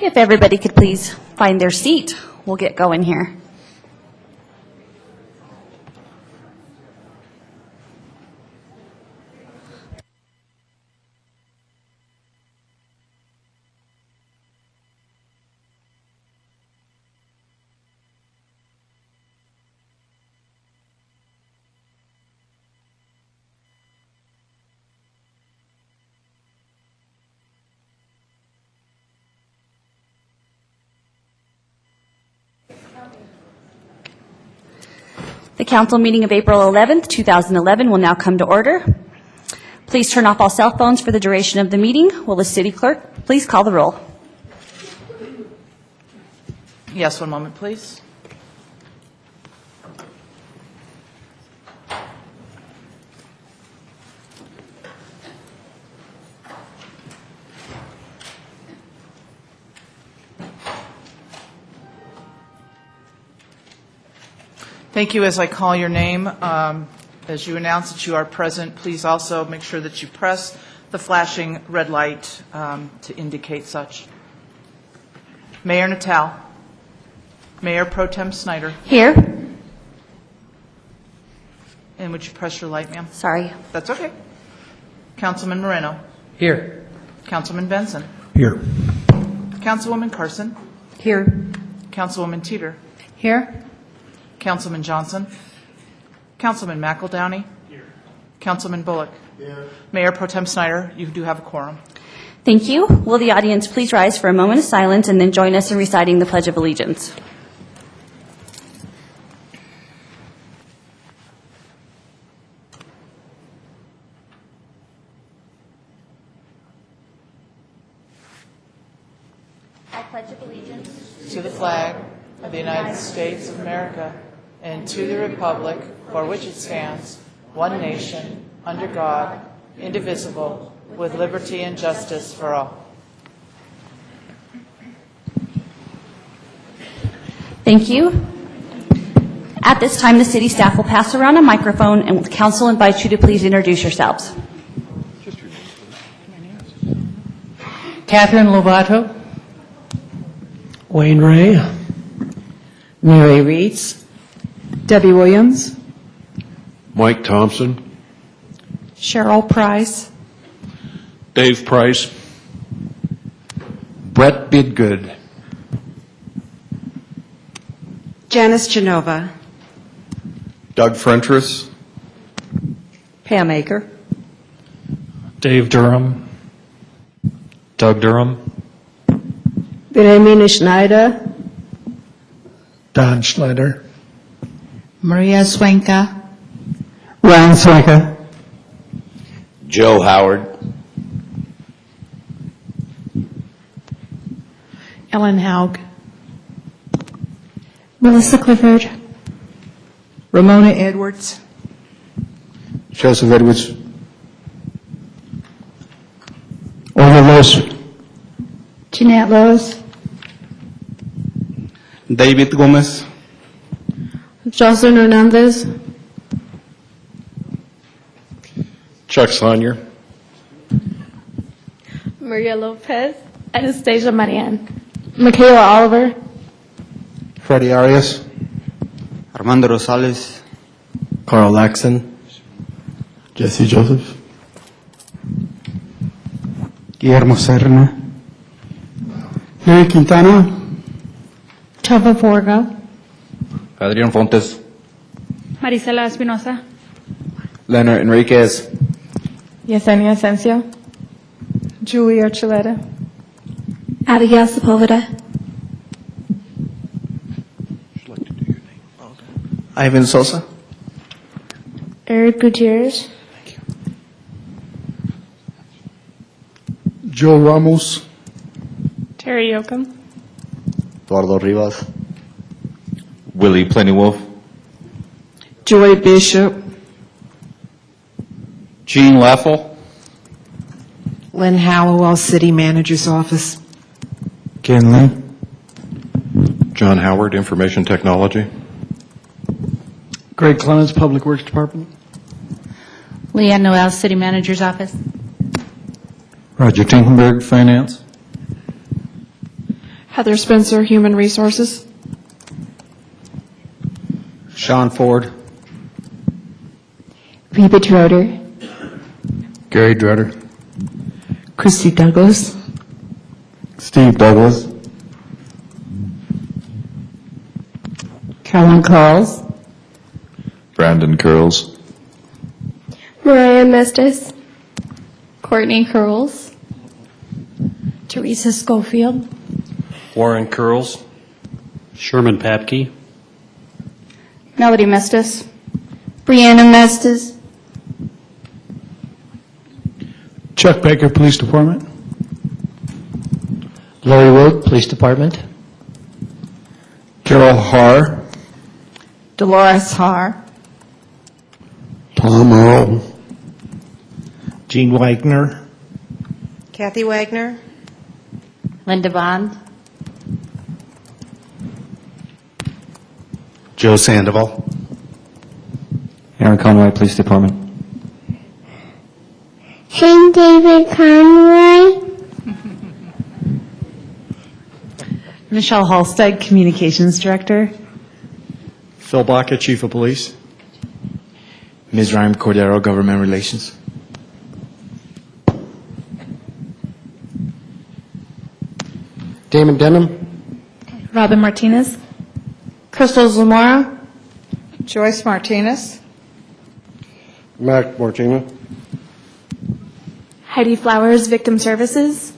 If everybody could please find their seat, we'll get going here. The council meeting of April 11th, 2011 will now come to order. Please turn off all cell phones for the duration of the meeting. Will the city clerk please call the roll? Yes, one moment, please. Thank you. As I call your name, as you announce that you are present, please also make sure that you press the flashing red light to indicate such. Mayor Natal. Mayor Pro Tem Snyder. Here. And would you press your light, ma'am? Sorry. That's okay. Councilman Moreno. Here. Councilman Benson. Here. Councilwoman Carson. Here. Councilwoman Teeter. Here. Councilman Johnson. Councilman McEldowney. Here. Councilman Bullock. Here. Mayor Pro Tem Snyder, you do have a quorum. Thank you. Will the audience please rise for a moment of silence and then join us in reciting the Pledge of Allegiance? I pledge allegiance To the flag of the United States of America and to the republic for which it stands, one nation, under God, indivisible, with liberty and justice for all. Thank you. At this time, the city staff will pass around a microphone, and the council invites you to please introduce yourselves. Catherine Lovato. Wayne Ray. Mary Reeds. Debbie Williams. Mike Thompson. Cheryl Price. Dave Price. Brett Bidgood. Janice Genova. Doug Frentress. Pam Aker. Dave Durham. Doug Durham. Benjamin Schneider. Don Schneider. Maria Swenka. Ryan Swanka. Joe Howard. Ellen Haug. Melissa Clifford. Ramona Edwards. Joseph Edwards. Olga Loos. Jeanette Lowe's. David Gomez. Jocelyn Hernandez. Chuck Sonier. Maria Lopez. Anastasia Marian. Michaela Oliver. Freddie Arias. Armando Rosales. Carl Laxon. Jesse Joseph. Guillermo Serna. Larry Quintana. Tova Forgo. Adrián Fontes. Marisela Espinosa. Leonard Enriquez. Yesenia Asensio. Julie Archuleta. Abigail Sepulveda. Ivan Sosa. Eric Gutierrez. Joe Ramos. Terry Yoakum. Eduardo Rivas. Willie Plennywolf. Joy Bishop. Gene Leffel. Lynn Hallowell, City Manager's Office. Ken Lee. John Howard, Information Technology. Greg Clemens, Public Works Department. Leanne Noel, City Manager's Office. Roger Tinkenberg, Finance. Heather Spencer, Human Resources. Sean Ford. Reba Droder. Gary Drutter. Christy Douglas. Steve Douglas. Caroline Curls. Brandon Curls. Mariah Mestis. Courtney Curls. Teresa Schofield. Warren Curls. Sherman Papke. Melody Mestis. Brianna Mestis. Chuck Baker, Police Department. Larry Wood, Police Department. Carol Har. Dolores Har. Tom Earl. Gene Wagner. Kathy Wagner. Linda Bond. Joe Sandoval. Aaron Conway, Police Department. Shane David Conroy. Michelle Halstead, Communications Director. Phil Baca, Chief of Police. Ms. Ryan Cordero, Government Relations. Damon Denham. Robin Martinez. Crystal Zamora. Joyce Martinez. Mac Martina. Heidi Flowers, Victim Services.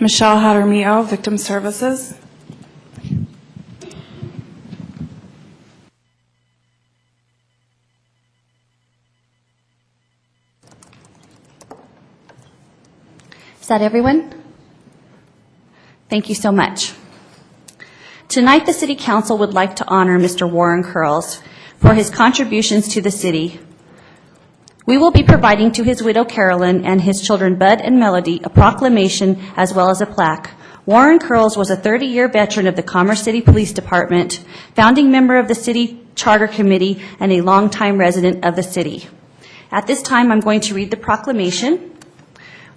Michelle Jaramillo, Victim Services. Is that everyone? Thank you so much. Tonight, the City Council would like to honor Mr. Warren Curls for his contributions to the city. We will be providing to his widow Carolyn and his children Bud and Melody a proclamation as well as a plaque. Warren Curls was a 30-year veteran of the Commerce City Police Department, founding member of the City Charter Committee, and a longtime resident of the city. At this time, I'm going to read the proclamation.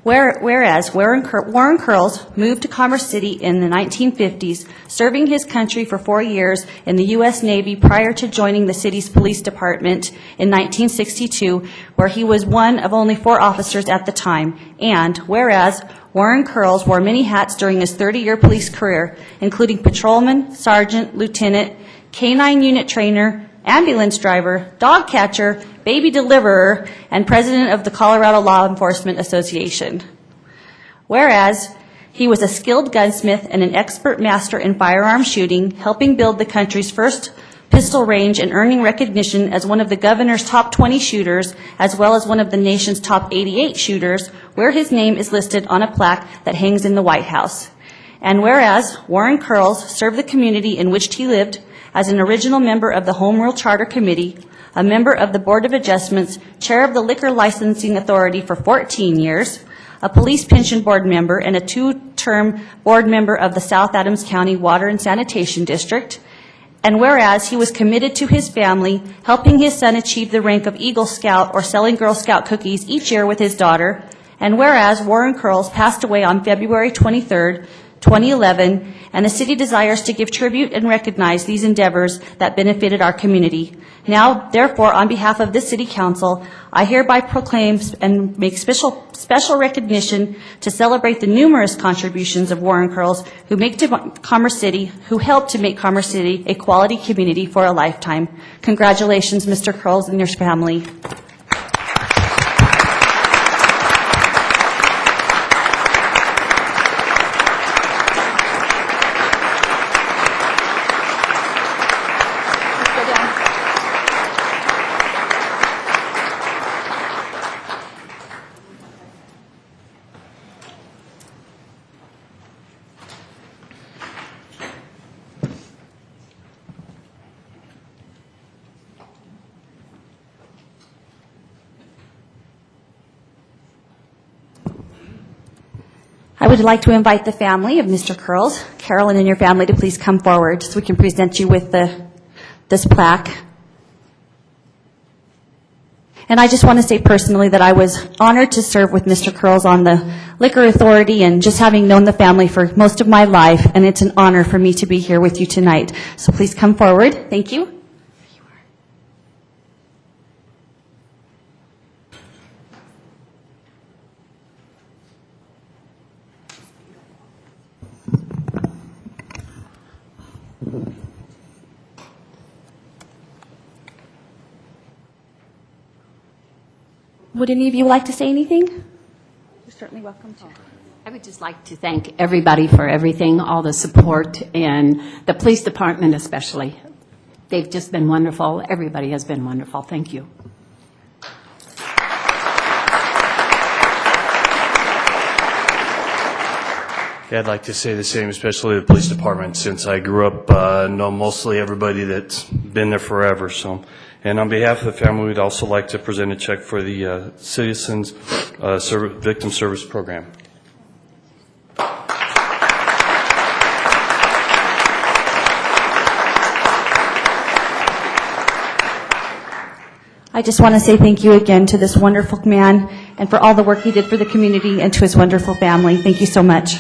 Whereas Warren Curls moved to Commerce City in the 1950s, serving his country for 4 years in the U.S. Navy prior to joining the city's police department in 1962, where he was one of only 4 officers at the time. And whereas Warren Curls wore many hats during his 30-year police career, including patrolman, sergeant, lieutenant, K-9 unit trainer, ambulance driver, dog catcher, baby deliverer, and president of the Colorado Law Enforcement Association. Whereas he was a skilled gunsmith and an expert master in firearm shooting, helping build the country's first pistol range and earning recognition as one of the governor's top 20 shooters, as well as one of the nation's top 88 shooters, where his name is listed on a plaque that hangs in the White House. And whereas Warren Curls served the community in which he lived as an original member of the Home Rule Charter Committee, a member of the Board of Adjustments, chair of the Liquor Licensing Authority for 14 years, a police pension board member, and a 2-term board member of the South Adams County Water and Sanitation District. And whereas he was committed to his family, helping his son achieve the rank of Eagle Scout or selling Girl Scout cookies each year with his daughter. And whereas Warren Curls passed away on February 23rd, 2011, and the city desires to give tribute and recognize these endeavors that benefited our community. Now, therefore, on behalf of the City Council, I hereby proclaim and make special recognition to celebrate the numerous contributions of Warren Curls who helped to make Commerce City a quality community for a lifetime. Congratulations, Mr. Curls and your family. I would like to invite the family of Mr. Curls, Carolyn and your family, to please come forward so we can present you with this plaque. And I just want to say personally that I was honored to serve with Mr. Curls on the Liquor Authority, and just having known the family for most of my life, and it's an honor for me to be here with you tonight. So please come forward. Thank you. Would any of you like to say anything? You're certainly welcome to. I would just like to thank everybody for everything, all the support, and the police department especially. They've just been wonderful. Everybody has been wonderful. Thank you. Yeah, I'd like to say the same, especially the police department, since I grew up, know mostly everybody that's been there forever. So, and on behalf of the family, we'd also like to present a check for the Citizens Victim Service Program. I just want to say thank you again to this wonderful man and for all the work he did for the community, and to his wonderful family. Thank you so much.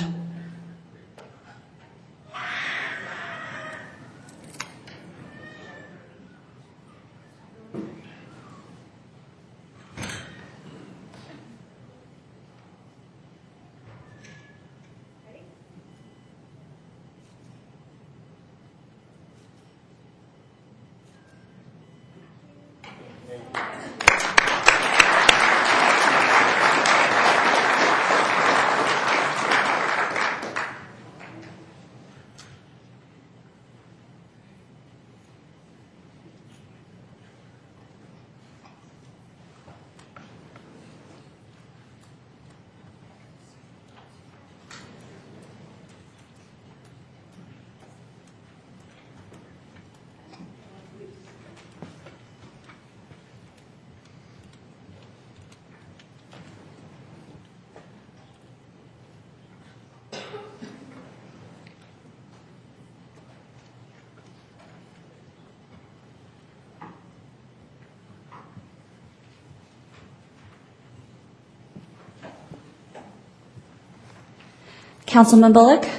Councilman Bullock?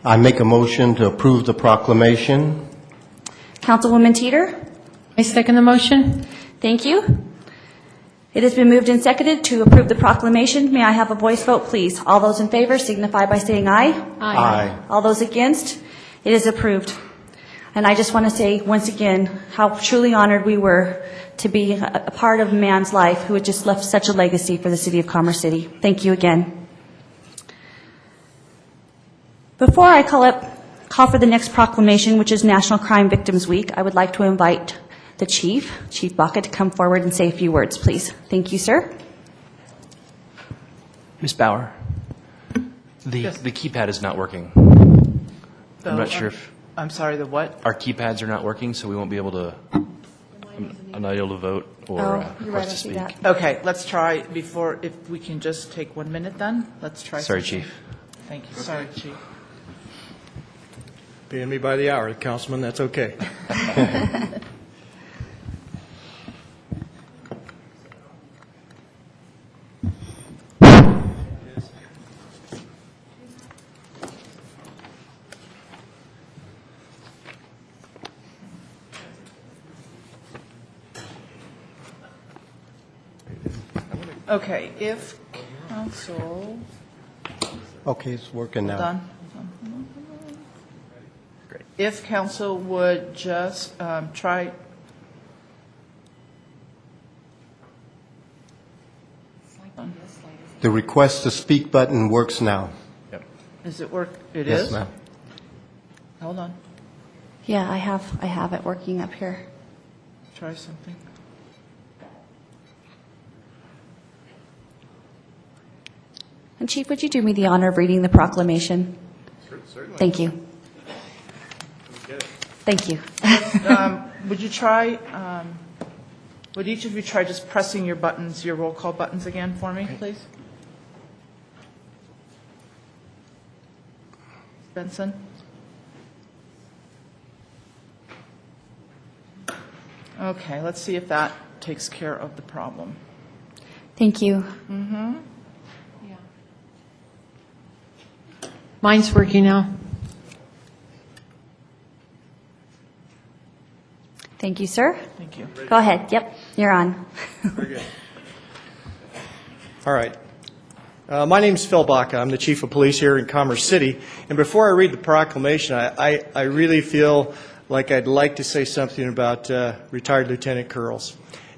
I make a motion to approve the proclamation. Councilwoman Teeter? I second the motion. Thank you. It has been moved and seconded to approve the proclamation. May I have a voice vote, please? All those in favor signify by saying aye. Aye. All those against? It is approved. And I just want to say once again how truly honored we were to be a part of a man's life who had just left such a legacy for the city of Commerce City. Thank you again. Before I call for the next proclamation, which is National Crime Victims Week, I would like to invite the Chief Baca, to come forward and say a few words, please. Thank you, sir. Ms. Bauer, the Yes. the keypad is not working. I'm not sure if I'm sorry, the what? our keypads are not working, so we won't be able to. I'm not able to vote or You're right, request I to see speak. that. Okay, let's try before, if we can just take 1 minute then? Let's try. Sorry, something. Chief. Thank you. Sorry, Chief. Paying me by the hour, Councilman, that's okay. Okay, if council, Okay, it's working now. done. Great. If council would just try. The request to speak button works now. Does it work? It Yes, is? ma'am. Hold on. Yeah, I have it working up here. Try something. And Chief, would you do me the honor of reading the proclamation? Certainly. Thank you. Thank you. Would you try, would each of you try just pressing your buttons, your roll call buttons again for me, please? Benson? Okay, let's see if that takes care of the problem. Thank you. Mine's working now. Thank you, sir. Thank you. Go ahead. Yep, you're on. Very good. All right. My name's Phil Baca. I'm the Chief of Police here in Commerce City. And before I read the proclamation, I really feel like I'd like to say something about retired Lieutenant Curls.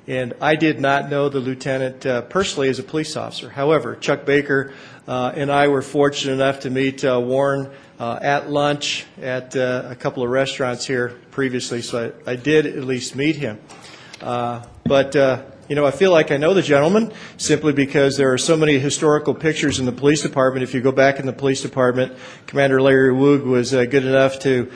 And I did not know the lieutenant personally as a police officer. However, Chuck Baker and I were fortunate enough to meet Warren at lunch at a couple of restaurants here previously, so I did at least meet him. You know, I feel like I know the gentleman simply because there are so many historical pictures in the police department. If you go back in the police department, Commander Larry Woog was good enough to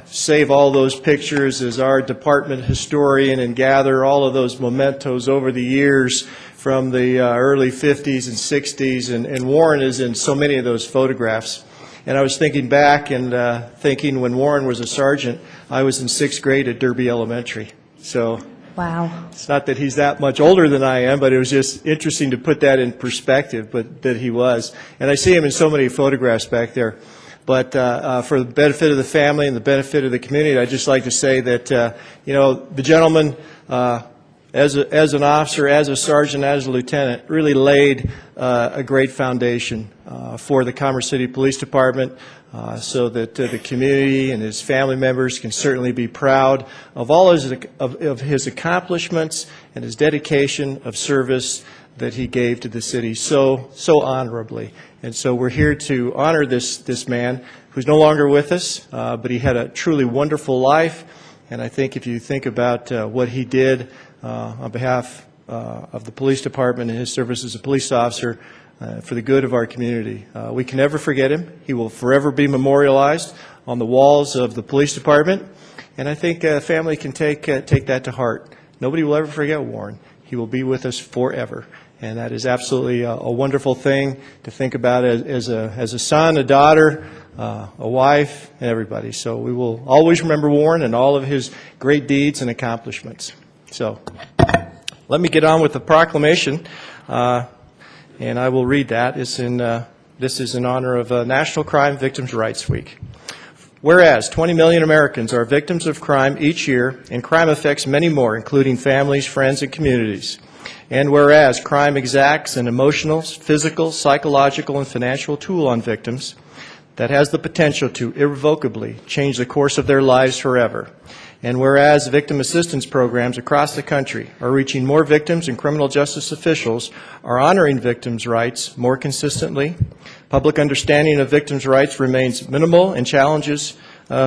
save all those pictures as our department historian and gather all of those mementos over the years from the early 50s and 60s, and Warren is in so many of those photographs. And I was thinking back and thinking when Warren was a sergeant, I was in 6th grade at Derby Elementary. So Wow. it's not that he's that much older than I am, but it was just interesting to put that in perspective, but that he was. And I see him in so many photographs back there. But for the benefit of the family and the benefit of the community, I'd just like to say that, you know, the gentleman, as an officer, as a sergeant, as a lieutenant, really laid a great foundation for the Commerce City Police Department, so that the community and his family members can certainly be proud of all of his accomplishments and his dedication of service that he gave to the city so honorably. And so we're here to honor this man who's no longer with us, but he had a truly wonderful life. And I think if you think about what he did on behalf of the police department and his service as a police officer, for the good of our community. We can never forget him. He will forever be memorialized on the walls of the police department, and I think a family can take that to heart. Nobody will ever forget Warren. He will be with us forever, and that is absolutely a wonderful thing to think about as a son, a daughter, a wife, and everybody. So we will always remember Warren and all of his great deeds and accomplishments. So let me get on with the proclamation. And I will read that. This is in honor of National Crime Victims' Rights Week. Whereas 20 million Americans are victims of crime each year, and crime affects many more, including families, friends, and communities. And whereas crime exacts an emotional, physical, psychological, and financial toll on victims that has the potential to irrevocably change the course of their lives forever. And whereas victim assistance programs across the country are reaching more victims and criminal justice officials are honoring victims' rights more consistently, public understanding of victims' rights remains minimal and challenges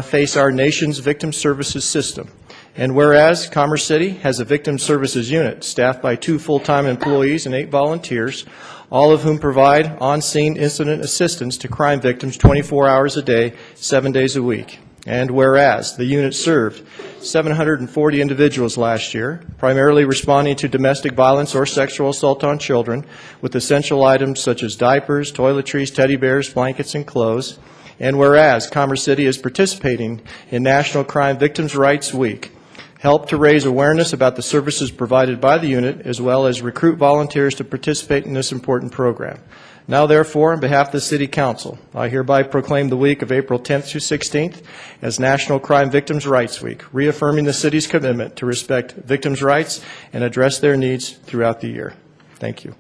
face our nation's victim services system. And whereas Commerce City has a victim services unit staffed by 2 full-time employees and 8 volunteers, all of whom provide on-scene incident assistance to crime victims 24 hours a day, 7 days a week. And whereas the unit served 740 individuals last year, primarily responding to domestic violence or sexual assault on children, with essential items such as diapers, toiletries, teddy bears, blankets, and clothes. And whereas Commerce City is participating in National Crime Victims' Rights Week, help to raise awareness about the services provided by the unit, as well as recruit volunteers to participate in this important program. Now, therefore, on behalf of the City Council, I hereby proclaim the week of April 10th through 16th as National Crime Victims' Rights Week, reaffirming the City's commitment to respect victims' rights and address their needs throughout the year. Thank you.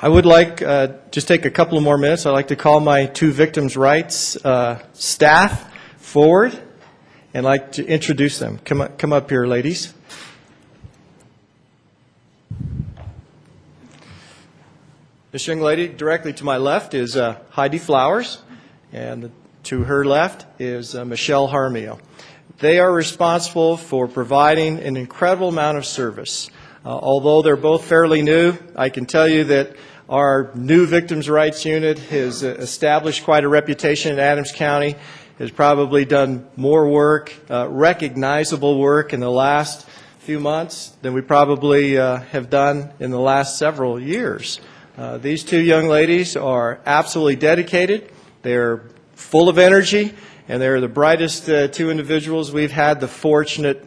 I would like just take a couple of more minutes. I'd like to call my 2 victims' rights staff forward and like to introduce them. Come up here, ladies. This young lady directly to my left is Heidi Flowers, and to her left is Michelle Jaramillo. They are responsible for providing an incredible amount of service. Although they're both fairly new, I can tell you that our new Victims' Rights Unit has established quite a reputation in Adams County, has probably done more work, recognizable work in the last few months than we probably have done in the last several years. These 2 young ladies are absolutely dedicated. They're full of energy, and they're the brightest two individuals we've had the fortunate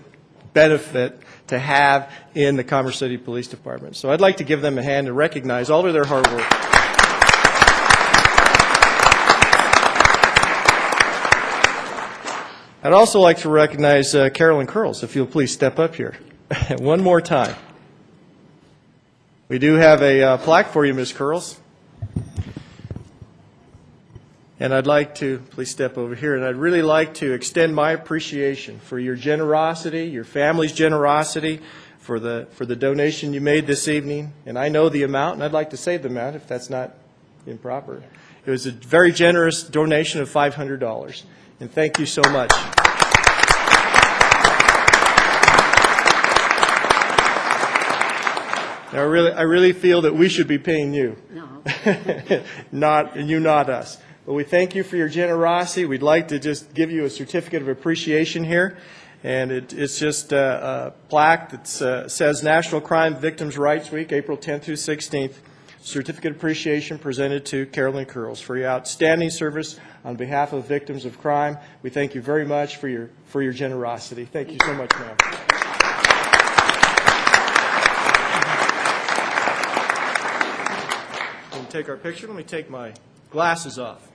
benefit to have in the Commerce City Police Department. So I'd like to give them a hand and recognize all of their hard work. I'd also like to recognize Carolyn Curls, if you'll please step up here one more time. We do have a plaque for you, Ms. Curls. And I'd like to, please step over here, and I'd really like to extend my appreciation for your generosity, your family's generosity, for the donation you made this evening. And I know the amount, and I'd like to say the amount if that's not improper. It was a very generous donation of $500. And thank you so much. Now, I really feel that we should be paying you, not us. But we thank you for your generosity. We'd like to just give you a certificate of appreciation here, and it's just a plaque that says National Crime Victims' Rights Week, April 10th through 16th. Certificate of appreciation presented to Carolyn Curls for your outstanding service on behalf of victims of crime. We thank you very much for your generosity. Thank you so much, ma'am. Can we take our picture? Let me take my glasses off.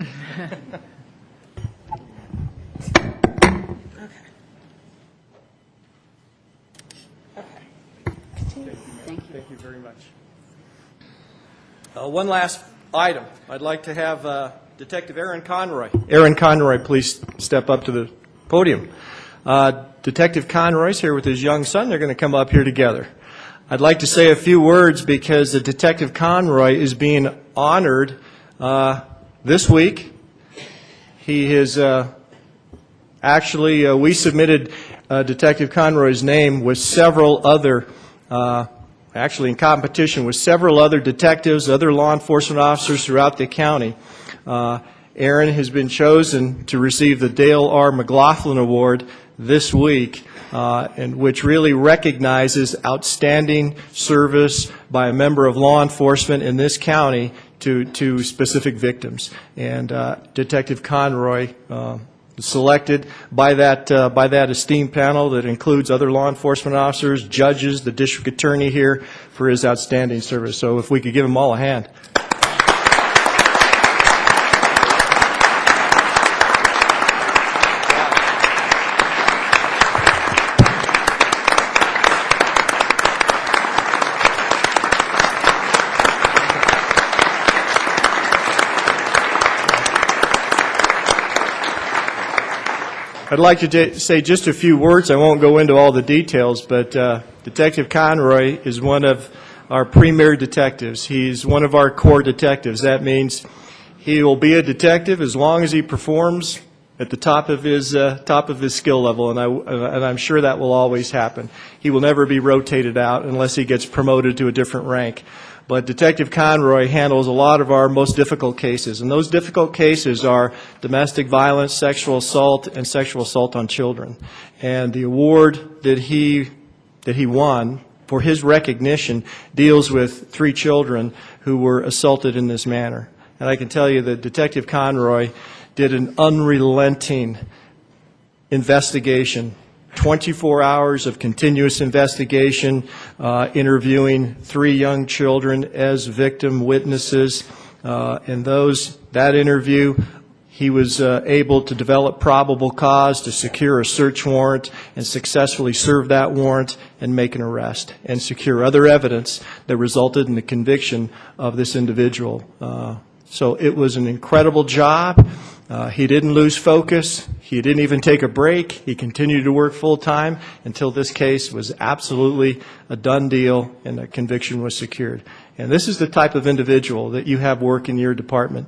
Thank you very much. One last item. I'd like to have Detective Aaron Conroy. Aaron Conroy, please step up to the podium. Detective Conroy's here with his young son. They're going to come up here together. I'd like to say a few words because the Detective Conroy is being honored this week. He is actually, we submitted Detective Conroy's name with several other actually in competition with several other detectives, other law enforcement officers throughout the county. Aaron has been chosen to receive the Dale R. McLaughlin Award this week, and which really recognizes outstanding service by a member of law enforcement in this county to specific victims. And Detective Conroy selected by that esteemed panel that includes other law enforcement officers, judges, the district attorney here for his outstanding service. So if we could give them all a hand. I'd like to say just a few words. I won't go into all the details, but Detective Conroy is one of our premier detectives. He's one of our core detectives. That means he will be a detective as long as he performs at the top of his skill level, and I'm sure that will always happen. He will never be rotated out unless he gets promoted to a different rank. But Detective Conroy handles a lot of our most difficult cases, and those difficult cases are domestic violence, sexual assault, and sexual assault on children. And the award that he won for his recognition deals with 3 children who were assaulted in this manner. And I can tell you that Detective Conroy did an unrelenting investigation, 24 hours of continuous investigation, interviewing 3 young children as victim witnesses. And that interview, he was able to develop probable cause to secure a search warrant and successfully serve that warrant and make an arrest and secure other evidence that resulted in the conviction of this individual. So it was an incredible job. He didn't lose focus. He didn't even take a break. He continued to work full time until this case was absolutely a done deal and a conviction was secured. And this is the type of individual that you have work in your department.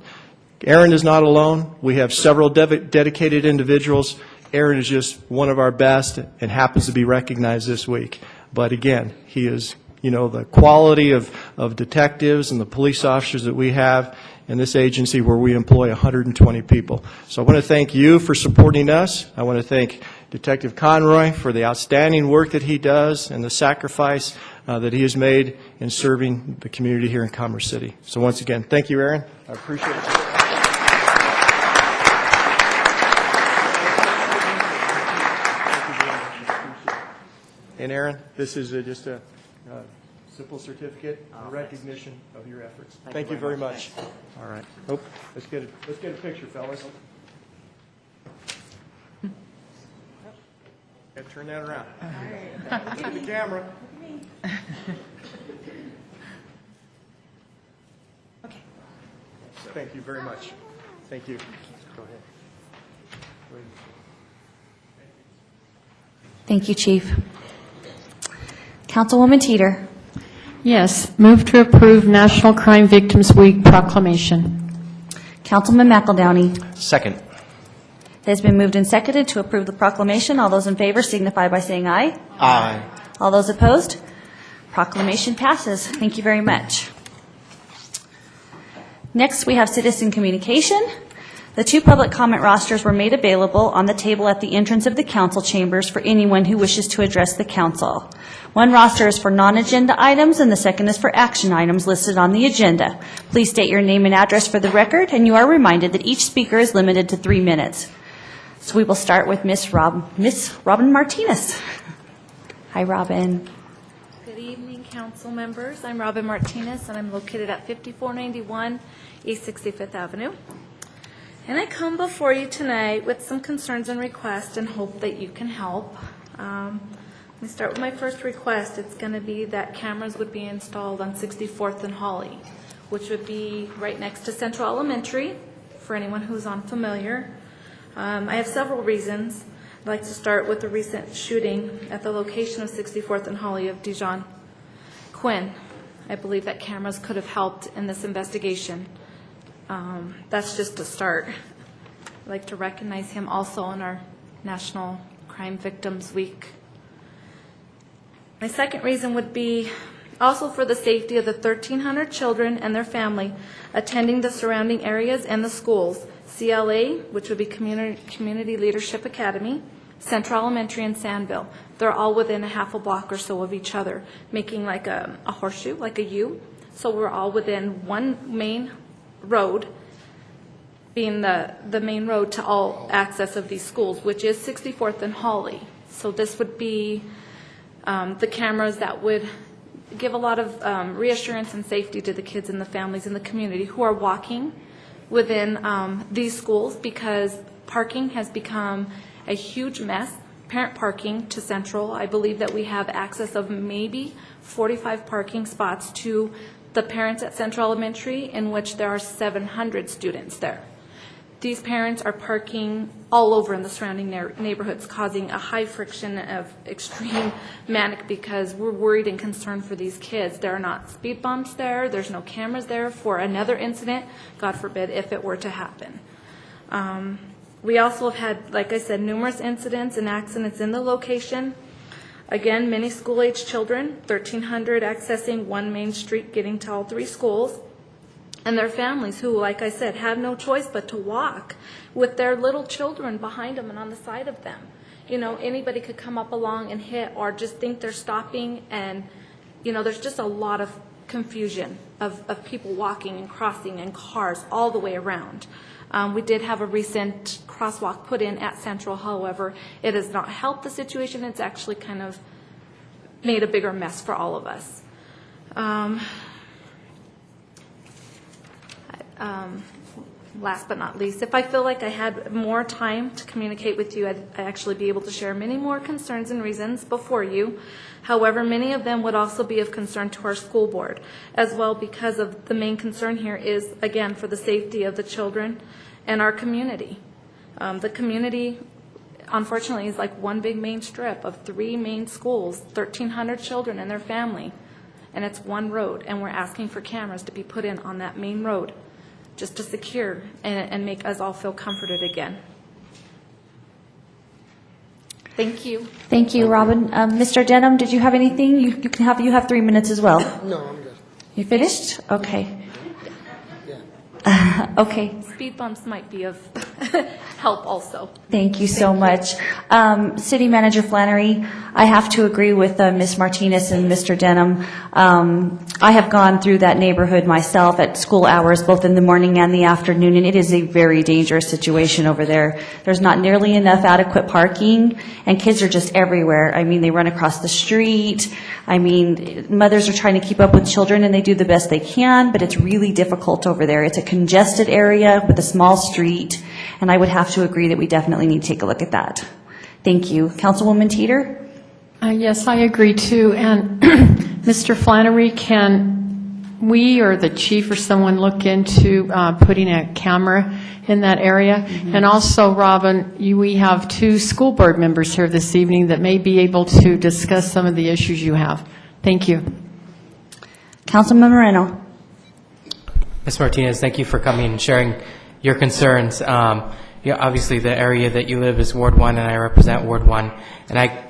Aaron is not alone. We have several dedicated individuals. Aaron is just one of our best and happens to be recognized this week. But again, he is, the quality of detectives and the police officers that we have in this agency where we employ 120 people. So I want to thank you for supporting us. I want to thank Detective Conroy for the outstanding work that he does and the sacrifice that he has made in serving the community here in Commerce City. So once again, thank you, Aaron. I appreciate it. And Aaron, this is just a simple certificate, a recognition of your efforts. Thank you very much. All right. Oh, let's get a picture, fellas. Got to turn that around. Look at the camera. Okay. Thank you very much. Thank you. Go ahead. Thank you, Chief. Councilwoman Teeter. Yes, move to approve National Crime Victims Week proclamation. Councilman McEldowney. Second. It has been moved and seconded to approve the proclamation. All those in favor signify by saying aye. Aye. All those opposed? Proclamation passes. Thank you very much. Next, we have citizen communication. The 2 public comment rosters were made available on the table at the entrance of the council chambers for anyone who wishes to address the council. One roster is for non-agenda items, and the second is for action items listed on the agenda. Please state your name and address for the record, and you are reminded that each speaker is limited to 3 minutes. So we will start with Miss Robin Martinez. Hi, Robin. Good evening, council members. I'm Robin Martinez, and I'm located at 5491 East 65th Avenue. And I come before you tonight with some concerns and requests and hope that you can help. Let me start with my first request. It's going to be that cameras would be installed on 64th and Holly, which would be right next to Central Elementary, for anyone who's unfamiliar. I have several reasons. I'd like to start with the recent shooting at the location of 64th and Holly of Dijon Quinn. I believe that cameras could have helped in this investigation. That's just a start. I'd like to recognize him also on our National Crime Victims Week. My second reason would be also for the safety of the 1,300 children and their family attending the surrounding areas and the schools. CLA, which would be Community Leadership Academy, Central Elementary, and Sandville. They're all within a half a block or so of each other, making like a horseshoe, like a U. So we're all within one main road, being the main road to all access of these schools, which is 64th and Holly. So this would be the cameras that would give a lot of reassurance and safety to the kids and the families in the community who are walking within these schools, because parking has become a huge mess. Parent parking to Central, I believe that we have access of maybe 45 parking spots to the parents at Central Elementary, in which there are 700 students there. These parents are parking all over in the surrounding neighborhoods, causing a high friction of extreme manic, because we're worried and concerned for these kids. There are not speed bumps there. There's no cameras there for another incident, God forbid, if it were to happen. We also have had, like I said, numerous incidents and accidents in the location. Again, many school-age children, 1,300 accessing one main street, getting to all 3 schools, and their families who, like I said, have no choice but to walk with their little children behind them and on the side of them. You know, anybody could come up along and hit, or just think they're stopping, and, you know, there's just a lot of confusion of people walking and crossing and cars all the way around. We did have a recent crosswalk put in at Central. However, it has not helped the situation. It's actually kind of made a bigger mess for all of us. Last but not least, if I feel like I had more time to communicate with you, I'd actually be able to share many more concerns and reasons before you. However, many of them would also be of concern to our school board as well, because of the main concern here is, again, for the safety of the children and our community. The community, unfortunately, is like one big main strip of 3 main schools, 1,300 children and their family, and it's one road, and we're asking for cameras to be put in on that main road just to secure and make us all feel comforted again. Thank you. Thank you, Robin. Mr. Denham, did you have anything? You have 3 minutes as well. No, I'm good. You finished? Okay. Yeah. Okay. speed bumps might be of help also. Thank you so much. City Manager Flannery, I have to agree with Ms. Martinez and Mr. Denham. I have gone through that neighborhood myself at school hours, both in the morning and the afternoon, and it is a very dangerous situation over there. There's not nearly enough adequate parking, and kids are just everywhere. I mean, they run across the street. I mean, mothers are trying to keep up with children, and they do the best they can, but it's really difficult over there. It's a congested area with a small street, and I would have to agree that we definitely need to take a look at that. Thank you. Councilwoman Teeter? Yes, I agree too. And Mr. Flannery, can we or the chief or someone look into putting a camera in that area? And also, Robin, we have 2 school board members here this evening that may be able to discuss some of the issues you have. Thank you. Councilman Moreno? Ms. Martinez, thank you for coming and sharing your concerns. Obviously, the area that you live is Ward 1, and I represent Ward 1, and I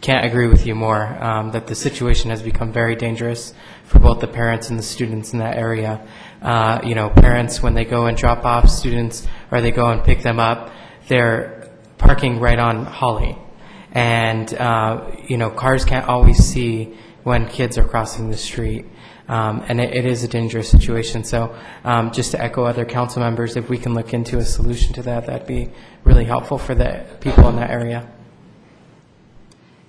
can't agree with you more that the situation has become very dangerous for both the parents and the students in that area. Parents, when they go and drop off students or they go and pick them up, they're parking right on Holly. And, cars can't always see when kids are crossing the street. And it is a dangerous situation. So just to echo other council members, if we can look into a solution to that, that'd be really helpful for the people in that area.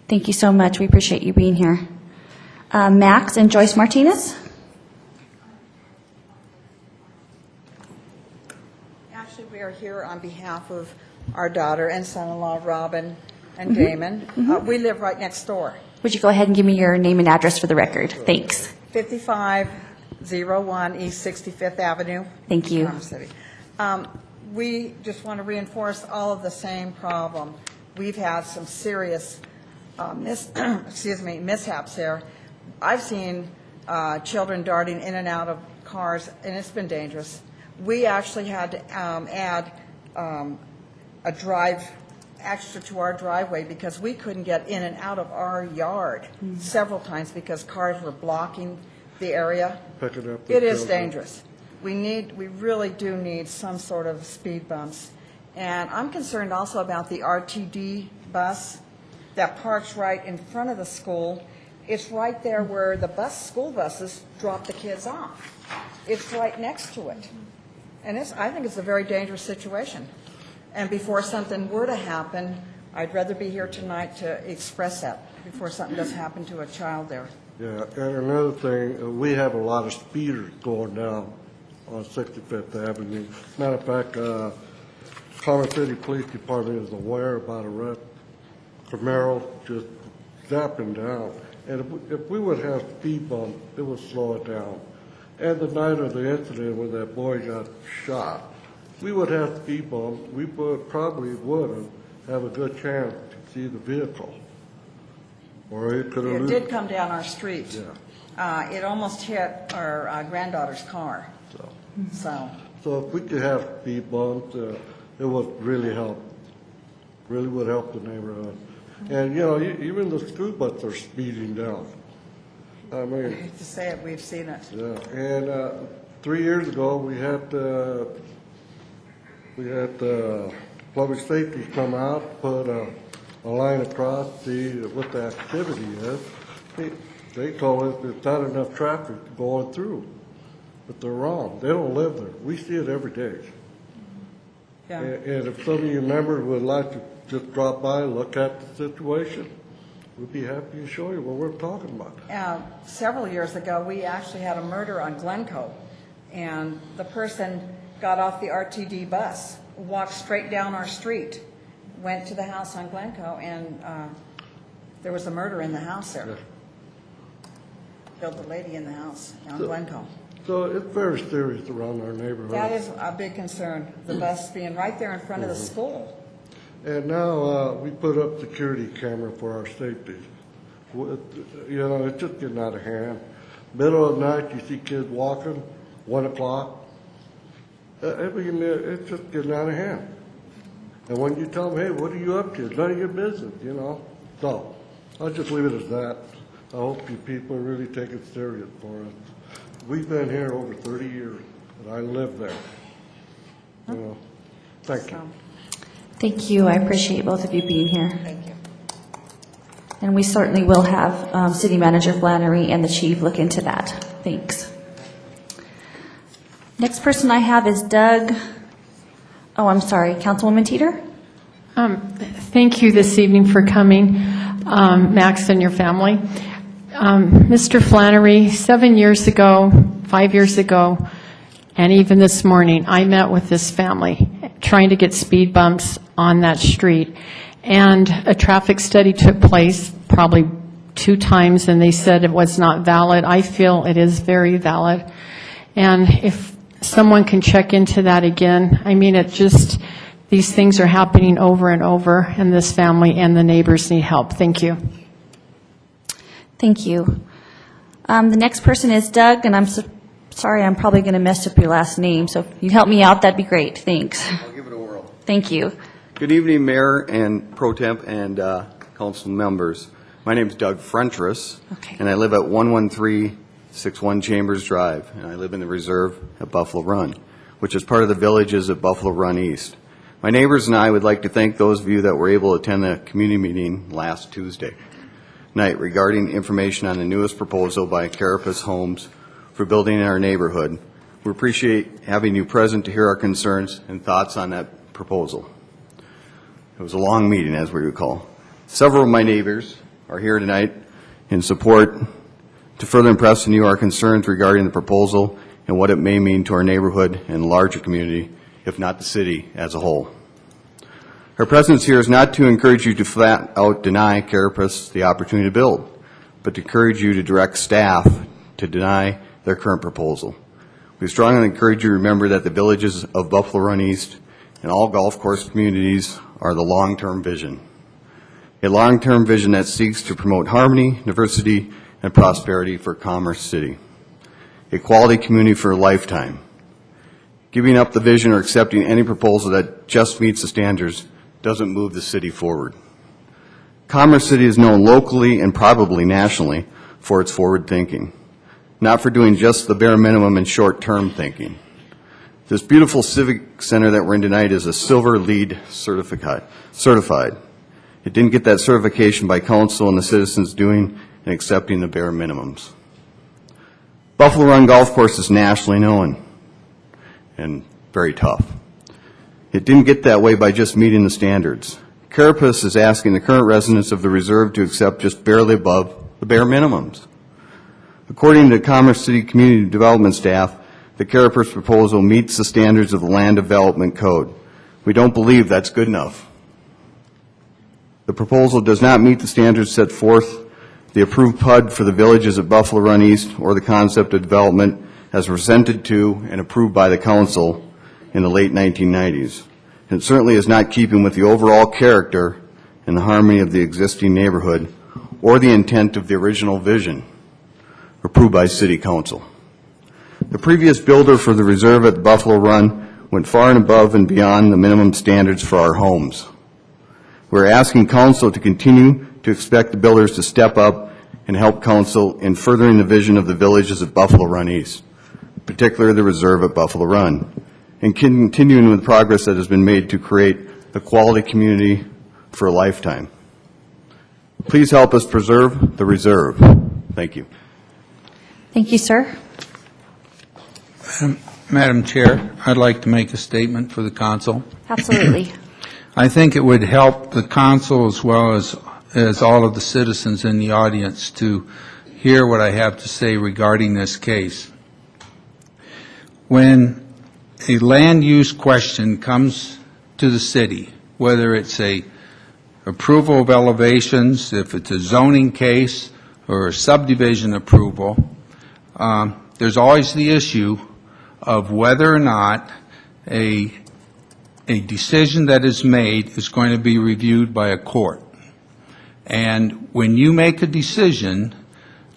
Thank you so much. We appreciate you being here. Max and Joyce Martinez? Actually, we are here on behalf of our daughter and son-in-law, Robin and Damon. We live right next door. Would you go ahead and give me your name and address for the record? Thanks. 5501 East 65th Avenue. Thank you. Palm City. We just want to reinforce all of the same problem. We've had some serious mishaps there. I've seen children darting in and out of cars, and it's been dangerous. We actually had to add a drive extra to our driveway because we couldn't get in and out of our yard several times because cars were blocking the area. It is dangerous. We really do need some sort of speed bumps. And I'm concerned also about the RTD bus that parks right in front of the school. It's right there where the school buses drop the kids off. It's right next to it. And I think it's a very dangerous situation. And before something were to happen, I'd rather be here tonight to express that before something does happen to a child there. Yeah, and another thing, we have a lot of speeders going down on 65th Avenue. Matter of fact, Commerce City Police Department is aware about a red Camaro just zapping down. And if we would have speed bumps, it would slow it down. And the night of the incident when that boy got shot, we would have speed bumps. We probably would have a good chance to see the vehicle. Or it could have. It did come down our street. Yeah. It almost hit our granddaughter's car. So if we could have speed bumps, it would really help. Really would help the neighborhood. And even the school buses are speeding down. I mean, I hate to say it, we've seen it. Yeah, and 3 years ago we had public safety come out, put a line across, see what the activity is. They told us there's not enough traffic going through, but they're wrong. They don't live there. We see it every day. Yeah. And if some of you members would like to just drop by, look at the situation, we'd be happy to show you what we're talking about. Several years ago, we actually had a murder on Glencoe, and the person got off the RTD bus, walked straight down our street, went to the house on Glencoe, and there was a murder in the house there. Yeah. Killed the lady in the house on Glencoe. So it's very serious around our neighborhood. That is a big concern, the bus being right there in front of the school. And now we put up security camera for our safety. It's just getting out of hand. Middle of the night, you see kids walking, 1 o'clock. It's just getting out of hand. And when you tell them, hey, what are you up to? It's none of your business, So I'll just leave it as that. I hope you people really take it serious for us. We've been here over 30 years, and I live there. Thank you. Thank you. I appreciate both of you being here. Thank you. And we certainly will have City Manager Flannery and the chief look into that. Thanks. Next person I have is Doug, I'm sorry, Councilwoman Teeter? Thank you this evening for coming, Max and your family. Mr. Flannery, 7 years ago, 5 years ago, and even this morning, I met with this family trying to get speed bumps on that street. And a traffic study took place probably 2 times, and they said it was not valid. I feel it is very valid. And if someone can check into that again, I mean, these things are happening over and over, and this family and the neighbors need help. Thank you. Thank you. The next person is Doug, and I'm sorry, I'm probably going to mess up your last name, so if you help me out, that'd be great. Thanks. I'll give it a whirl. Thank you. Good evening, Mayor and Pro Temp and council members. My name is Doug Frentress, and I live at 11361 Chambers Drive, and I live in the reserve at Buffalo Run, which is part of the villages at Buffalo Run East. My neighbors and I would like to thank those of you that were able to attend the community meeting last Tuesday night regarding information on the newest proposal by Carapace Homes for building in our neighborhood. We appreciate having you present to hear our concerns and thoughts on that proposal. It was a long meeting, as we recall. Several of my neighbors are here tonight in support to further impress on you our concerns regarding the proposal and what it may mean to our neighborhood and larger community, if not the city as a whole. Our presence here is not to encourage you to flat out deny Carapace the opportunity to build, but to encourage you to direct staff to deny their current proposal. We strongly encourage you to remember that the villages of Buffalo Run East and all golf course communities are the long-term vision. A long-term vision that seeks to promote harmony, diversity, and prosperity for Commerce City. A quality community for a lifetime. Giving up the vision or accepting any proposal that just meets the standards doesn't move the city forward. Commerce City is known locally and probably nationally for its forward thinking, not for doing just the bare minimum and short-term thinking. This beautiful civic center that we're in tonight is a Silver LEED certified. It didn't get that certification by council and the citizens doing and accepting the bare minimums. Buffalo Run Golf Course is nationally known and very tough. It didn't get that way by just meeting the standards. Carapace is asking the current residents of the reserve to accept just barely above the bare minimums. According to Commerce City Community Development staff, the Carapace proposal meets the standards of the Land Development Code. We don't believe that's good enough. The proposal does not meet the standards set forth, the approved PUD for the villages of Buffalo Run East, or the concept of development as presented to and approved by the council in the late 1990s. And it certainly is not keeping with the overall character and the harmony of the existing neighborhood or the intent of the original vision approved by City Council. The previous builder for the reserve at Buffalo Run went far and above and beyond the minimum standards for our homes. We're asking Council to continue to expect the builders to step up and help Council in furthering the vision of the villages of Buffalo Run East, particularly the reserve at Buffalo Run, and continuing with the progress that has been made to create a quality community for a lifetime. Please help us preserve the reserve. Thank you. Thank you, sir. Madam Chair, I'd like to make a statement for the council. Absolutely. I think it would help the council as well as all of the citizens in the audience to hear what I have to say regarding this case. When a land use question comes to the city, whether it's a approval of elevations, if it's a zoning case, or a subdivision approval, there's always the issue of whether or not a decision that is made is going to be reviewed by a court. And when you make a decision,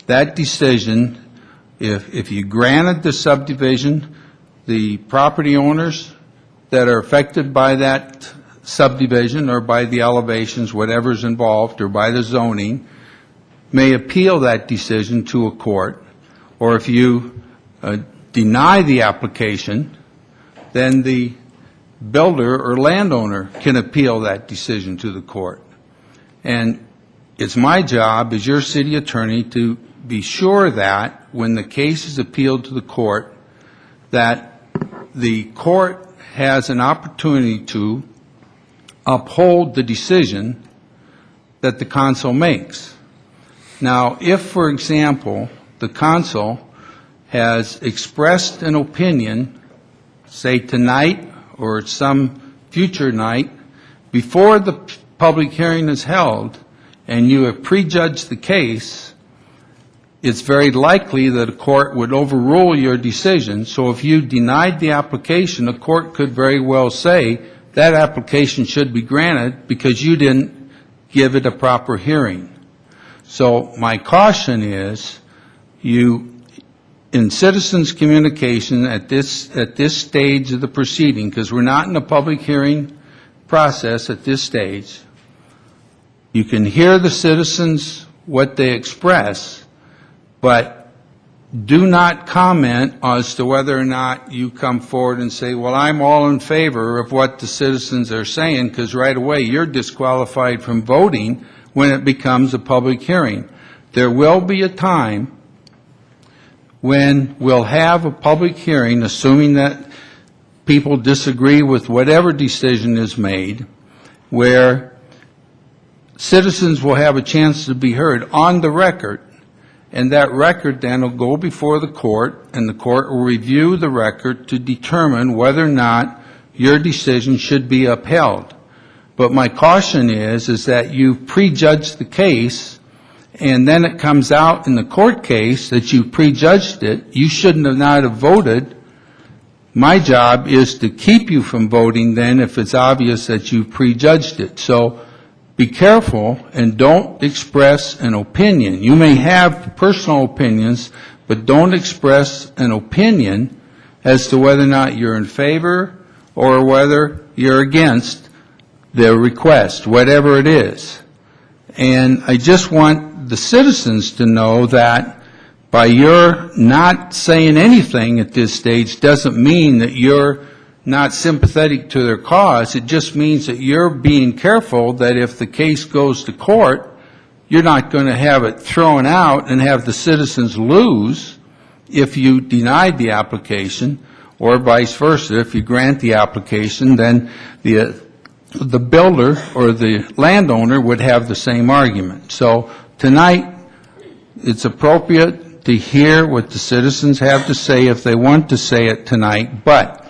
that decision, if you granted the subdivision, the property owners that are affected by that subdivision or by the elevations, whatever's involved, or by the zoning, may appeal that decision to a court. Or if you deny the application, then the builder or landowner can appeal that decision to the court. And it's my job as your city attorney to be sure that when the case is appealed to the court, that the court has an opportunity to uphold the decision that the council makes. Now, if, for example, the council has expressed an opinion, say tonight or some future night, before the public hearing is held, and you have prejudged the case, it's very likely that a court would overrule your decision. So if you denied the application, a court could very well say that application should be granted because you didn't give it a proper hearing. So my caution is, in citizens' communication at this stage of the proceeding, because we're not in a public hearing process at this stage, you can hear the citizens, what they express, but do not comment as to whether or not you come forward and say, well, I'm all in favor of what the citizens are saying, because right away you're disqualified from voting when it becomes a public hearing. There will be a time when we'll have a public hearing, assuming that people disagree with whatever decision is made, where citizens will have a chance to be heard on the record, and that record then will go before the court, and the court will review the record to determine whether or not your decision should be upheld. But my caution is that you prejudge the case, and then it comes out in the court case that you prejudged it. You shouldn't have not have voted. My job is to keep you from voting then if it's obvious that you prejudged it. So be careful and don't express an opinion. You may have personal opinions, but don't express an opinion as to whether or not you're in favor or whether you're against their request, whatever it is. And I just want the citizens to know that by your not saying anything at this stage doesn't mean that you're not sympathetic to their cause. It just means that you're being careful that if the case goes to court, you're not going to have it thrown out and have the citizens lose if you denied the application, or vice versa. If you grant the application, then the builder or the landowner would have the same argument. So tonight, it's appropriate to hear what the citizens have to say if they want to say it tonight, but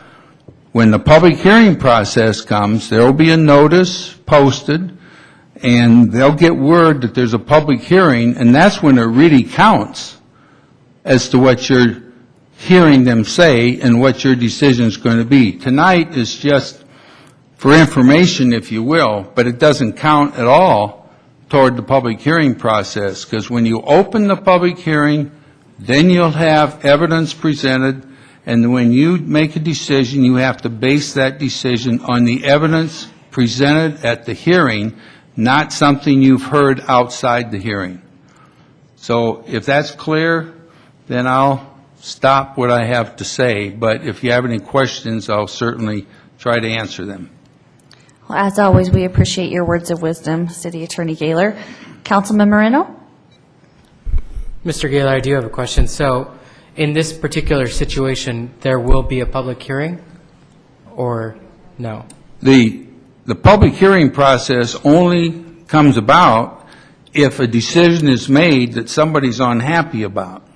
when the public hearing process comes, there will be a notice posted, and they'll get word that there's a public hearing, and that's when it really counts as to what you're hearing them say and what your decision is going to be. Tonight is just for information, if you will, but it doesn't count at all toward the public hearing process, because when you open the public hearing, then you'll have evidence presented, and when you make a decision, you have to base that decision on the evidence presented at the hearing, not something you've heard outside the hearing. So if that's clear, then I'll stop what I have to say, but if you have any questions, I'll certainly try to answer them. Well, as always, we appreciate your words of wisdom, City Attorney Gaylor. Councilman Moreno? Mr. Gaylor, I do have a question. So in this particular situation, there will be a public hearing or no? The public hearing process only comes about if a decision is made that somebody's unhappy about.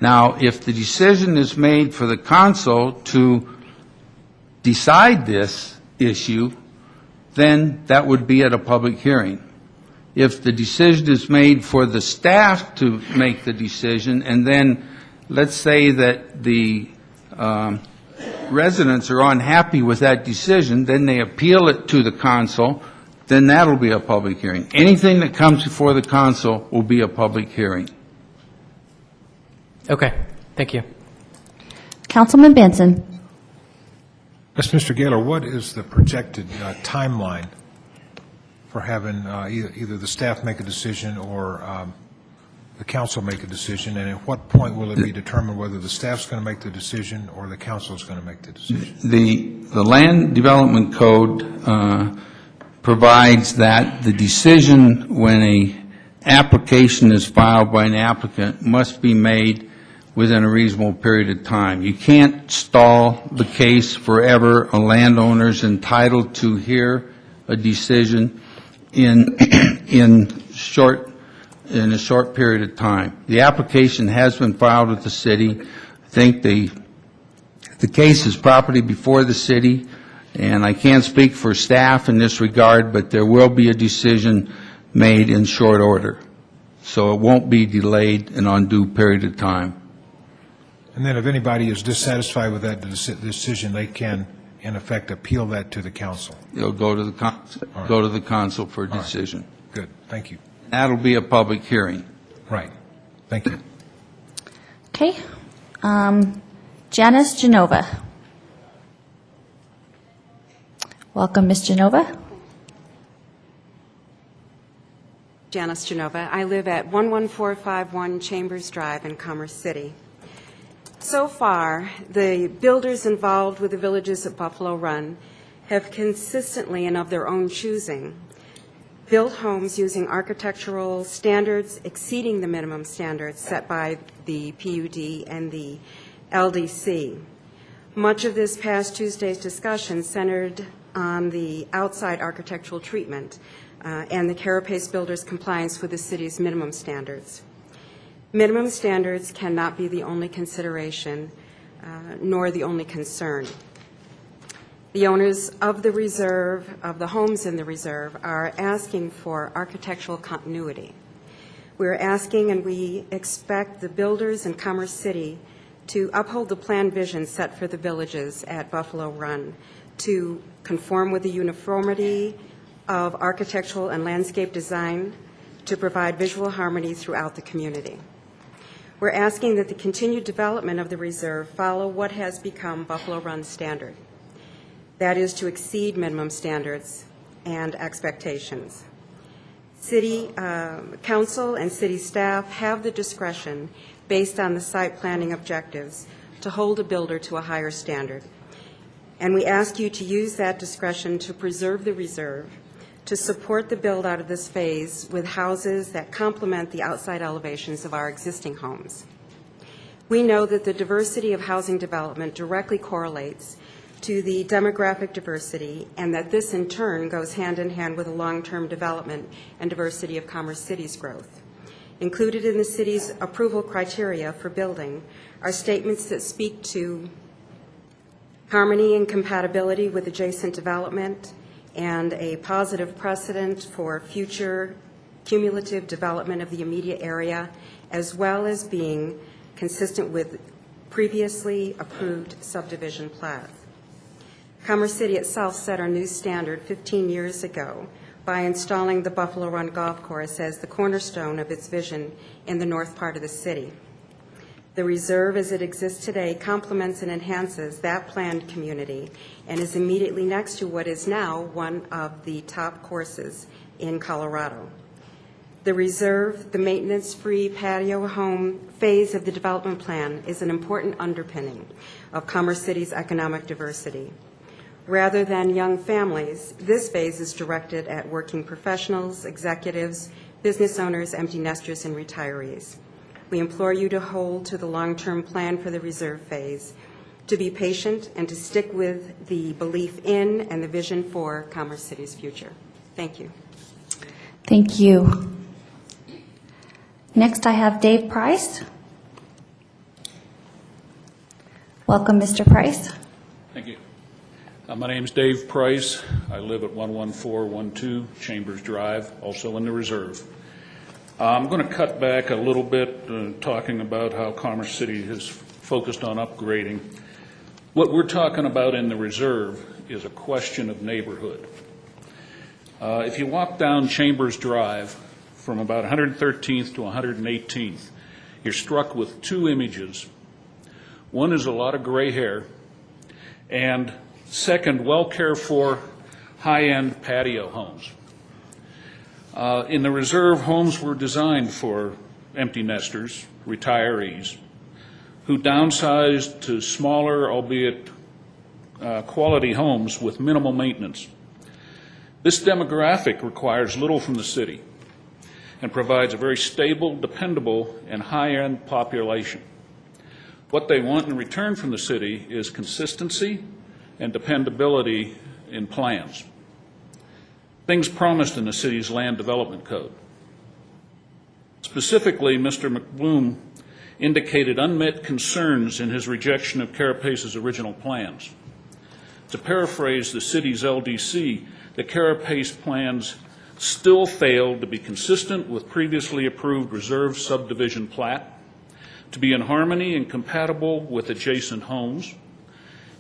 Now, if the decision is made for the council to decide this issue, then that would be at a public hearing. If the decision is made for the staff to make the decision, and then let's say that the residents are unhappy with that decision, then they appeal it to the council, then that'll be a public hearing. Anything that comes before the council will be a public hearing. Okay, thank you. Councilman Benson? Yes, Mr. Gaylor, what is the projected timeline for having either the staff make a decision or the council make a decision, and at what point will it be determined whether the staff's going to make the decision or the council is going to make the decision? The Land Development Code provides that the decision when a application is filed by an applicant must be made within a reasonable period of time. You can't stall the case forever. A landowner is entitled to hear a decision in a short period of time. The application has been filed with the city. I think the case is properly before the city, and I can't speak for staff in this regard, but there will be a decision made in short order. So it won't be delayed an undue period of time. And then if anybody is dissatisfied with that decision, they can, in effect, appeal that to the council. It'll go to the council for a decision. Good, thank you. That'll be a public hearing. Right, thank you. Okay. Janice Genova. Welcome, Ms. Genova. Janice Genova. I live at 11451 Chambers Drive in Commerce City. So far, the builders involved with the villages of Buffalo Run have consistently and of their own choosing built homes using architectural standards exceeding the minimum standards set by the PUD and the LDC. Much of this past Tuesday's discussion centered on the outside architectural treatment and the Carapace builders' compliance with the city's minimum standards. Minimum standards cannot be the only consideration, nor the only concern. The owners of the reserve, of the homes in the reserve, are asking for architectural continuity. We're asking and we expect the builders in Commerce City to uphold the planned vision set for the villages at Buffalo Run, to conform with the uniformity of architectural and landscape design, to provide visual harmony throughout the community. We're asking that the continued development of the reserve follow what has become Buffalo Run's standard. That is to exceed minimum standards and expectations. City council and city staff have the discretion, based on the site planning objectives, to hold a builder to a higher standard. And we ask you to use that discretion to preserve the reserve, to support the build-out of this phase with houses that complement the outside elevations of our existing homes. We know that the diversity of housing development directly correlates to the demographic diversity, and that this in turn goes hand in hand with the long-term development and diversity of Commerce City's growth. Included in the city's approval criteria for building are statements that speak to harmony and compatibility with adjacent development and a positive precedent for future cumulative development of the immediate area, as well as being consistent with previously approved subdivision plats. Commerce City itself set our new standard 15 years ago by installing the Buffalo Run Golf Course as the cornerstone of its vision in the north part of the city. The reserve as it exists today complements and enhances that planned community and is immediately next to what is now one of the top courses in Colorado. The reserve, the maintenance-free patio home phase of the development plan, is an important underpinning of Commerce City's economic diversity. Rather than young families, this phase is directed at working professionals, executives, business owners, empty nesters, and retirees. We implore you to hold to the long-term plan for the reserve phase, to be patient, and to stick with the belief in and the vision for Commerce City's future. Thank you. Thank you. Next, I have Dave Price. Welcome, Mr. Price. Thank you. My name's Dave Price. I live at 11412 Chambers Drive, also in the reserve. I'm going to cut back a little bit, talking about how Commerce City has focused on upgrading. What we're talking about in the reserve is a question of neighborhood. If you walk down Chambers Drive from about 113th to 118th, you're struck with two images. One is a lot of gray hair, and second, well cared for, high-end patio homes. In the reserve, homes were designed for empty nesters, retirees, who downsized to smaller, albeit quality homes with minimal maintenance. This demographic requires little from the city and provides a very stable, dependable, and high-end population. What they want in return from the city is consistency and dependability in plans, things promised in the city's land development code. Specifically, Mr. McBloom indicated unmet concerns in his rejection of Carapace's original plans. To paraphrase the city's LDC, the Carapace plans still failed to be consistent with previously approved reserve subdivision plat, to be in harmony and compatible with adjacent homes,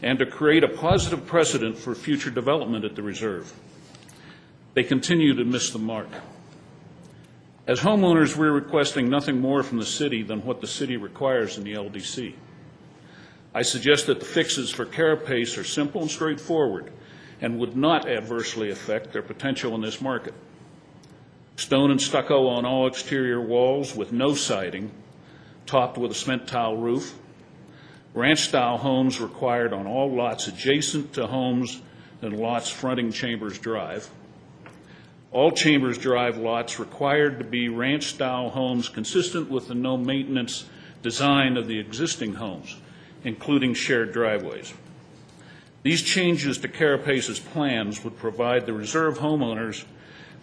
and to create a positive precedent for future development at the reserve. They continue to miss the mark. As homeowners, we're requesting nothing more from the city than what the city requires in the LDC. I suggest that the fixes for Carapace are simple and straightforward and would not adversely affect their potential in this market. Stone and stucco on all exterior walls with no siding, topped with a cement tile roof. Ranch-style homes required on all lots adjacent to homes and lots fronting Chambers Drive. All Chambers Drive lots required to be ranch-style homes consistent with the no-maintenance design of the existing homes, including shared driveways. These changes to Carapace's plans would provide the reserve homeowners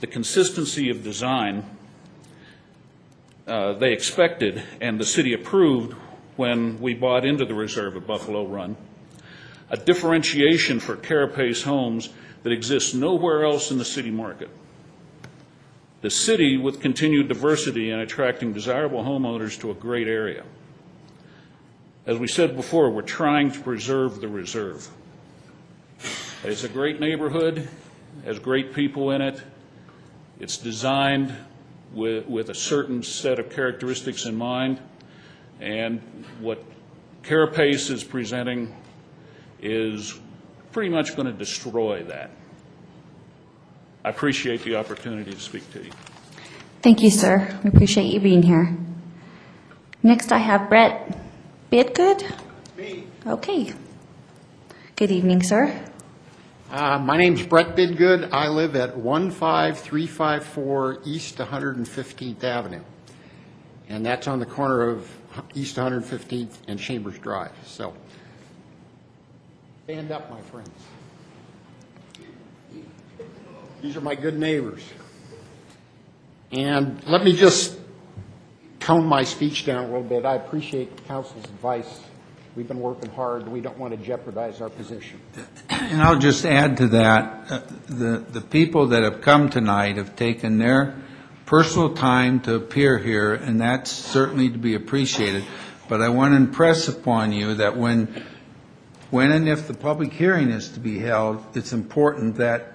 the consistency of design they expected and the city approved when we bought into the reserve at Buffalo Run, a differentiation for Carapace homes that exists nowhere else in the city market. The city with continued diversity and attracting desirable homeowners to a great area. As we said before, we're trying to preserve the reserve. It's a great neighborhood, has great people in it. It's designed with a certain set of characteristics in mind, and what Carapace is presenting is pretty much going to destroy that. I appreciate the opportunity to speak to you. Thank you, sir. We appreciate you being here. Next, I have Brett Bidgood. Me. Okay. Good evening, sir. My name's Brett Bidgood. I live at 15354 East 115th Avenue. And that's on the corner of East 115th and Chambers Drive. So, stand up, my friends. These are my good neighbors. And let me just tone my speech down a little bit. I appreciate the council's advice. We've been working hard. We don't want to jeopardize our position. And I'll just add to that, the people that have come tonight have taken their personal time to appear here, and that's certainly to be appreciated. But I want to impress upon you that when and if the public hearing is to be held, it's important that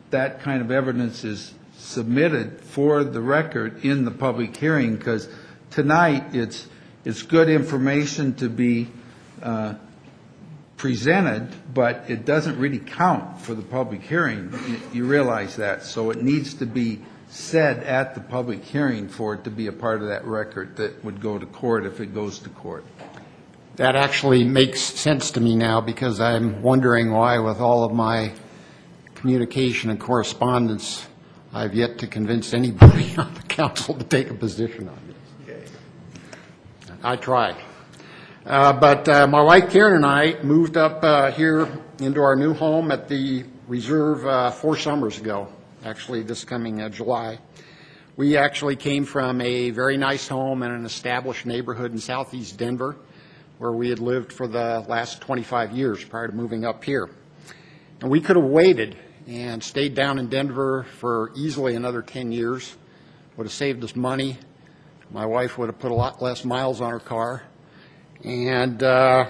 that kind of evidence is submitted for the record in the public hearing, because tonight it's good information to be presented, but it doesn't really count for the public hearing. You realize that. So it needs to be said at the public hearing for it to be a part of that record that would go to court if it goes to court. That actually makes sense to me now, because I'm wondering why, with all of my communication and correspondence, I've yet to convince anybody on the council to take a position on this. I tried. But my wife Karen and I moved up here into our new home at the reserve 4 summers ago, actually this coming July. We actually came from a very nice home in an established neighborhood in southeast Denver, where we had lived for the last 25 years prior to moving up here. And we could have waited and stayed down in Denver for easily another 10 years. Would have saved us money. My wife would have put a lot less miles on her car. And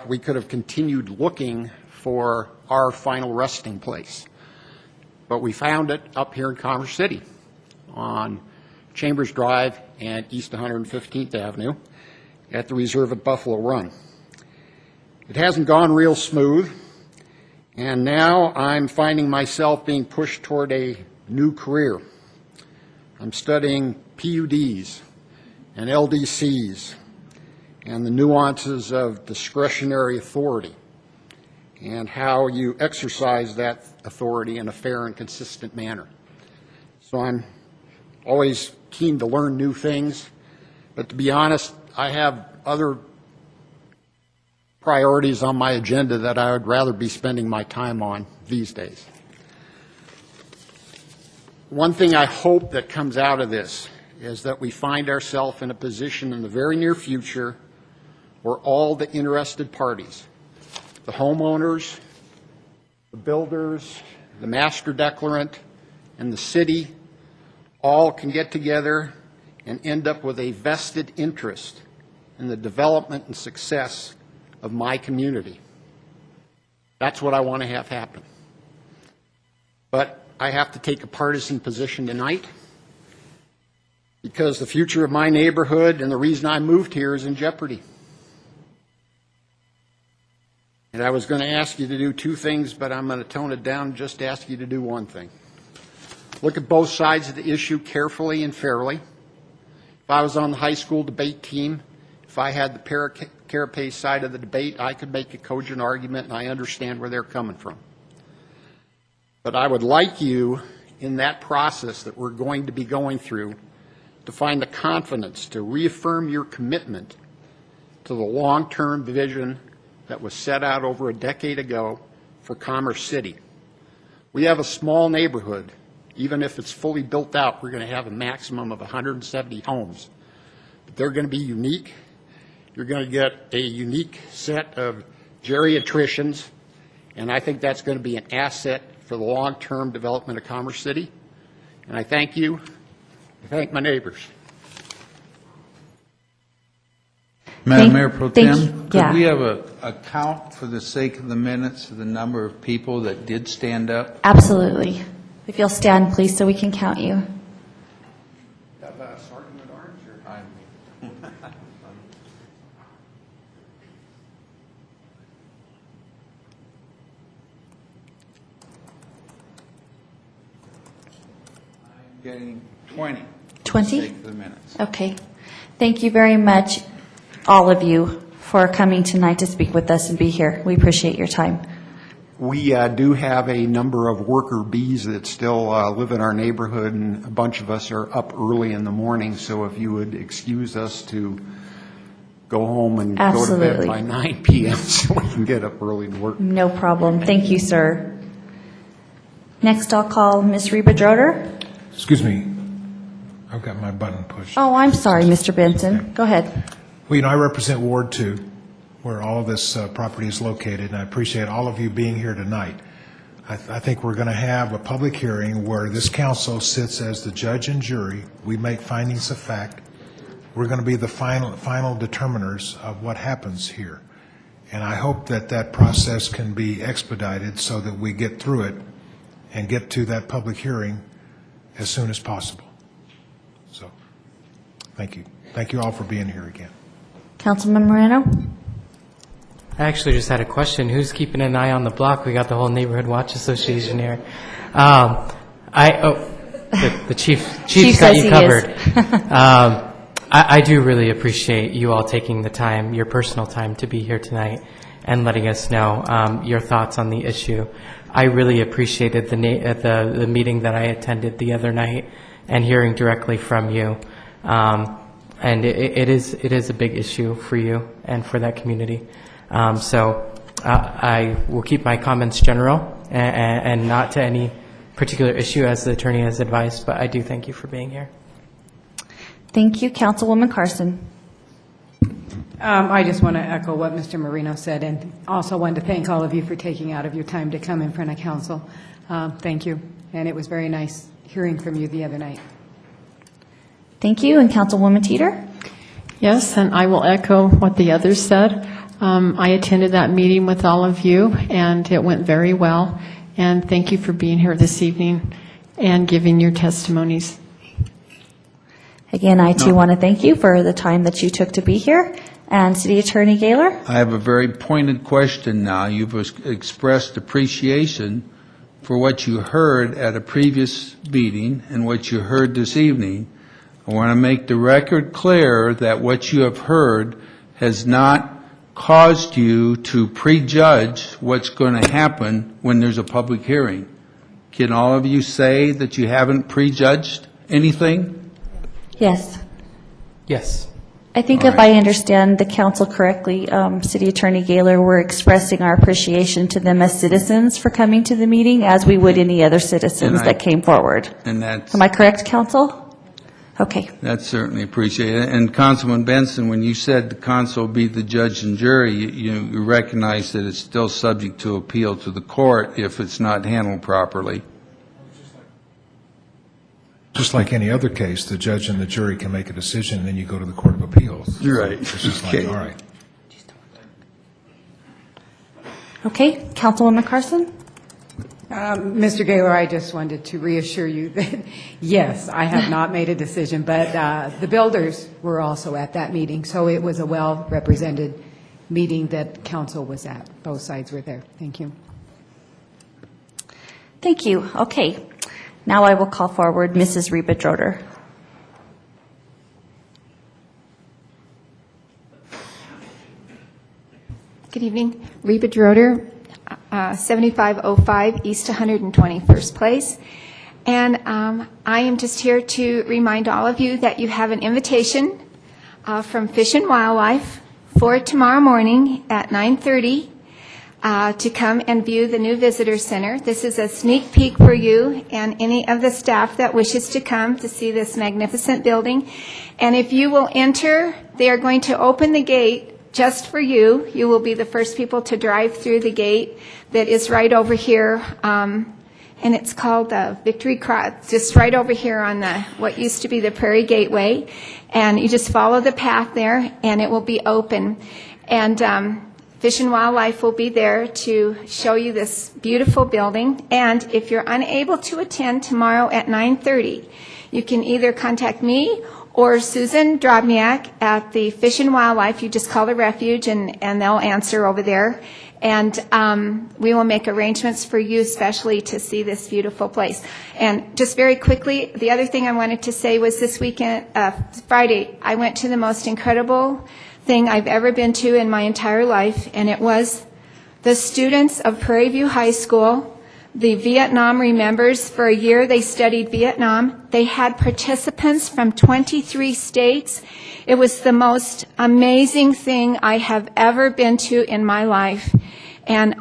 we could have continued looking for our final resting place. But we found it up here in Commerce City on Chambers Drive and East 115th Avenue at the reserve at Buffalo Run. It hasn't gone real smooth, and now I'm finding myself being pushed toward a new career. I'm studying PUDs, and LDCs and the nuances of discretionary authority and how you exercise that authority in a fair and consistent manner. So I'm always keen to learn new things, but to be honest, I have other priorities on my agenda that I would rather be spending my time on these days. One thing I hope that comes out of this is that we find ourselves in a position in the very near future where all the interested parties, the homeowners, the builders, the master declarant, and the city all can get together and end up with a vested interest in the development and success of my community. That's what I want to have happen. But I have to take a partisan position tonight because the future of my neighborhood and the reason I moved here is in jeopardy. And I was going to ask you to do two things, but I'm going to tone it down and just ask you to do one thing. Look at both sides of the issue carefully and fairly. If I was on the high school debate team, if I had the Carapace side of the debate, I could make a cogent argument, and I understand where they're coming from. But I would like you, in that process that we're going to be going through, to find the confidence to reaffirm your commitment to the long-term vision that was set out over a decade ago for Commerce City. We have a small neighborhood. Even if it's fully built out, we're going to have a maximum of 170 homes. But they're going to be unique. You're going to get a unique set of geriatricians, and I think that's going to be an asset for the long-term development of Commerce City. And I thank you. I thank my neighbors. Madam Mayor Pro Tem, yeah. could we have a count for the sake of the minutes of the number of people that did stand up? Absolutely. If you'll stand, please, so we can count you. Sergeant at Arms or? Getting 20. 20? For the sake of the minutes. Okay. Thank you very much, all of you, for coming tonight to speak with us and be here. We appreciate your time. We do have a number of worker bees that still live in our neighborhood, and a bunch of us are up early in the morning, so if you would excuse us to go home and Absolutely. go to bed by 9 p.m. so we can get up early to work. No problem. Thank you, sir. Next, I'll call Ms. Reba Droder. Excuse me, I've got my button pushed. Oh, I'm sorry, Mr. Benson. Go ahead. Well, I represent Ward 2, where all of this property is located, and I appreciate all of you being here tonight. I think we're going to have a public hearing where this council sits as the judge and jury. We make findings of fact. We're going to be the final determiners of what happens here. And I hope that that process can be expedited so that we get through it and get to that public hearing as soon as possible. So, thank you. Thank you all for being here again. Councilman Moreno? I actually just had a question. Who's keeping an eye on the block? We got the whole Neighborhood Watch Association here. The chief's got you covered. I do really appreciate you all taking the time, your personal time, to be here tonight and letting us know your thoughts on the issue. I really appreciated the meeting that I attended the other night and hearing directly from you. And it is a big issue for you and for that community. So I will keep my comments general and not to any particular issue as the attorney has advised, but I do thank you for being here. Thank you. Councilwoman Carson. I just want to echo what Mr. Marino said, and also wanted to thank all of you for taking out of your time to come in front of council. Thank you, and it was very nice hearing from you the other night. Thank you. And Councilwoman Teeter? Yes, and I will echo what the others said. I attended that meeting with all of you, and it went very well. And thank you for being here this evening and giving your testimonies. Again, I too want to thank you for the time that you took to be here. And City Attorney Gaylor? I have a very pointed question now. You've expressed appreciation for what you heard at a previous meeting and what you heard this evening. I want to make the record clear that what you have heard has not caused you to prejudge what's going to happen when there's a public hearing. Can all of you say that you haven't prejudged anything? Yes. Yes. I think All if right. I understand the council correctly, City Attorney Gaylor, we're expressing our appreciation to them as citizens for coming to the meeting, as we would any other citizens And I- that came forward. And that's... Am I correct, council? Okay. That's certainly appreciated. And Councilman Benson, when you said the council be the judge and jury, you recognize that it's still subject to appeal to the court if it's not handled properly. Just like any other case, the judge and the jury can make a decision, and then you go to the Court of Appeals. You're right. It's just like, Okay. all right. Okay, Councilwoman Carson? Mr. Gaylor, I just wanted to reassure you that, yes, I have not made a decision, but the builders were also at that meeting, so it was a well-represented meeting that council was at. Both sides were there. Thank you. Thank you. Okay. Now I will call forward Mrs. Reba Droder. Good evening. Reba Droder, 7505 East 121st Place. And I am just here to remind all of you that you have an invitation from Fish and Wildlife for tomorrow morning at 9:30 to come and view the new visitor center. This is a sneak peek for you and any of the staff that wishes to come to see this magnificent building. And if you will enter, they are going to open the gate just for you. You will be the first people to drive through the gate that is right over here. And it's called the Victory Cross, just right over here on the what used to be the Prairie Gateway. And you just follow the path there, and it will be open. And Fish and Wildlife will be there to show you this beautiful building. And if you're unable to attend tomorrow at 9:30, you can either contact me or Susan Drobniak at the Fish and Wildlife. You just call the refuge, and they'll answer over there. And we will make arrangements for you especially to see this beautiful place. And just very quickly, the other thing I wanted to say was this weekend, Friday, I went to the most incredible thing I've ever been to in my entire life, and it was the students of Prairie View High School. The Vietnam Remembers, for a year they studied Vietnam. They had participants from 23 states. It was the most amazing thing I have ever been to in my life. And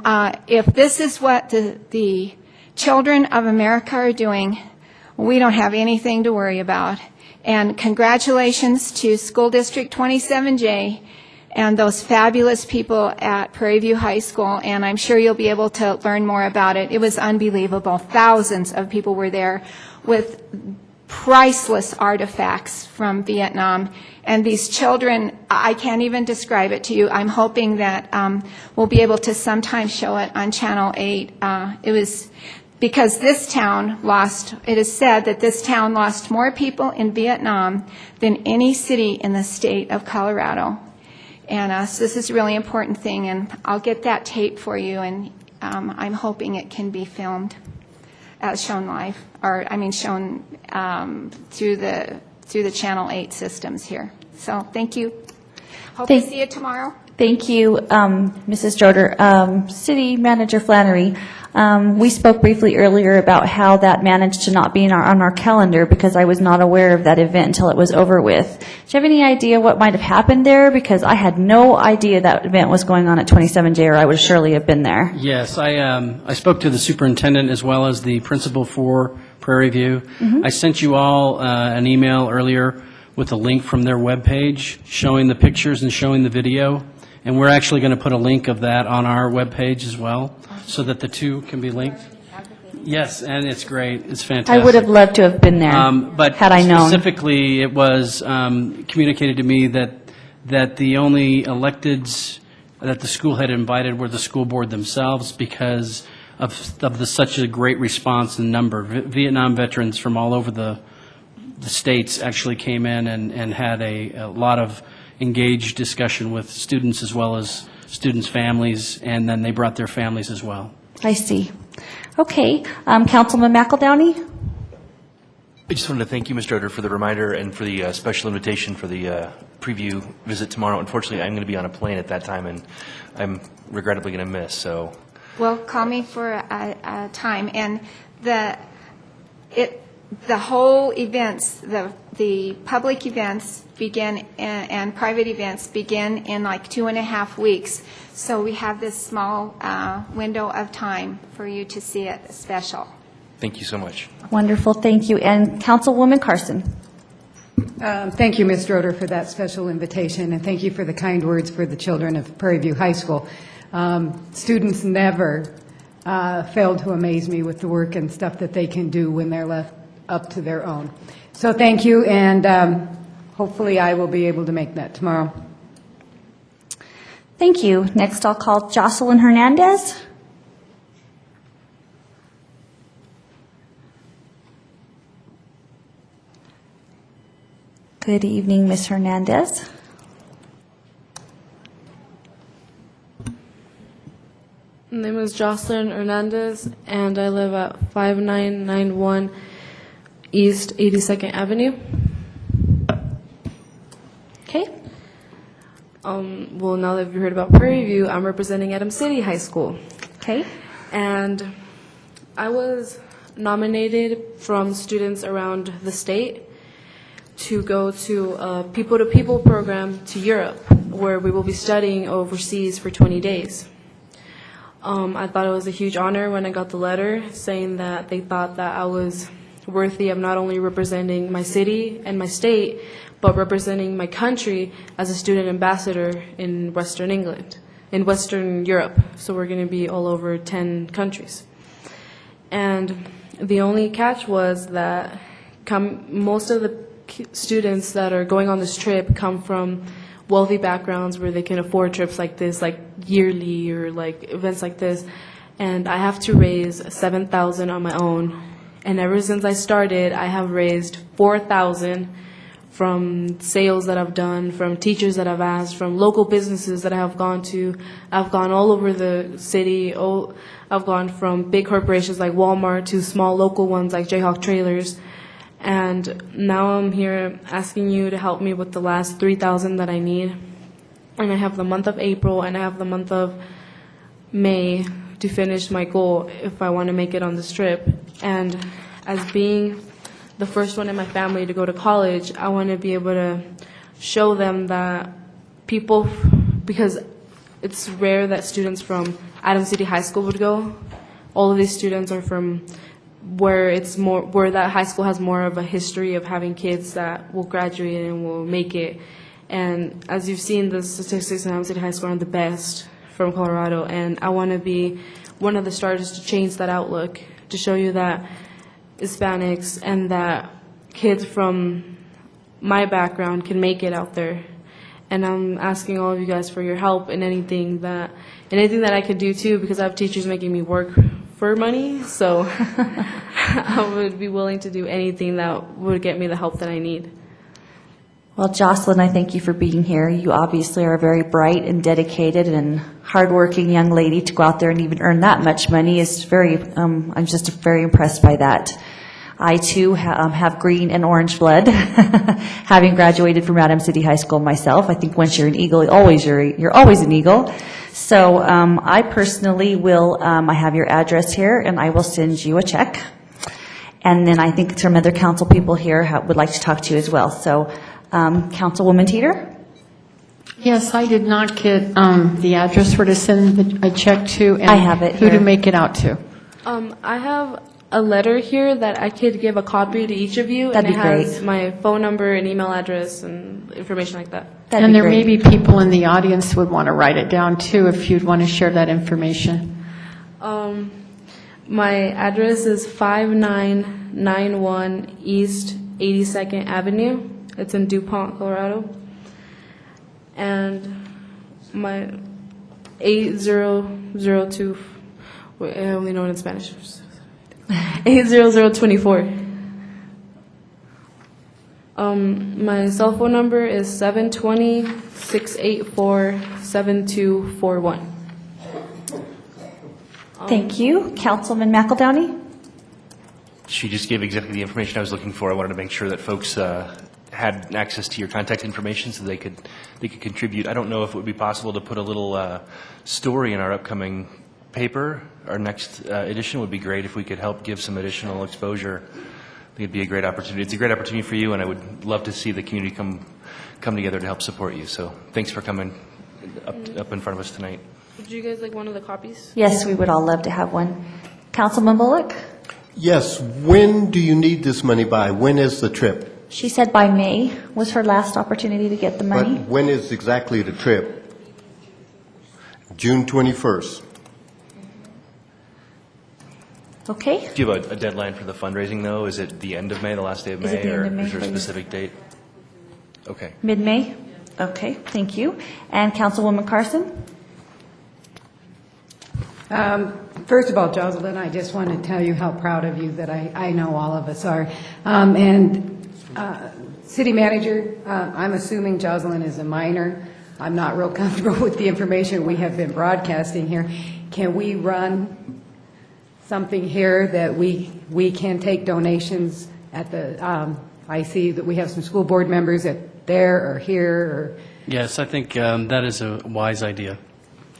if this is what the children of America are doing, we don't have anything to worry about. And congratulations to School District 27J and those fabulous people at Prairie View High School, and I'm sure you'll be able to learn more about it. It was unbelievable. Thousands of people were there with priceless artifacts from Vietnam. And these children, I can't even describe it to you. I'm hoping that we'll be able to sometime show it on Channel 8. It was because this town lost, it is said that this town lost more people in Vietnam than any city in the state of Colorado. And so this is a really important thing, and I'll get that tape for you, and I'm hoping it can be filmed, shown live, or I mean shown through the Channel 8 systems here. So thank you. Hope to see you tomorrow. Thank you, Mrs. Droder. City Manager Flannery, we spoke briefly earlier about how that managed to not be on our calendar because I was not aware of that event until it was over with. Do you have any idea what might have happened there? Because I had no idea that event was going on at 27J, or I would surely have been there. Yes, I spoke to the superintendent as well as the principal for Prairie View. Mhm. I sent you all an email earlier with a link from their webpage showing the pictures and showing the video. And we're actually going to put a link of that on our webpage as well, so that the two can be linked. Yes, and it's great. It's fantastic. I would have loved to have been there, but had I known. Specifically, it was communicated to me that the only electeds that the school had invited were the school board themselves because of such a great response and number. Vietnam veterans from all over the states actually came in and had a lot of engaged discussion with students as well as students' families, and then they brought their families as well. I see. Okay. Councilman McEldowney? I just wanted to thank you, Mr. Oder, for the reminder and for the special invitation for the preview visit tomorrow. Unfortunately, I'm going to be on a plane at that time, and I'm regrettably going to miss, so. Well, call me for a time. And the whole events, the public events begin and private events begin in like 2.5 weeks. So we have this small window of time for you to see it special. Thank you so much. Wonderful, thank you. And Councilwoman Carson. Thank you, Mr. Oder, for that special invitation, and thank you for the kind words for the children of Prairie View High School. Students never fail to amaze me with the work and stuff that they can do when they're left up to their own. So thank you, and hopefully I will be able to make that tomorrow. Thank you. Next, I'll call Jocelyn Hernandez. Good evening, Ms. Hernandez. My name is Jocelyn Hernandez, and I live at 5991 East 82nd Avenue. Okay. Well, now that you've heard about Prairie View, I'm representing Adams City High School. Okay. And I was nominated from students around the state to go to a people-to-people program to Europe, where we will be studying overseas for 20 days. I thought it was a huge honor when I got the letter saying that they thought that I was worthy of not only representing my city and my state, but representing my country as a student ambassador in Western England, in Western Europe. So we're going to be all over 10 countries. And the only catch was that most of the students that are going on this trip come from wealthy backgrounds where they can afford trips like this, like yearly or like events like this. And I have to raise $7,000 on my own. And ever since I started, I have raised $4,000 from sales that I've done, from teachers that I've asked, from local businesses that I have gone to. I've gone all over the city. I've gone from big corporations like Walmart to small local ones like Jayhawk Trailers. And now I'm here asking you to help me with the last $3,000 that I need. And I have the month of April and I have the month of May to finish my goal if I want to make it on this trip. And as being the first one in my family to go to college, I want to be able to show them that people, because it's rare that students from Adams City High School would go. All of these students are from where that high school has more of a history of having kids that will graduate and will make it. And as you've seen, the statistics in Adams City High School are the best from Colorado, and I want to be one of the starters to change that outlook, to show you that Hispanics and that kids from my background can make it out there. And I'm asking all of you guys for your help in anything that I could do too, because I have teachers making me work for money, so I would be willing to do anything that would get me the help that I need. Well, Jocelyn, I thank you for being here. You obviously are a very bright and dedicated and hardworking young lady. To go out there and even earn that much money is I'm just very impressed by that. I, too, have green and orange blood, having graduated from Adams City High School myself. I think once you're an Eagle, you're always an Eagle. So I personally will, I have your address here, and I will send you a check. And then I think some other council people here would like to talk to you as well. So, Councilwoman Teeter? Yes, I did not get the address where to send a check to. And I have it who here. to make it out to. I have a letter here that I could give a copy to each of you. That'd and be it has great. my phone number and email address and information like that. And there may be people in the audience who would want to write it down too, if you'd want to share that information. My address is 5991 East 82nd Avenue. It's in DuPont, Colorado. And my 8002, I only know it in Spanish. 80024. My cell phone number is 720-684-7241. Thank you. Councilman McEldowney? she just gave exactly the information I was looking for. I wanted to make sure that folks had access to your contact information so they could contribute. I don't know if it would be possible to put a little story in our upcoming paper. Our next edition would be great if we could help give some additional exposure. I think it'd be a great opportunity. It's a great opportunity for you, and I would love to see the community come together to help support you. So thanks for coming up in front of us tonight. Would you guys like one of the copies? Yes, we would all love to have one. Councilman Bullock? Yes, when do you need this money by? When is the trip? She said by May was her last opportunity to get the money. But when is exactly the trip? June 21st. Okay. Do you have a deadline for the fundraising, though? Is it the end of May, the last day of May? Is it the end of May or is there a for you? specific date? Okay. Mid-May? Okay, thank you. And Councilwoman Carson? First of all, Jocelyn, I just want to tell you how proud of you that I know all of us are. And City Manager, I'm assuming Jocelyn is a minor. I'm not real comfortable with the information we have been broadcasting here. Can we run something here that we can take donations at the, I see that we have some school board members at there or here or. Yes, I think that is a wise idea.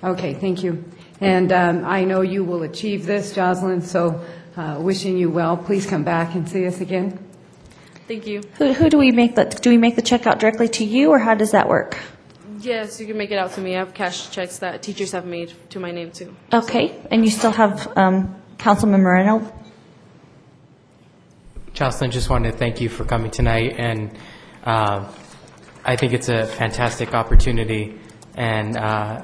Okay, thank you. And I know you will achieve this, Jocelyn, so wishing you well. Please come back and see us again. Thank you. Who do we make do we make the check out directly to you, or how does that work? Yes, you can make it out to me. I have cash checks that teachers have made to my name, too. Okay, and you still have Councilman Moreno? Jocelyn, just wanted to thank you for coming tonight, and I think it's a fantastic opportunity, and I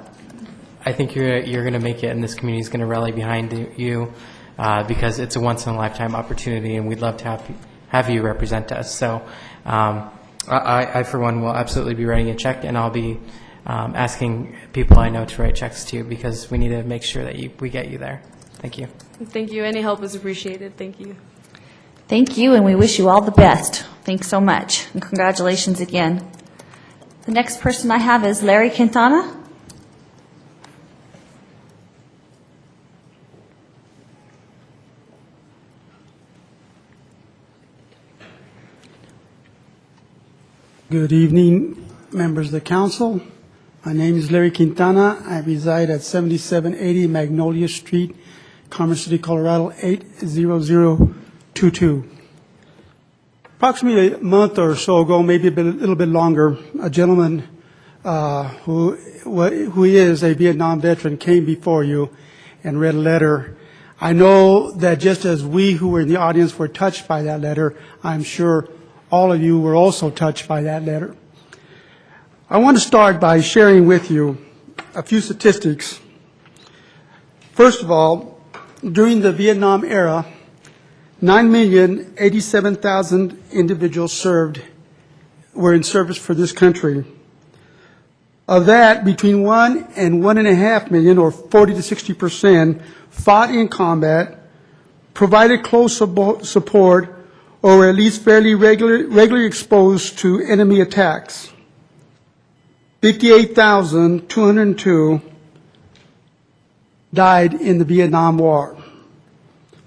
think you're going to make it, and this community is going to rally behind you because it's a once-in-a-lifetime opportunity, and we'd love to have you represent us. So I, for one, will absolutely be writing a check, and I'll be asking people I know to write checks to because we need to make sure that we get you there. Thank you. Thank you. Any help is appreciated. Thank you. Thank you, and we wish you all the best. Thanks so much, and congratulations again. The next person I have is Larry Quintana. Good evening, members of the council. My name is Larry Quintana. I reside at 7780 Magnolia Street, Commerce City, Colorado, 80022. Approximately a month or so ago, maybe a little bit longer, a gentleman who is a Vietnam veteran came before you and read a letter. I know that just as we who were in the audience were touched by that letter, I'm sure all of you were also touched by that letter. I want to start by sharing with you a few statistics. First of all, during the Vietnam era, 9,087,000 individuals were in service for this country. Of that, between 1 and 1.5 million, or 40 to 60%, fought in combat, provided close support, or were at least fairly regularly exposed to enemy attacks. 58,202 died in the Vietnam War.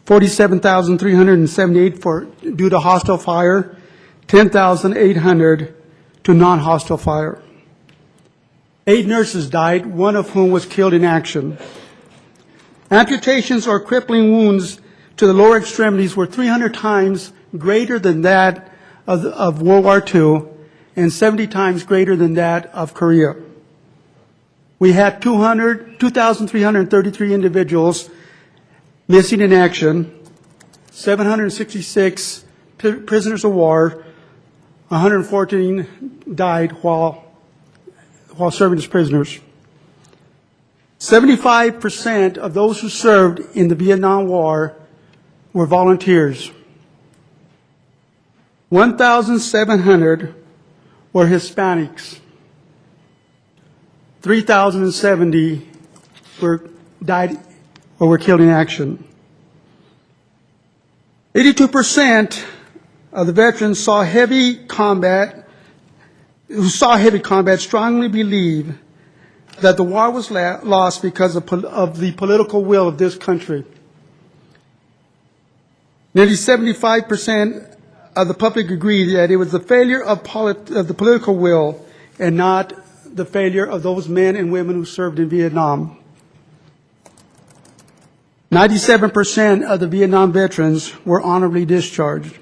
47,378 due to hostile fire, 10,800 to non-hostile fire. 8 nurses died, one of whom was killed in action. Amputations or crippling wounds to the lower extremities were 300 times greater than that of World War II and 70 times greater than that of Korea. We had 2,333 individuals missing in action, 766 prisoners of war, 114 died while serving as prisoners. 75% of those who served in the Vietnam War were volunteers. 1,700 were Hispanics. 3,070 died or were killed in action. 82% of the veterans who saw heavy combat strongly believe that the war was lost because of the political will of this country. Nearly 75% of the public agreed that it was the failure of the political will and not the failure of those men and women who served in Vietnam. 97% of the Vietnam veterans were honorably discharged.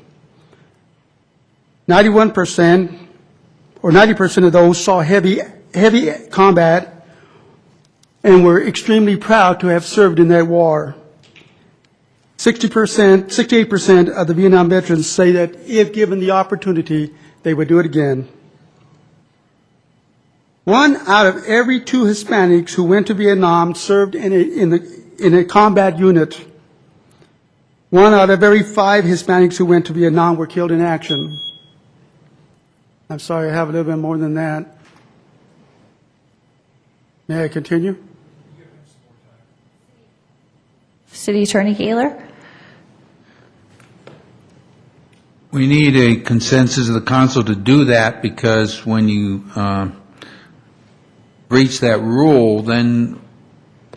91% or 90% of those saw heavy combat and were extremely proud to have served in that war. 68% of the Vietnam veterans say that if given the opportunity, they would do it again. 1 out of every 2 Hispanics who went to Vietnam served in a combat unit. 1 out of every 5 Hispanics who went to Vietnam were killed in action. I'm sorry, I have a little bit more than that. May I continue? City Attorney Gaylor? We need a consensus of the council to do that, because when you breach that rule, then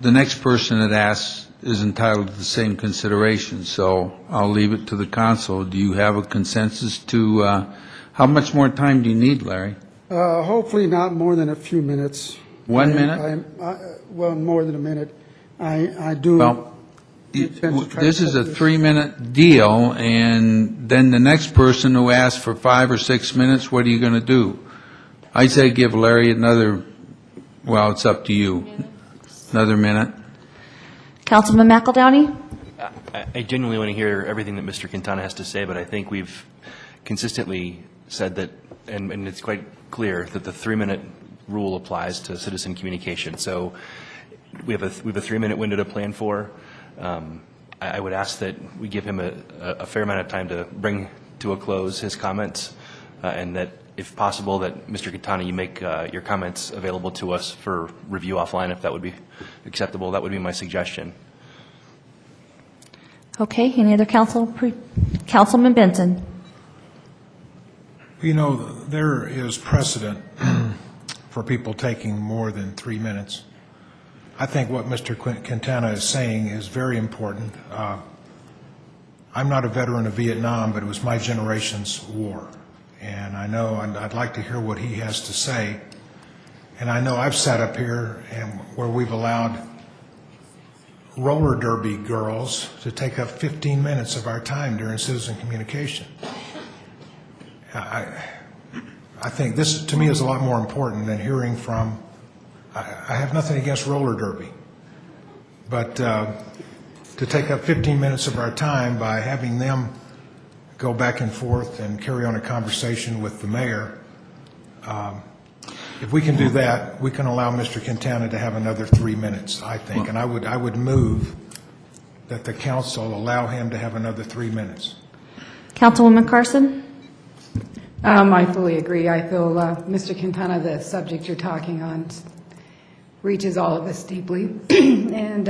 the next person that asks is entitled to the same consideration. So I'll leave it to the council. Do you have a consensus to, how much more time do you need, Larry? Hopefully not more than a few minutes. 1 minute? Well, more than a minute. I do. Well, this is a 3-minute deal, and then the next person who asks for 5 or 6 minutes, what are you going to do? I say give Larry another, well, it's up to you, another minute. Councilman McEldowney? I genuinely want to hear everything that Mr. Quintana has to say, but I think we've consistently said that, and it's quite clear, that the 3-minute rule applies to citizen communication. So we have a 3-minute window to plan for. I would ask that we give him a fair amount of time to bring to a close his comments, and that, if possible, that Mr. Quintana, you make your comments available to us for review offline, if that would be acceptable. That would be my suggestion. Okay, any other Councilman Benson? You know, there is precedent for people taking more than 3 minutes. I think what Mr. Quintana is saying is very important. I'm not a veteran of Vietnam, but it was my generation's war. And I know, and I'd like to hear what he has to say. And I know I've sat up here and where we've allowed roller derby girls to take up 15 minutes of our time during citizen communication. I think this, to me, is a lot more important than hearing from, I have nothing against roller derby, but to take up 15 minutes of our time by having them go back and forth and carry on a conversation with the mayor, if we can do that, we can allow Mr. Quintana to have another 3 minutes, I think. And I would move that the council allow him to have another 3 minutes. Councilwoman Carson? I fully agree. I feel, Mr. Quintana, the subject you're talking on reaches all of us deeply. And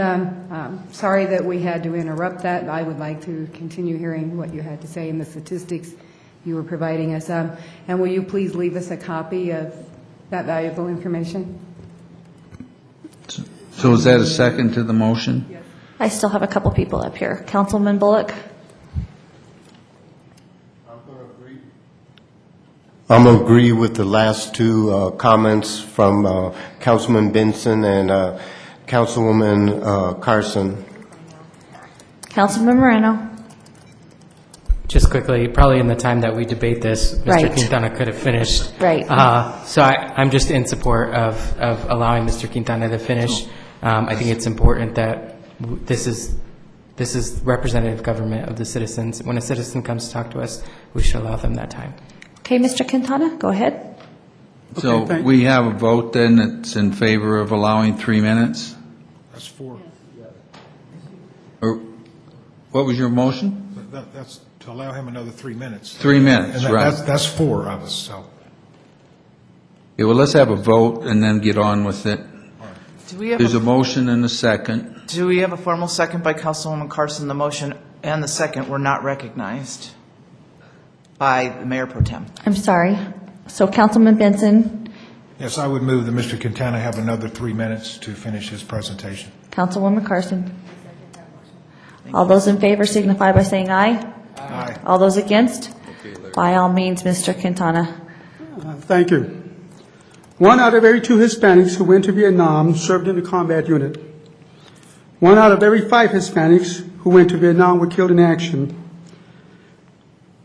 sorry that we had to interrupt that. I would like to continue hearing what you had to say and the statistics you were providing us. And will you please leave us a copy of that valuable information? So is that a second to the motion? Yes. I still have a couple people up here. Councilman Bullock? I'm going to agree with the last 2 comments from Councilman Benson and Councilwoman Carson. Councilman Moreno? Just quickly, probably in the time that we debate this, Mr. Right. Quintana could have finished. Right. So I'm just in support of allowing Mr. Quintana to finish. I think it's important that this is representative government of the citizens. When a citizen comes to talk to us, we should allow them that time. Okay, Mr. Quintana, go ahead. So Okay, we have a vote then that's in favor of allowing 3 minutes? That's 4. Or what was your motion? That's to allow him another 3 minutes. 3 minutes, And right. that's 4 of us, so. Okay, well, let's have a vote and then get on with it. Do we have There's a motion and a second. Do we have a formal second by Councilwoman Carson? The motion and the second were not recognized by the Mayor Pro Tem. I'm sorry. So Councilman Benson, Yes, I would move that Mr. Quintana have another 3 minutes to finish his presentation. Councilwoman Carson. All those in favor signify by saying aye. Aye. All those against? By all means, Mr. Quintana. Thank you. 1 out of every 2 Hispanics who went to Vietnam served in the combat unit. 1 out of every 5 Hispanics who went to Vietnam were killed in action.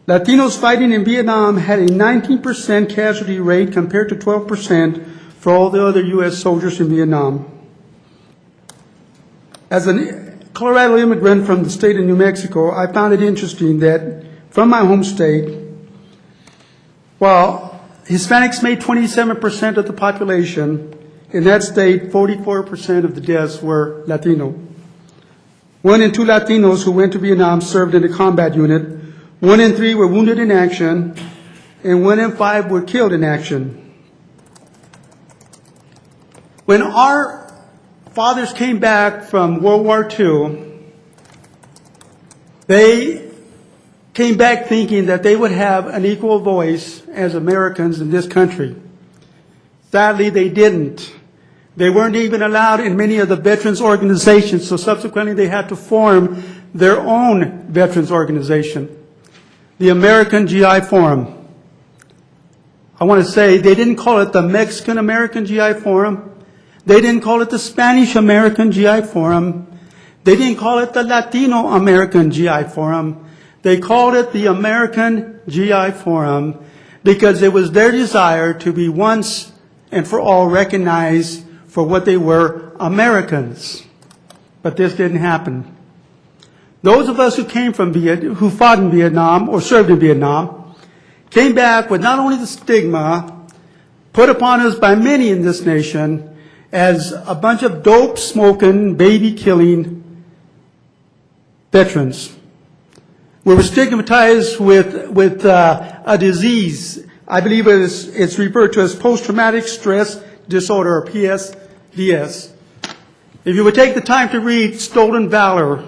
Latinos fighting in Vietnam had a 19% casualty rate compared to 12% for all the other U.S. soldiers in Vietnam. As a Colorado immigrant from the state of New Mexico, I found it interesting that from my home state, while Hispanics made 27% of the population, in that state, 44% of the deaths were Latino. 1 in 2 Latinos who went to Vietnam served in the combat unit. 1 in 3 were wounded in action, and 1 in 5 were killed in action. When our fathers came back from World War II, they came back thinking that they would have an equal voice as Americans in this country. Sadly, they didn't. They weren't even allowed in many of the veterans organizations, so subsequently they had to form their own veterans organization, the American GI Forum. I want to say they didn't call it the Mexican American GI Forum. They didn't call it the Spanish American GI Forum. They didn't call it the Latino American GI Forum. They called it the American GI Forum because it was their desire to be once and for all recognized for what they were, Americans. But this didn't happen. Those of us who came from who fought in Vietnam or served in Vietnam came back with not only the stigma put upon us by many in this nation as a bunch of dope-smoking, baby-killing veterans. We were stigmatized with a disease. I believe it's referred to as post-traumatic stress disorder, or PTSD. If you would take the time to read Stolen Valor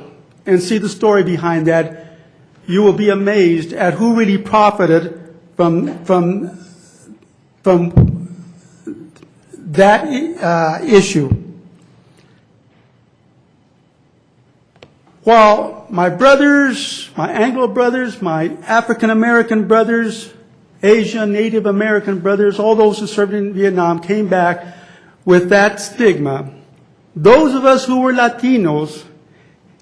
and see the story behind that, you will be amazed at who really profited from that issue. While my brothers, my Anglo brothers, my African American brothers, Asian, Native American brothers, all those who served in Vietnam came back with that stigma, those of us who were Latinos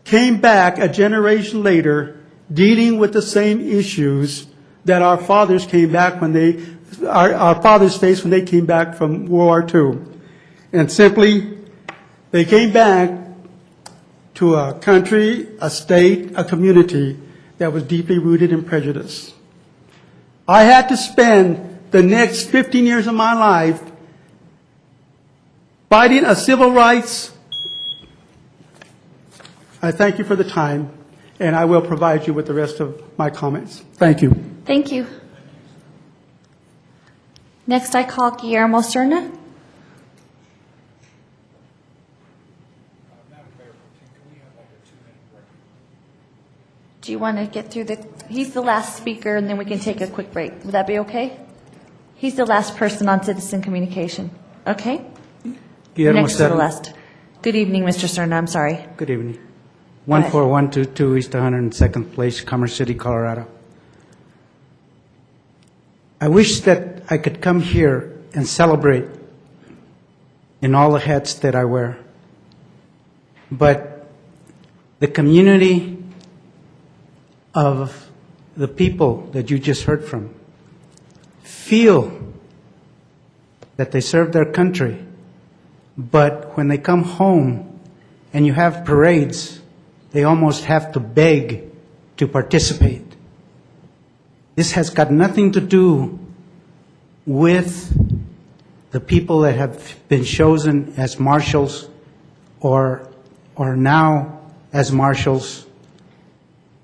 came back a generation later dealing with the same issues that our fathers came back when our fathers faced when they came back from World War II. And simply, they came back to a country, a state, a community that was deeply rooted in prejudice. I had to spend the next 15 years of my life fighting a civil rights. I thank you for the time, and I will provide you with the rest of my comments. Thank you. Thank you. Next, I call Guillermo Serna. Do you want to get through he's the last speaker, and then we can take a quick break. Would that be okay? He's the last person on citizen communication. Okay? Guillermo Next to the Serna. last. Good evening, Mr. Serna. I'm sorry. Good evening. Go ahead. 14122 East 102nd Place, Commerce City, Colorado. I wish that I could come here and celebrate in all the hats that I wear. But the community of the people that you just heard from feel that they serve their country, but when they come home and you have parades, they almost have to beg to participate. This has got nothing to do with the people that have been chosen as marshals or now as marshals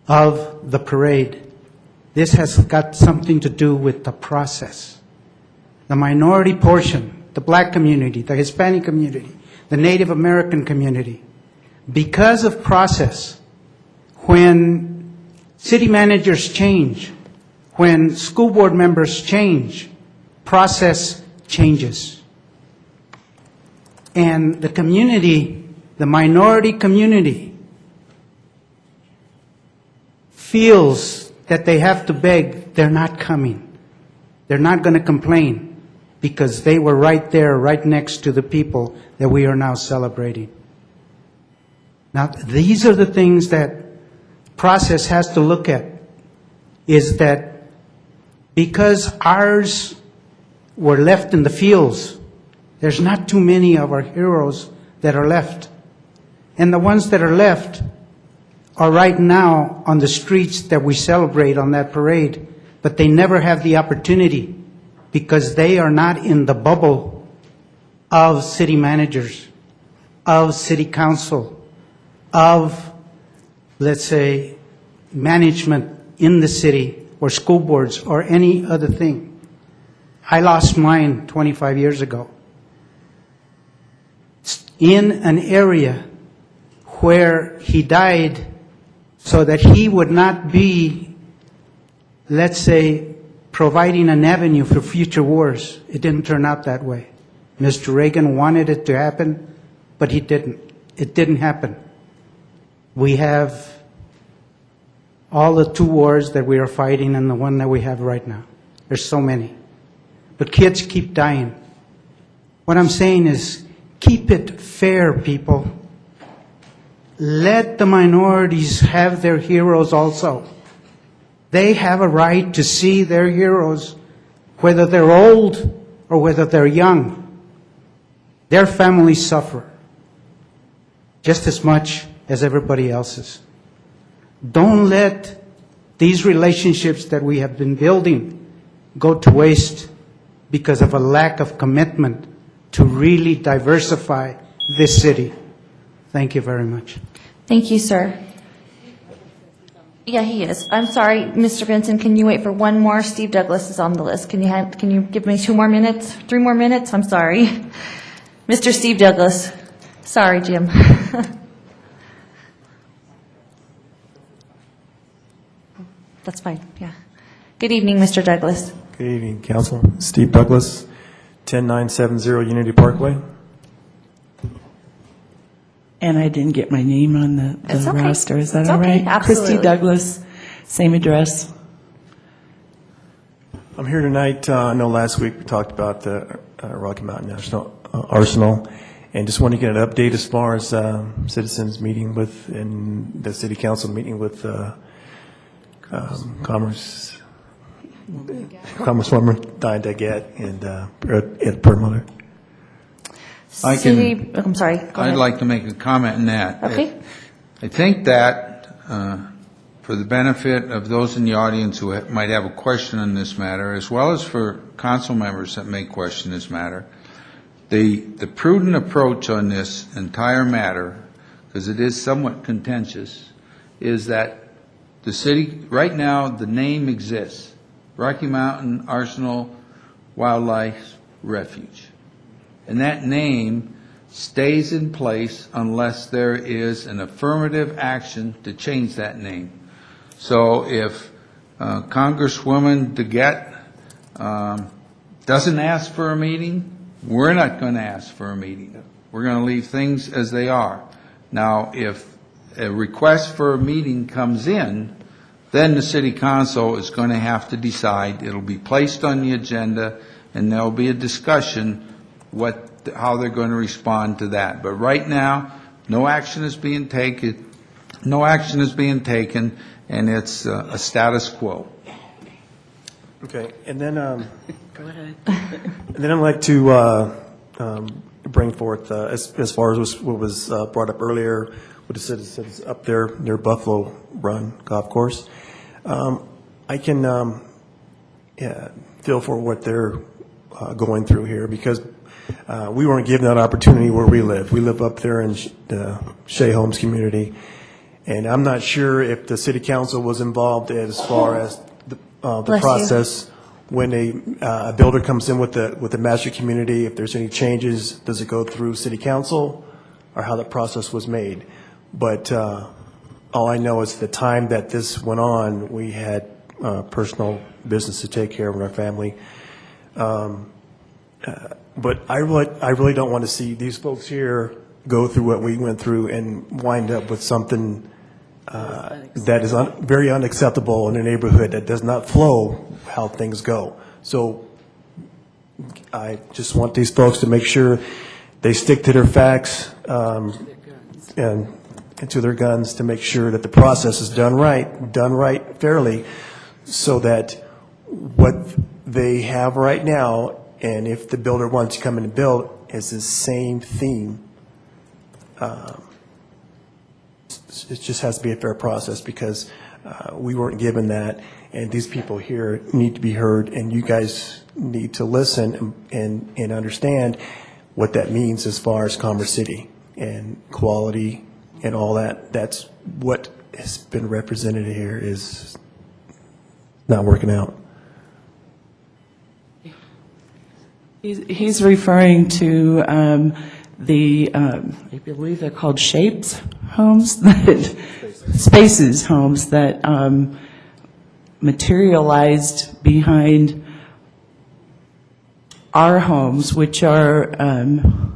of the parade. This has got something to do with the process. The minority portion, the black community, the Hispanic community, the Native American community, because of process, when city managers change, when school board members change, process changes. And the community, the minority community, feels that they have to beg, they're not coming. They're not going to complain because they were right there, right next to the people that we are now celebrating. Now, these are the things that process has to look at, is that because ours were left in the fields, there's not too many of our heroes that are left. And the ones that are left are right now on the streets that we celebrate on that parade, but they never have the opportunity because they are not in the bubble of city managers, of city council, of, let's say, management in the city or school boards or any other thing. I lost mine 25 years ago in an area where he died so that he would not be, let's say, providing an avenue for future wars. It didn't turn out that way. Mr. Reagan wanted it to happen, but he didn't. It didn't happen. We have all the 2 wars that we are fighting and the one that we have right now. There's so many. But kids keep dying. What I'm saying is, keep it fair, people. Let the minorities have their heroes also. They have a right to see their heroes, whether they're old or whether they're young. Their families suffer just as much as everybody else's. Don't let these relationships that we have been building go to waste because of a lack of commitment to really diversify this city. Thank you very much. Thank you, sir. Yeah, he is. I'm sorry, Mr. Benson, can you wait for one more? Steve Douglas is on the list. Can you give me 2 more minutes? 3 more minutes? I'm sorry. Mr. Steve Douglas. Sorry, Jim. That's fine, yeah. Good evening, Mr. Douglas. Good evening, Council. Steve Douglas, 10970 Unity Parkway. And I didn't get my name on the It's okay. roster. Is that It's all okay, right? absolutely. Christy Douglas, same address. I'm here tonight. I know last week we talked about the Rocky Mountain National Arsenal, and just want to get an update as far as citizens meeting with, and the City Council meeting with Congresswoman Diane Daggett and Ed Perlmutter. I'm sorry, go I'd ahead. like to make a comment on that. Okay. I think that, for the benefit of those in the audience who might have a question on this matter, as well as for council members that may question this matter, the prudent approach on this entire matter, because it is somewhat contentious, is that the city, right now, the name exists, Rocky Mountain Arsenal Wildlife Refuge. And that name stays in place unless there is an affirmative action to change that name. So if Congresswoman Daggett doesn't ask for a meeting, we're not going to ask for a meeting. We're going to leave things as they are. Now, if a request for a meeting comes in, then the City Council is going to have to decide. It'll be placed on the agenda, and there'll be a discussion how they're going to respond to that. But right now, no action is being taken. No action is being taken, and it's a status quo. Okay, and then Go ahead. and then I'd like to bring forth as far as what was brought up earlier with the citizens up there near Buffalo Run Golf Course. I can feel for what they're going through here, because we weren't given that opportunity where we live. We live up there in the Shea Homes community, and I'm not sure if the city council was involved as far as the process when a builder comes in with the master community. If there's any changes, does it go through city council, or how the process was made? But all I know is the time that this went on, we had personal business to take care of in our family. But I really don't want to see these folks here go through what we went through and wind up with something that is very unacceptable in a neighborhood that does not flow how things go. So I just want these folks to make sure they stick to their facts and to their guns to make sure that the process is done right fairly, so that what they have right now, and if the builder wants to come in and build, is the same theme. It just has to be a fair process, because we weren't given that, and these people here need to be heard, and you guys need to listen and understand what that means as far as Commerce City and quality and all that. That's what has been represented here is not working out. He's referring to I believe they're called Shapes homes, Spaces homes that materialized behind our homes, which are an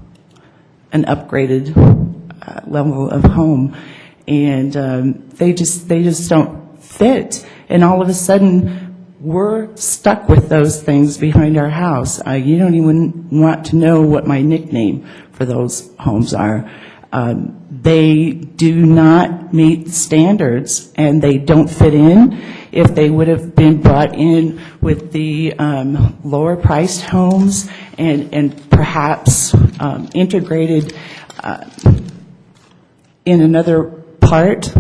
upgraded level of home, and they just don't fit. And all of a sudden, we're stuck with those things behind our house. You don't even want to know what my nickname for those homes are. They do not meet standards, and they don't fit in. If they would have been brought in with the lower-priced homes and perhaps integrated in another part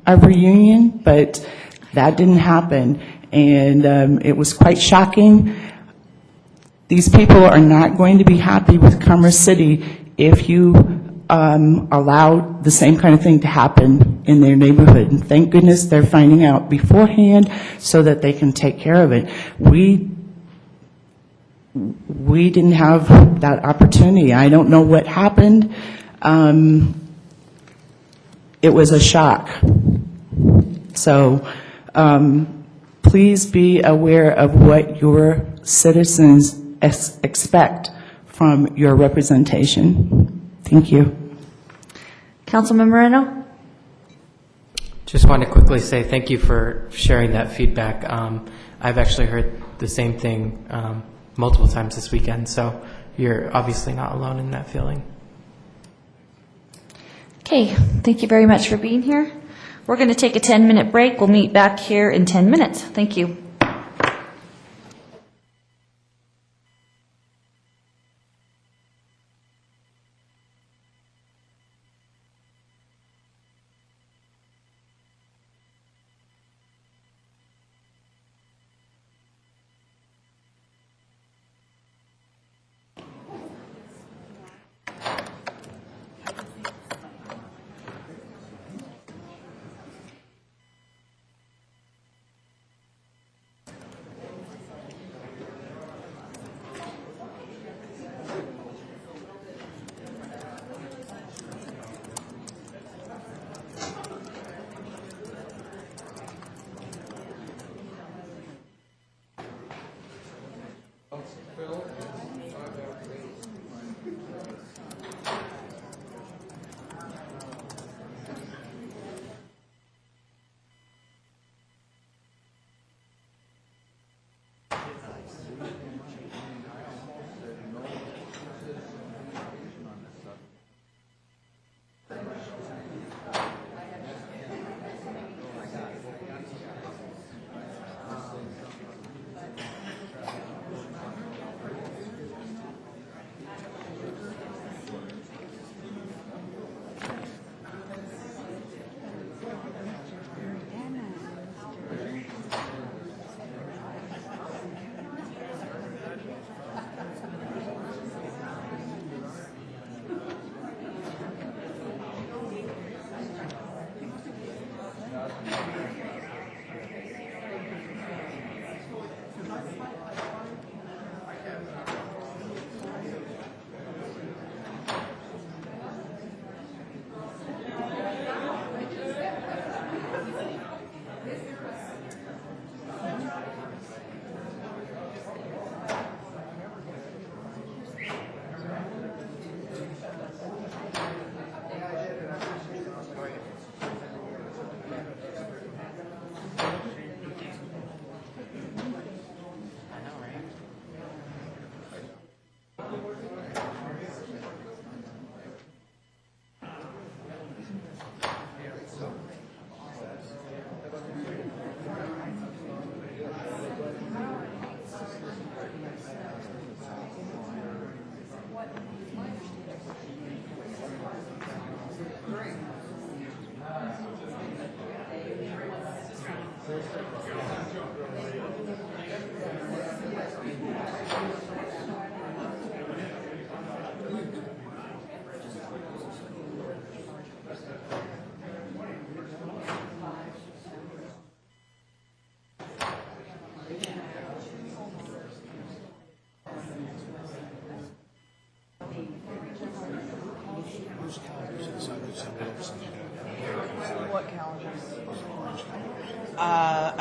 of Reunion, but that didn't happen. And it was quite shocking. These people are not going to be happy with Commerce City if you allow the same kind of thing to happen in their neighborhood. And thank goodness they're finding out beforehand so that they can take care of it. We didn't have that opportunity. I don't know what happened. It was a shock. So please be aware of what your citizens expect from your representation. Thank you. Councilman Moreno? Just want to quickly say thank you for sharing that feedback. I've actually heard the same thing multiple times this weekend, so you're obviously not alone in that feeling. Okay, thank you very much for being here. We're going to take a 10-minute break. We'll meet back here in 10 minutes. Thank you.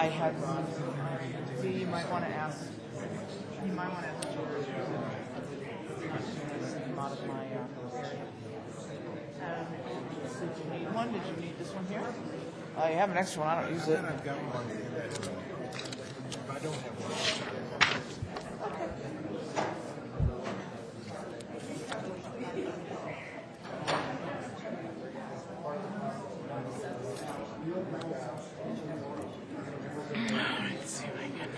I had, see, you might want to ask, come out of my, did you need one? Did you need this one here? You have an extra one, I don't use it. I've got one. If I don't have one. Let's see if I can.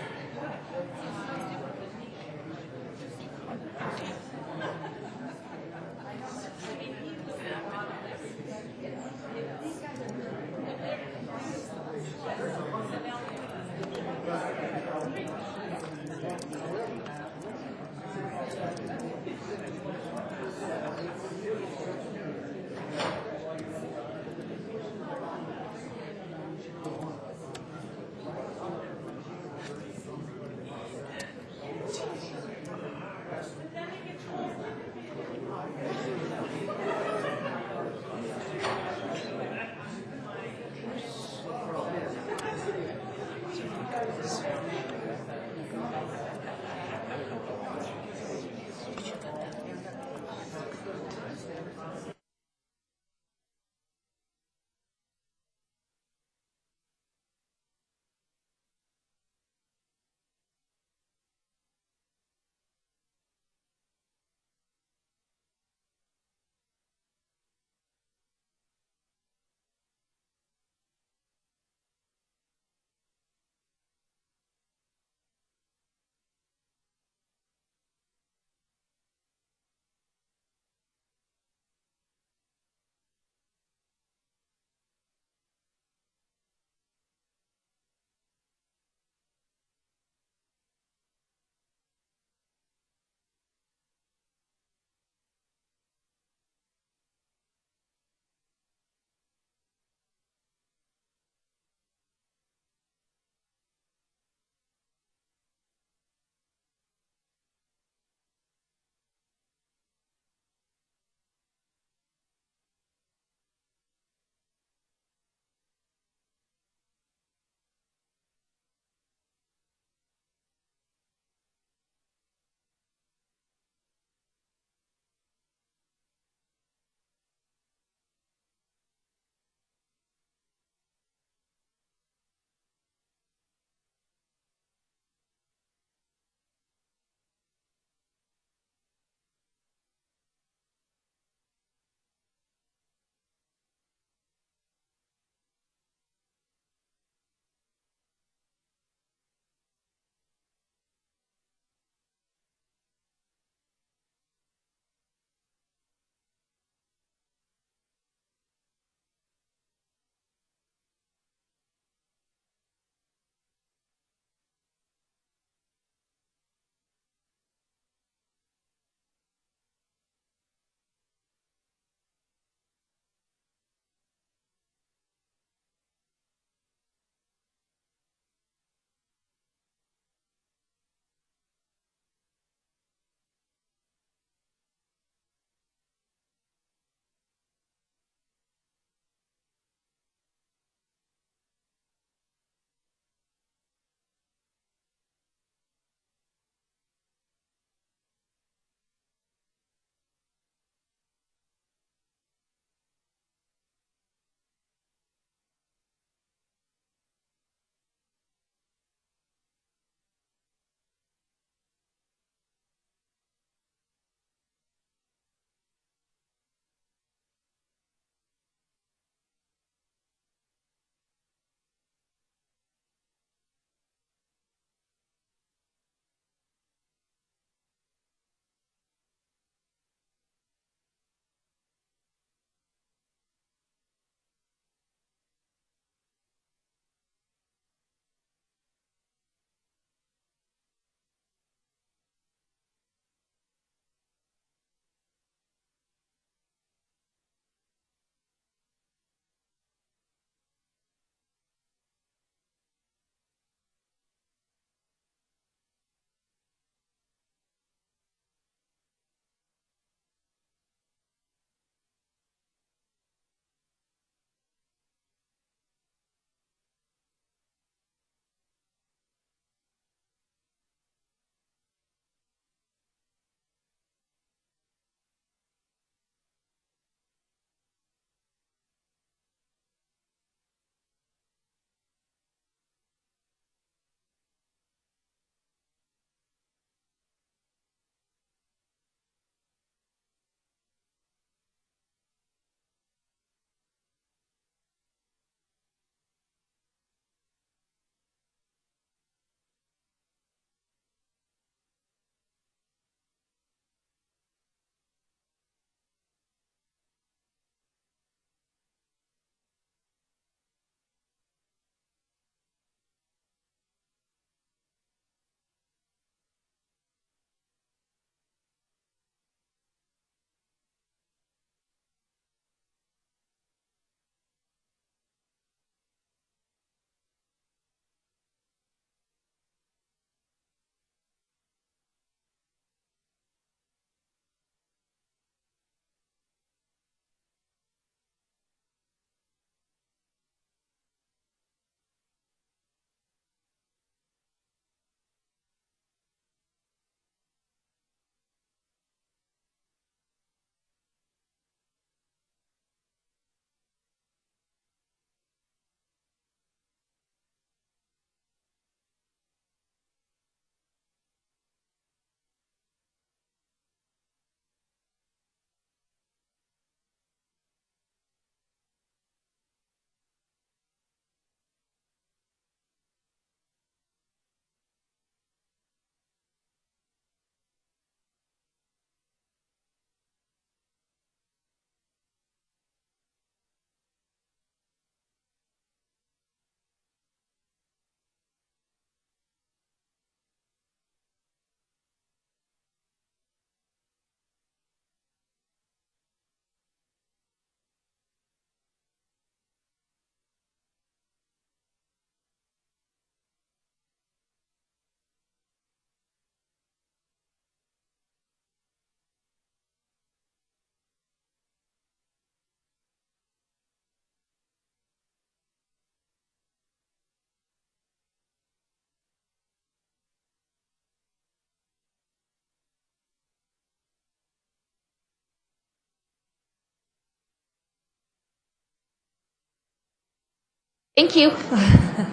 Thank you.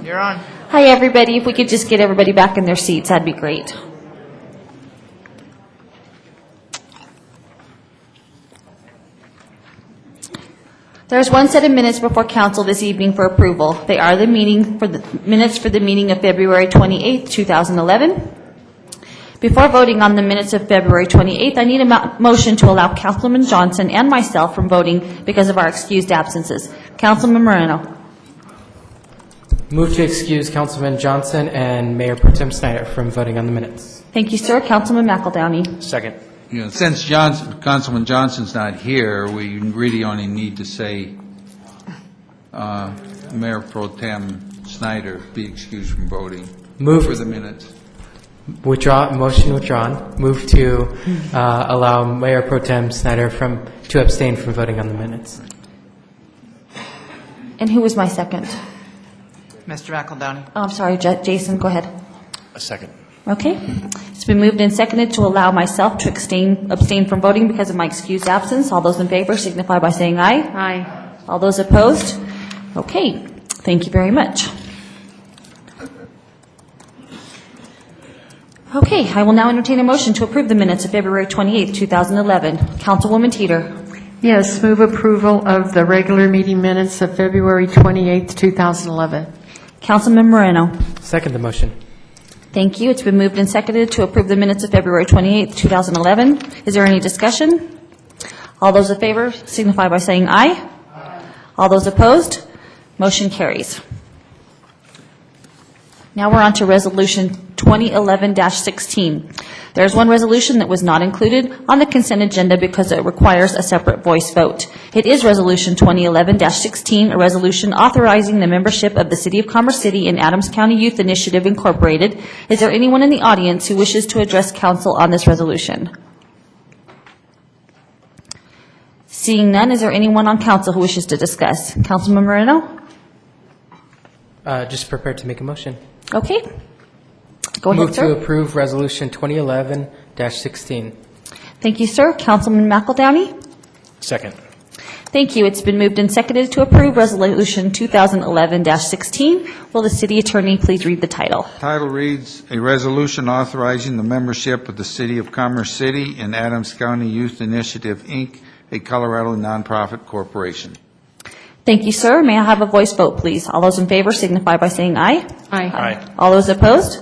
You're on. Hi, everybody. If we could just get everybody back in their seats, that'd be great. There's one set of minutes before council this evening for approval. They are the minutes for the meeting of February 28th, 2011. Before voting on the minutes of February 28th, I need a motion to allow Councilman Johnson and myself from voting because of our excused absences. Councilman Moreno. Move to excuse Councilman Johnson and Mayor Pro Tem Snyder from voting on the minutes. Thank you, sir. Councilman McEldowney. Second. Since Councilman Johnson's not here, we really only need to say Mayor Pro Tem Snyder be excused from voting. Move for the minutes. Motion withdrawn. Move to allow Mayor Pro Tem Snyder to abstain from voting on the minutes. And who was my second? Mr. McEldowney. Oh, I'm sorry, Jason, go ahead. A second. Okay. It's been moved and seconded to allow myself to abstain from voting because of my excused absence. All those in favor signify by saying aye. Aye. All those opposed? Okay. Thank you very much. Okay, I will now entertain a motion to approve the minutes of February 28th, 2011. Councilwoman Teeter. Yes, move approval of the regular meeting minutes of February 28th, 2011. Councilman Moreno. Second the motion. Thank you. It's been moved and seconded to approve the minutes of February 28th, 2011. Is there any discussion? All those in favor signify by saying aye. All those opposed? Motion carries. Now we're on to Resolution 2011-16. There's one resolution that was not included on the consent agenda because it requires a separate voice vote. It is Resolution 2011-16, a resolution authorizing the membership of the City of Commerce City in Adams County Youth Initiative Incorporated. Is there anyone in the audience who wishes to address council on this resolution? Seeing none, is there anyone on council who wishes to discuss? Councilman Moreno? Just prepared to make a motion. Okay. Go ahead, Move sir. to approve Resolution 2011-16. Thank you, sir. Councilman McEldowney? Second. Thank you. It's been moved and seconded to approve Resolution 2011-16. Will the city attorney please read the title? Title reads, "A resolution authorizing the membership of the City of Commerce City in Adams County Youth Initiative, Inc., a Colorado nonprofit corporation." Thank you, sir. May I have a voice vote, please? All those in favor signify by saying aye. Aye. Aye. All those opposed?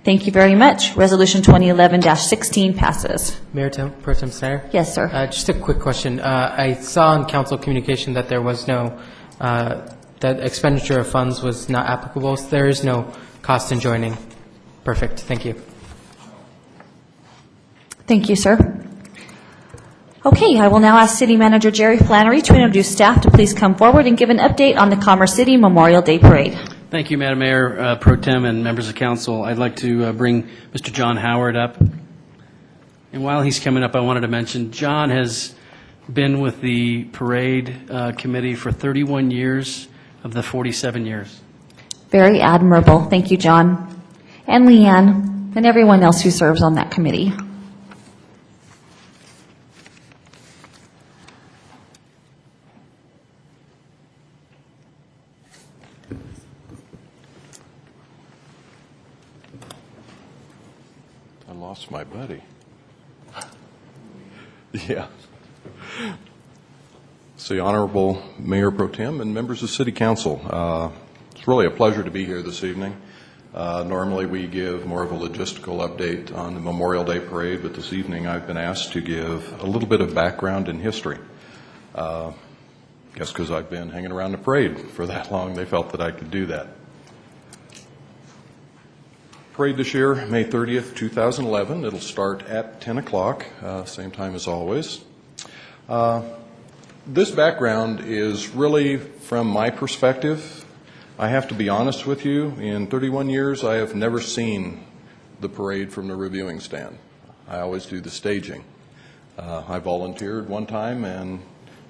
Thank you very much. Resolution 2011-16 passes. Mayor Pro Tem Snyder? Yes, sir. Just a quick question. I saw in council communication that there was no, that expenditure of funds was not applicable. So there is no cost in joining. Perfect. Thank you. Thank you, sir. Okay, I will now ask City Manager Jerry Flannery to introduce staff to please come forward and give an update on the Commerce City Memorial Day Parade. Thank you, Madam Mayor, Pro Tem, and members of council. I'd like to bring Mr. John Howard up. And while he's coming up, I wanted to mention, John has been with the parade committee for 31 years of the 47 years. Very admirable. Thank you, John. And Leanne, and everyone else who serves on that committee. I lost my buddy. Yeah. So, Honorable Mayor Pro Tem and members of City Council, it's really a pleasure to be here this evening. Normally we give more of a logistical update on the Memorial Day Parade, but this evening I've been asked to give a little bit of background and history. I guess because I've been hanging around the parade for that long, they felt that I could do that. Parade this year, May 30th, 2011. It'll start at 10 o'clock, same time as always. This background is really from my perspective. I have to be honest with you, in 31 years I have never seen the parade from the reviewing stand. I always do the staging. I volunteered one time and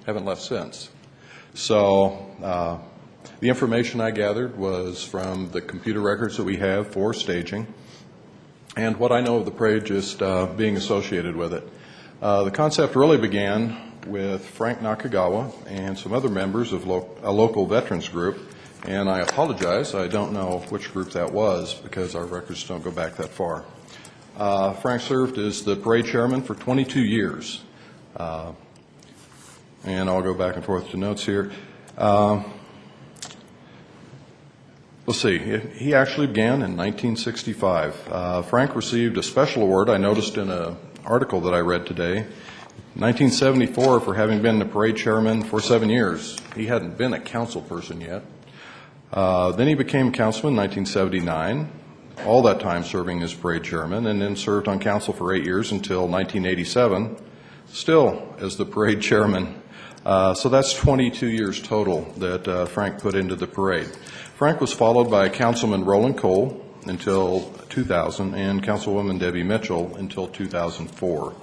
haven't left since. So the information I gathered was from the computer records that we have for staging and what I know of the parade just being associated with it. The concept really began with Frank Nakagawa and some other members of a local veterans group And I apologize, I don't know which group that was because our records don't go back that far. Frank served as the parade chairman for 22 years. And I'll go back and forth to notes here. Let's see, he actually began in 1965. Frank received a special award, I noticed in an article that I read today, 1974 for having been the parade chairman for 7 years. He hadn't been a council person yet. Then he became councilman in 1979, all that time serving as parade chairman, and then served on council for 8 years until 1987, still as the parade chairman. So that's 22 years total that Frank put into the parade. Frank was followed by Councilman Roland Cole until 2000 and Councilwoman Debbie Mitchell until 2004.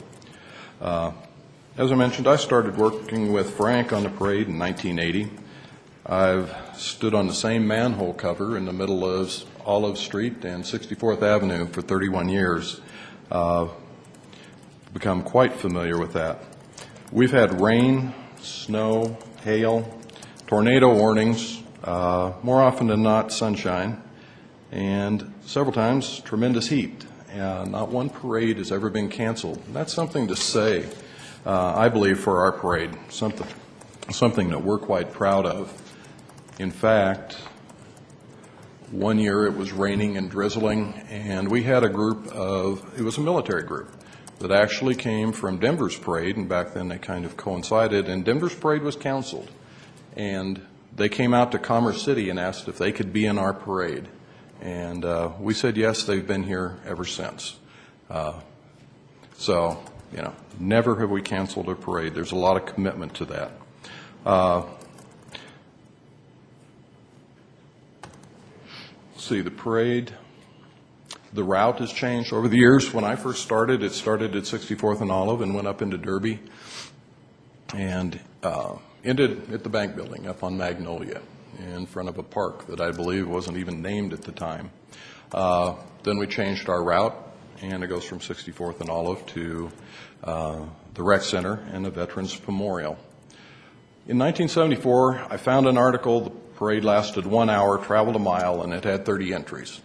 As I mentioned, I started working with Frank on the parade in 1980. I've stood on the same manhole cover in the middle of Olive Street and 64th Avenue for 31 years. Become quite familiar with that. We've had rain, snow, hail, tornado warnings, more often than not sunshine, and several times tremendous heat. Not one parade has ever been canceled. That's something to say, I believe, for our parade, something that we're quite proud of. In fact, one year it was raining and drizzling, and we had a group of, it was a military group, that actually came from Denver's parade, and back then they kind of coincided, and Denver's parade was canceled. And they came out to Commerce City and asked if they could be in our parade. And we said yes, they've been here ever since. So, you know, never have we canceled a parade. There's a lot of commitment to that. See, the parade, the route has changed over the years. When I first started, it started at 64th and Olive and went up into Derby and ended at the bank building up on Magnolia in front of a park that I believe wasn't even named at the time. Then we changed our route, and it goes from 64th and Olive to the Rec Center and the Veterans Memorial. In 1974, I found an article. The parade lasted 1 hour, traveled a mile, and it had 30 entries.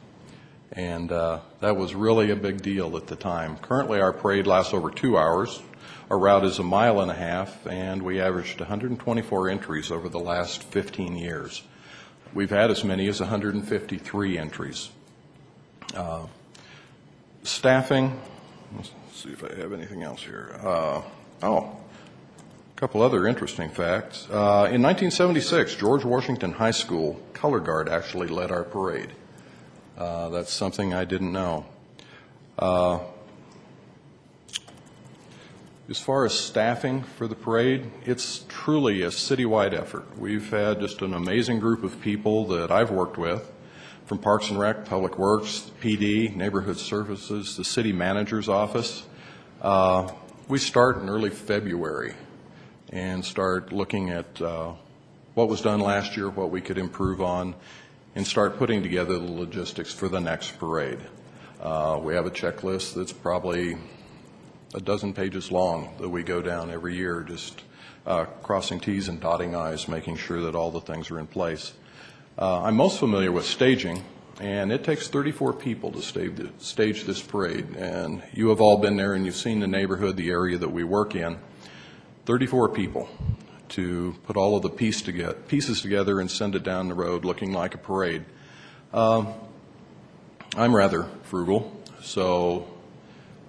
And that was really a big deal at the time. Currently, our parade lasts over 2 hours. Our route is 1.5 miles, and we averaged 124 entries over the last 15 years. We've had as many as 153 entries. Staffing, let's see if I have anything else here. A couple other interesting facts. In 1976, George Washington High School Color Guard actually led our parade. That's something I didn't know. As far as staffing for the parade, it's truly a citywide effort. We've had just an amazing group of people that I've worked with, from Parks and Rec, Public Works, PD, Neighborhood Services, the city manager's office. We start in early February and start looking at what was done last year, what we could improve on, and start putting together the logistics for the next parade. We have a checklist that's probably a dozen pages long that we go down every year, just crossing T's and dotting I's, making sure that all the things are in place. I'm most familiar with staging, and it takes 34 people to stage this parade. And you have all been there and you've seen the neighborhood, the area that we work in. 34 people to put all of the pieces together and send it down the road looking like a parade. I'm rather frugal, so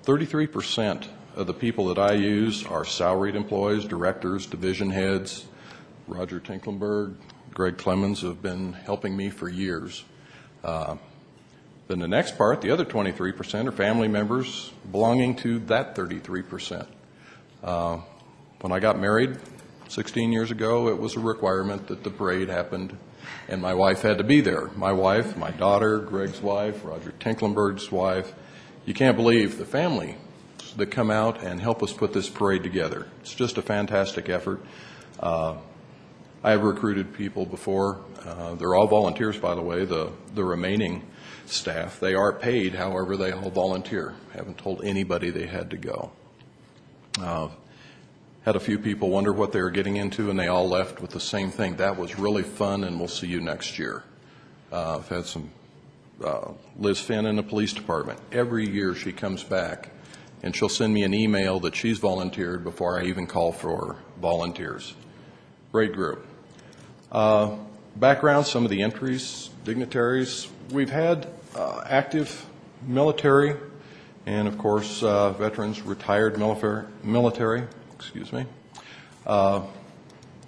33% of the people that I use are salaried employees, directors, division heads. Roger Tinklenberg, Greg Clemens have been helping me for years. Then the next part, the other 23%, are family members belonging to that 33%. When I got married 16 years ago, it was a requirement that the parade happened, and my wife had to be there. My wife, my daughter, Greg's wife, Roger Tinklenberg's wife. You can't believe the family that come out and help us put this parade together. It's just a fantastic effort. I have recruited people before. They're all volunteers, by the way, the remaining staff. They are paid, however, they all volunteer. Haven't told anybody they had to go. Had a few people wonder what they were getting into, and they all left with the same thing. That was really fun, and we'll see you next year. I've had some, Liz Finn in the police department. Every year she comes back, and she'll send me an email that she's volunteered before I even call for volunteers. Great group. Background, some of the entries, dignitaries. We've had active military and, of course, veterans, retired military. Excuse me. I'm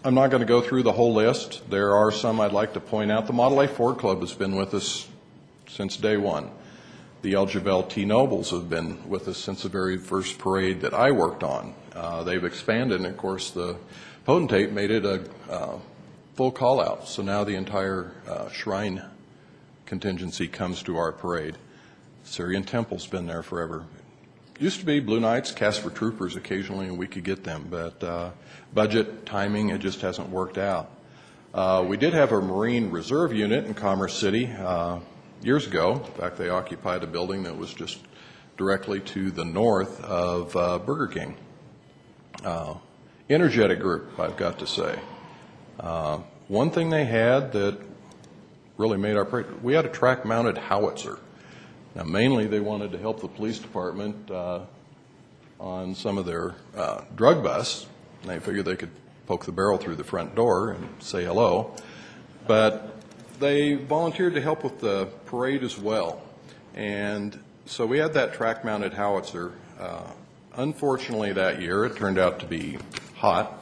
not going to go through the whole list. There are some I'd like to point out. The Model A Ford Club has been with us since day one. The Elgeville T. Nobles have been with us since the very first parade that I worked on. They've expanded, and of course the potentate made it a full call-out. So now the entire shrine contingency comes to our parade. Syrian Temple's been there forever. Used to be Blue Knights, Casper Troopers occasionally, and we could get them, but budget, timing, it just hasn't worked out. We did have a Marine Reserve unit in Commerce City years ago. In fact, they occupied a building that was just directly to the north of Burger King. Energetic group, I've got to say. One thing they had that really made our parade, we had a track-mounted howitzer. Now, mainly they wanted to help the police department on some of their drug busts. And they figured they could poke the barrel through the front door and say hello. But they volunteered to help with the parade as well. And so we had that track-mounted howitzer. Unfortunately, that year, it turned out to be hot.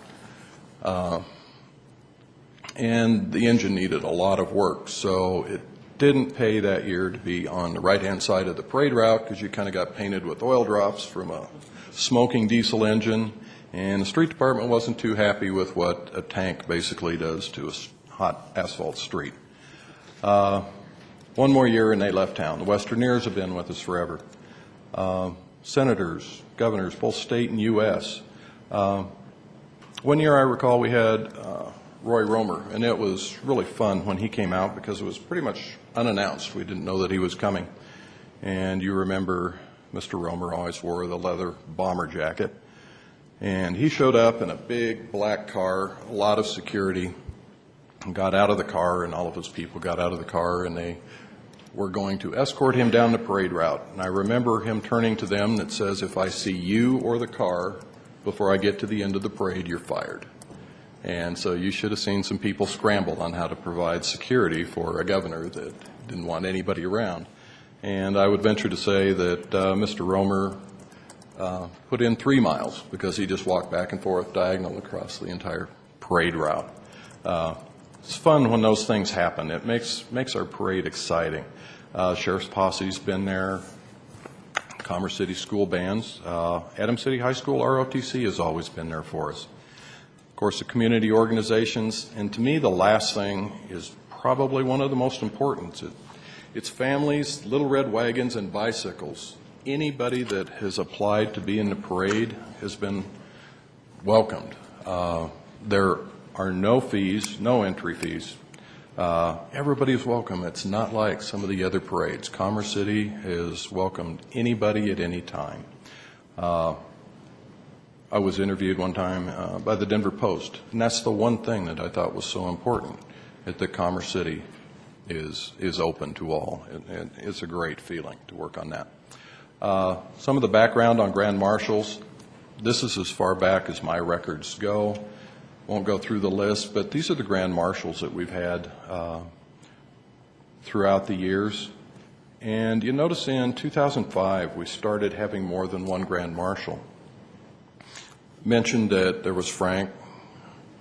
And the engine needed a lot of work. So it didn't pay that year to be on the right-hand side of the parade route because you kind of got painted with oil drops from a smoking diesel engine, and the street department wasn't too happy with what a tank basically does to a hot asphalt street. One more year and they left town. The Westerneers have been with us forever. Senators, governors, both state and U.S. One year I recall we had Roy Romer, and it was really fun when he came out because it was pretty much unannounced. We didn't know that he was coming. And you remember Mr. Romer always wore the leather bomber jacket. And he showed up in a big black car, a lot of security, got out of the car, and all of his people got out of the car, and they were going to escort him down the parade route. And I remember him turning to them that says, if I see you or the car before I get to the end of the parade, you're fired. And so you should have seen some people scramble on how to provide security for a governor that didn't want anybody around. And I would venture to say that Mr. Romer put in 3 miles because he just walked back and forth diagonal across the entire parade route. It's fun when those things happen. It makes our parade exciting. Sheriff's Posse's been there. Commerce City school bands. Adams City High School ROTC has always been there for us. Of course, the community organizations, and to me the last thing is probably one of the most important. It's families, little red wagons, and bicycles. Anybody that has applied to be in the parade has been welcomed. There are no fees, no entry fees. Everybody is welcome. It's not like some of the other parades. Commerce City has welcomed anybody at any time. I was interviewed one time by the Denver Post, and that's the one thing that I thought was so important, that Commerce City is open to all. It's a great feeling to work on that. Some of the background on Grand Marshals, this is as far back as my records go. Won't go through the list, but these are the Grand Marshals that we've had throughout the years. And you notice in 2005, we started having more than one Grand Marshal. Mentioned that there was Frank,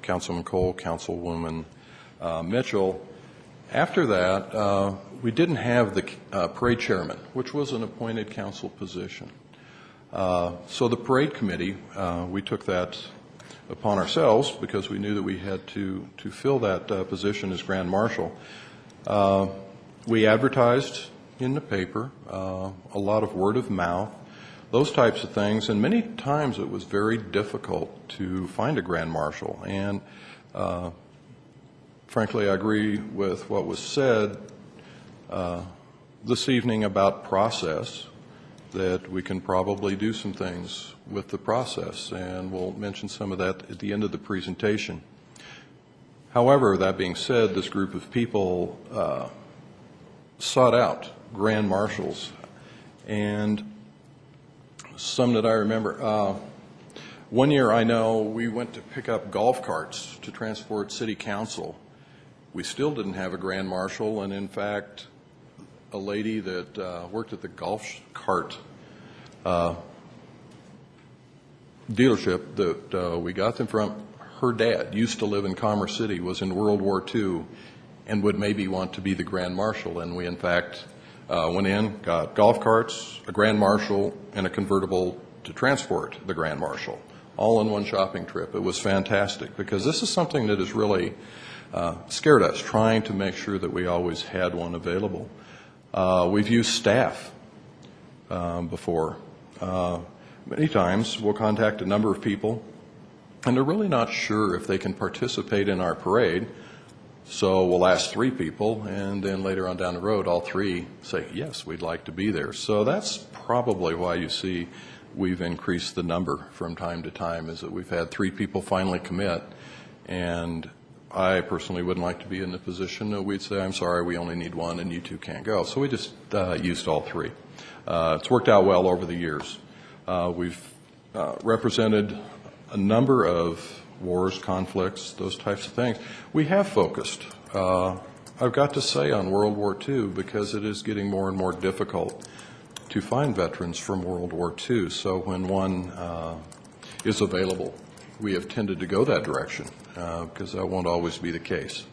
Councilman Cole, Councilwoman Mitchell. After that, we didn't have the parade chairman, which was an appointed council position. So the parade committee, we took that upon ourselves because we knew that we had to fill that position as Grand Marshal. We advertised in the paper, a lot of word of mouth, those types of things, and many times it was very difficult to find a Grand Marshal. And frankly, I agree with what was said this evening about process. that we can probably do some things with the process, and we'll mention some of that at the end of the presentation. However, that being said, this group of people sought out grand marshals, and some that I remember. One year, I know, we went to pick up golf carts to transport city council. We still didn't have a grand marshal, and in fact, a lady that worked at the golf cart dealership that we got them from, her dad used to live in Commerce City, was in World War II, and would maybe want to be the grand marshal. And we, in fact, went in, got golf carts, a grand marshal, and a convertible to transport the grand marshal, all in one shopping trip. It was fantastic, because this is something that has really scared us, trying to make sure that we always had one available. We've used staff before. Many times we'll contact a number of people, and they're really not sure if they can participate in our parade. So we'll ask 3 people, and then later on down the road, all 3 say, yes, we'd like to be there. So that's probably why you see we've increased the number from time to time, is that we've had 3 people finally commit. And I personally wouldn't like to be in the position that we'd say, I'm sorry, we only need 1 and you 2 can't go. So we just used all 3. It's worked out well over the years. We've represented a number of wars, conflicts, those types of things. We have focused, I've got to say, on World War II, because it is getting more and more difficult to find veterans from World War II. So when one is available, we have tended to go that direction, because that won't always be the case.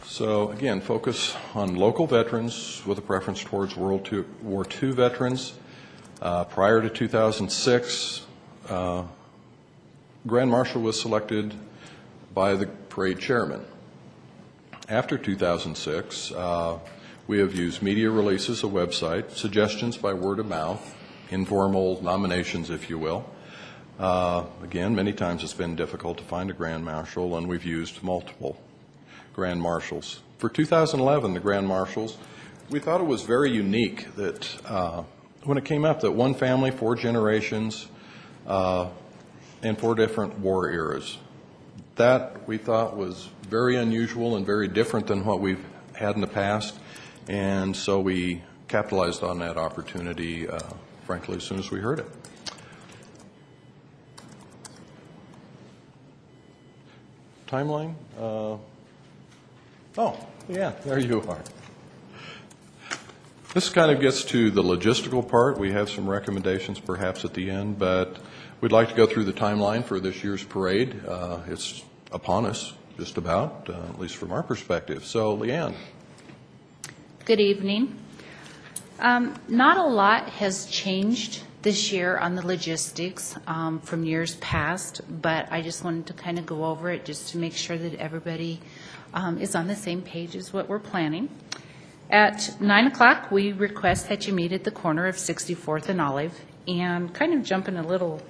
So again, focus on local veterans with a preference towards World War II veterans. Prior to 2006, Grand Marshal was selected by the parade chairman. After 2006, we have used media releases, a website, suggestions by word of mouth, informal nominations, if you will. Again, many times it's been difficult to find a Grand Marshal, and we've used multiple Grand Marshals. For 2011, the Grand Marshals, we thought it was very unique that when it came up that one family, 4 generations, and 4 different war eras. That we thought was very unusual and very different than what we've had in the past, and so we capitalized on that opportunity, frankly, as soon as we heard it. Timeline? Oh, yeah, there you are. This kind of gets to the logistical part. We have some recommendations perhaps at the end, but we'd like to go through the timeline for this year's parade. It's upon us, just about, at least from our perspective. So, Leanne. Good evening. Not a lot has changed this year on the logistics from years past, but I just wanted to kind of go over it just to make sure that everybody is on the same page as what we're planning. At 9 o'clock, we request that you meet at the corner of 64th and Olive. And kind of jumping a little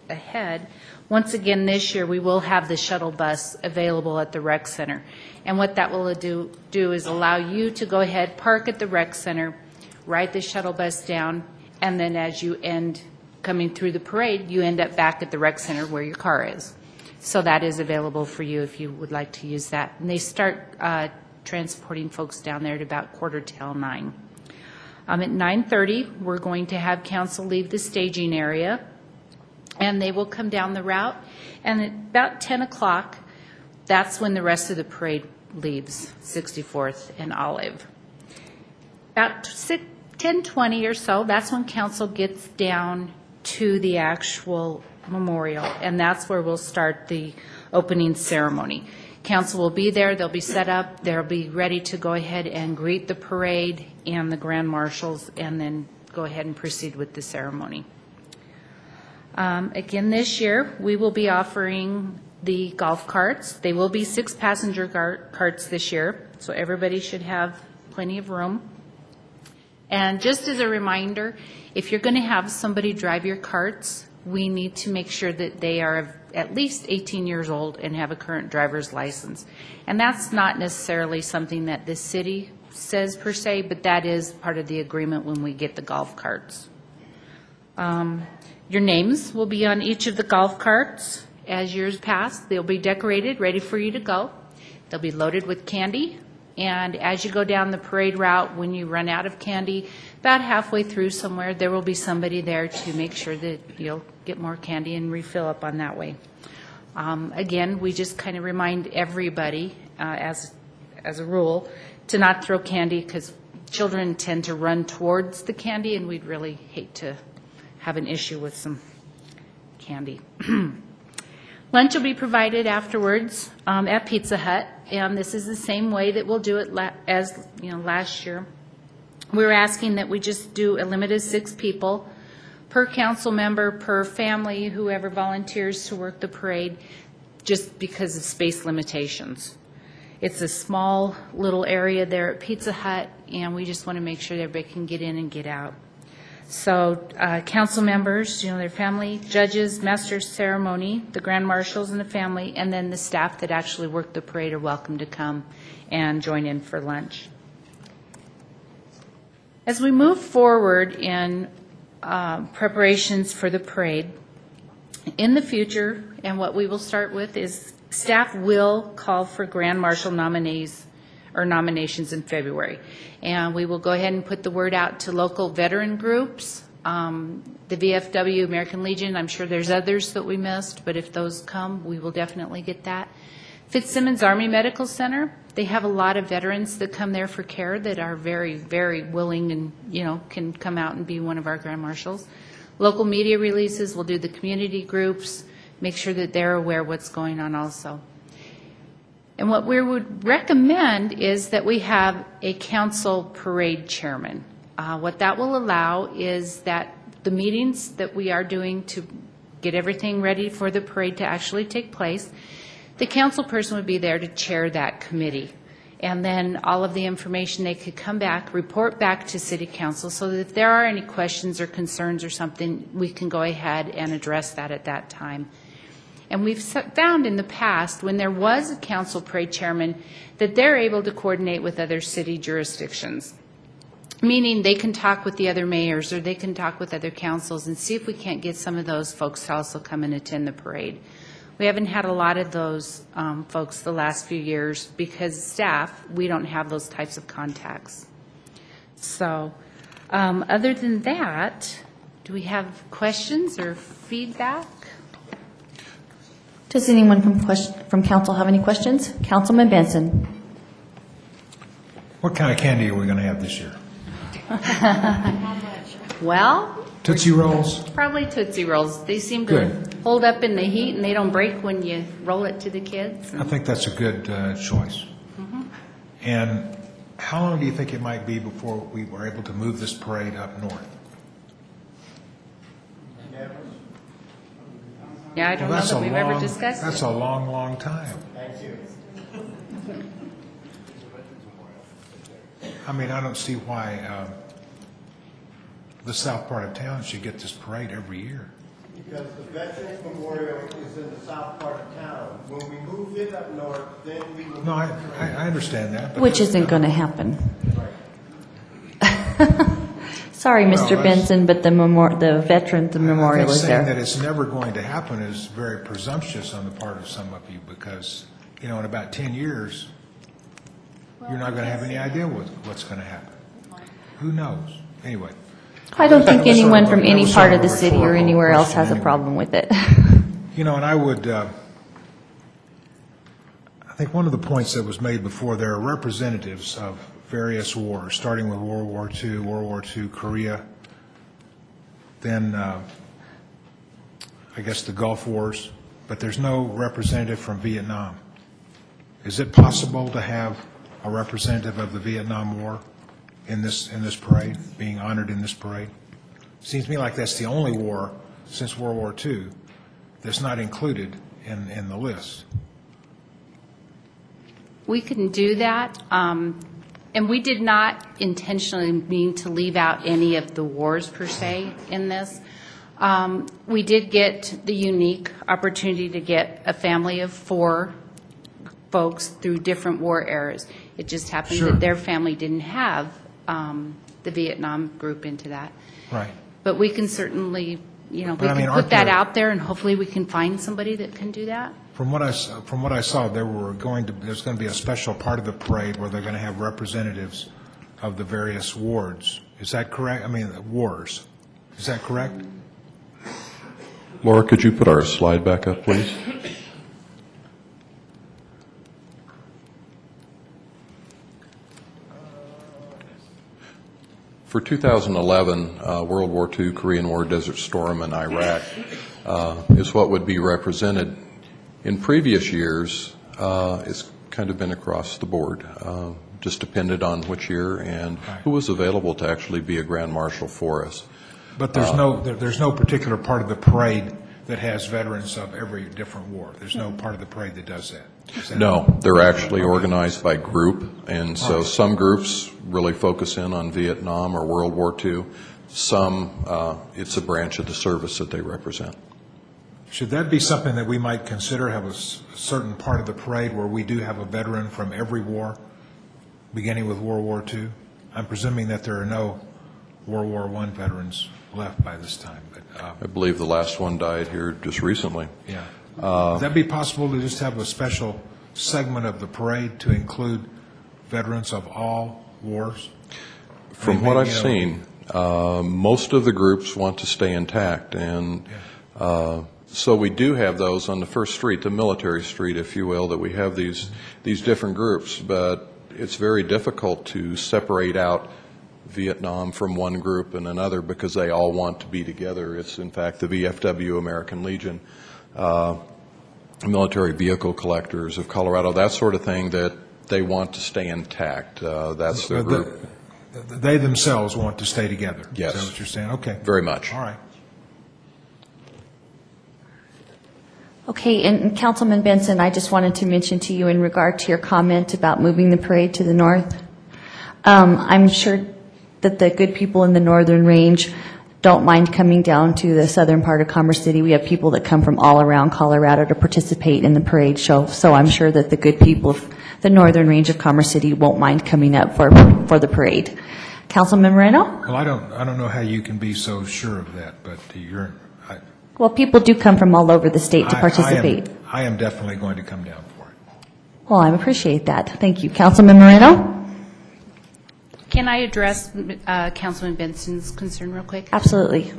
ahead, once again this year we will have the shuttle bus available at the rec center. And what that will do is allow you to go ahead, park at the rec center, ride the shuttle bus down, and then as you end coming through the parade, you end up back at the rec center where your car is. So that is available for you if you would like to use that. And they start transporting folks down there at about 8:45. At 9:30, we're going to have council leave the staging area, and they will come down the route. And at about 10 o'clock, that's when the rest of the parade leaves 64th and Olive. About 10:20 or so, that's when council gets down to the actual memorial, and that's where we'll start the opening ceremony. Council will be there, they'll be set up, they'll be ready to go ahead and greet the parade and the Grand Marshals, and then go ahead and proceed with the ceremony. Again, this year, we will be offering the golf carts. They will be 6 passenger carts this year, so everybody should have plenty of room. And just as a reminder, if you're going to have somebody drive your carts, we need to make sure that they are at least 18 years old and have a current driver's license. And that's not necessarily something that the city says per se, but that is part of the agreement when we get the golf carts. Your names will be on each of the golf carts. As years pass, they'll be decorated, ready for you to go. They'll be loaded with candy, and as you go down the parade route, when you run out of candy, about halfway through somewhere, there will be somebody there to make sure that you'll get more candy and refill up on that way. Again, we just kind of remind everybody, as a rule, to not throw candy, because children tend to run towards the candy, and we'd really hate to have an issue with some candy. Lunch will be provided afterwards at Pizza Hut, and this is the same way that we'll do it as last year. We're asking that we just do a limit of 6 people per council member, per family, whoever volunteers to work the parade, just because of space limitations. It's a small little area there at Pizza Hut, and we just want to make sure that everybody can get in and get out. So council members, their family, judges, master of ceremony, the grand marshals and the family, and then the staff that actually work the parade are welcome to come and join in for lunch. As we move forward in preparations for the parade, in the future, and what we will start with is staff will call for grand marshal nominees or nominations in February. And we will go ahead and put the word out to local veteran groups, the VFW, American Legion. I'm sure there's others that we missed, but if those come, we will definitely get that. Fitzsimmons Army Medical Center, they have a lot of veterans that come there for care that are very, very willing and, can come out and be one of our grand marshals. Local media releases, we'll do the community groups, make sure that they're aware what's going on also. And what we would recommend is that we have a council parade chairman. What that will allow is that the meetings that we are doing to get everything ready for the parade to actually take place, the council person would be there to chair that committee. And then all of the information, they could come back, report back to City Council, so that if there are any questions or concerns or something, we can go ahead and address that at that time. And we've found in the past, when there was a council parade chairman, that they're able to coordinate with other city jurisdictions, meaning they can talk with the other mayors or they can talk with other councils and see if we can't get some of those folks to also come and attend the parade. We haven't had a lot of those folks the last few years because staff, we don't have those types of contacts. So other than that, do we have questions or feedback? Does anyone from council have any questions? Councilman Benson. What kind of candy are we going to have this year? Well, Tootsie Rolls? probably Tootsie Rolls. They seem to Good. hold up in the heat and they don't break when you roll it to the kids. I think that's a good choice. And how long do you think it might be before we were able to move this parade up north? Yeah, I don't know Well, that's that a we've ever long- discussed That's it. a long, long time. Thank you. I mean, I don't see why the south part of town should get this parade every year. Because the Veterans Memorial is in the south part of town. When we move it up north, then we will... No, I understand that. but Which isn't going to happen. Sorry, Well, Mr. that's- Benson, but the Veterans Memorial is saying that there. it's never going to happen is very presumptuous on the part of some of you, because, in about 10 years, you're not going to have any idea what's going to happen. Who knows? Anyway. I don't think That was anyone sort of from a- any that was part sort of the a city or rhetorical anywhere else question has a anyway. problem with it. And I would, I think one of the points that was made before, there are representatives of various wars, starting with World War II, Korea, then I guess the Gulf Wars, but there's no representative from Vietnam. Is it possible to have a representative of the Vietnam War in this parade, being honored in this parade? Seems to me like that's the only war since World War II that's not included in the list. We can do that. And we did not intentionally mean to leave out any of the wars per se in this. We did get the unique opportunity to get a family of 4 folks through different war eras. It just happened Sure. that their family didn't have the Vietnam group into that. Right. But we can certainly, we But I mean, can aren't put that there- out there, and hopefully we can find somebody that can do that. From what I saw, there's going to be a special part of the parade where they're going to have representatives of the various wards. Is that correct? I mean, wars. Is that correct? Laura, could you put our slide back up, please? For 2011, World War II, Korean War, Desert Storm, and Iraq is what would be represented. In previous years, it's kind of been across the board, just depended on which year and who was available to actually be a grand marshal for us. But there's no particular part of the parade that has veterans of every different war. There's no part of the parade that does that. Is that- No, they're actually organized by group, and so some groups really focus in on Vietnam or World War II. Some, it's a branch of the service that they represent. Should that be something that we might consider, have a certain part of the parade where we do have a veteran from every war, beginning with World War II? I'm presuming that there are no World War I veterans left by this time, but... I believe the last one died here just recently. Yeah. Would that be possible to just have a special segment of the parade to include veterans of all wars? From what I've seen, most of the groups want to stay intact, and so we do have those on the first street, the military street, if you will, that we have these different groups, but it's very difficult to separate out Vietnam from one group and another because they all want to be together. It's, in fact, the VFW, American Legion, military vehicle collectors of Colorado, that sort of thing, that they want to stay intact. That's their group. They themselves want to stay together? Yes. Is that what you're saying? Okay. Very much. All right. Okay, and Councilman Benson, I just wanted to mention to you in regard to your comment about moving the parade to the north. I'm sure that the good people in the northern range don't mind coming down to the southern part of Commerce City. We have people that come from all around Colorado to participate in the parade show, so I'm sure that the good people of the northern range of Commerce City won't mind coming up for the parade. Councilman Moreno? Well, I don't know how you can be so sure of that, but Well, people do come from all over the state to participate. I am definitely going to come down for it. Well, I appreciate that. Thank you. Councilman Moreno? Can I address Councilman Benson's concern real quick? Absolutely.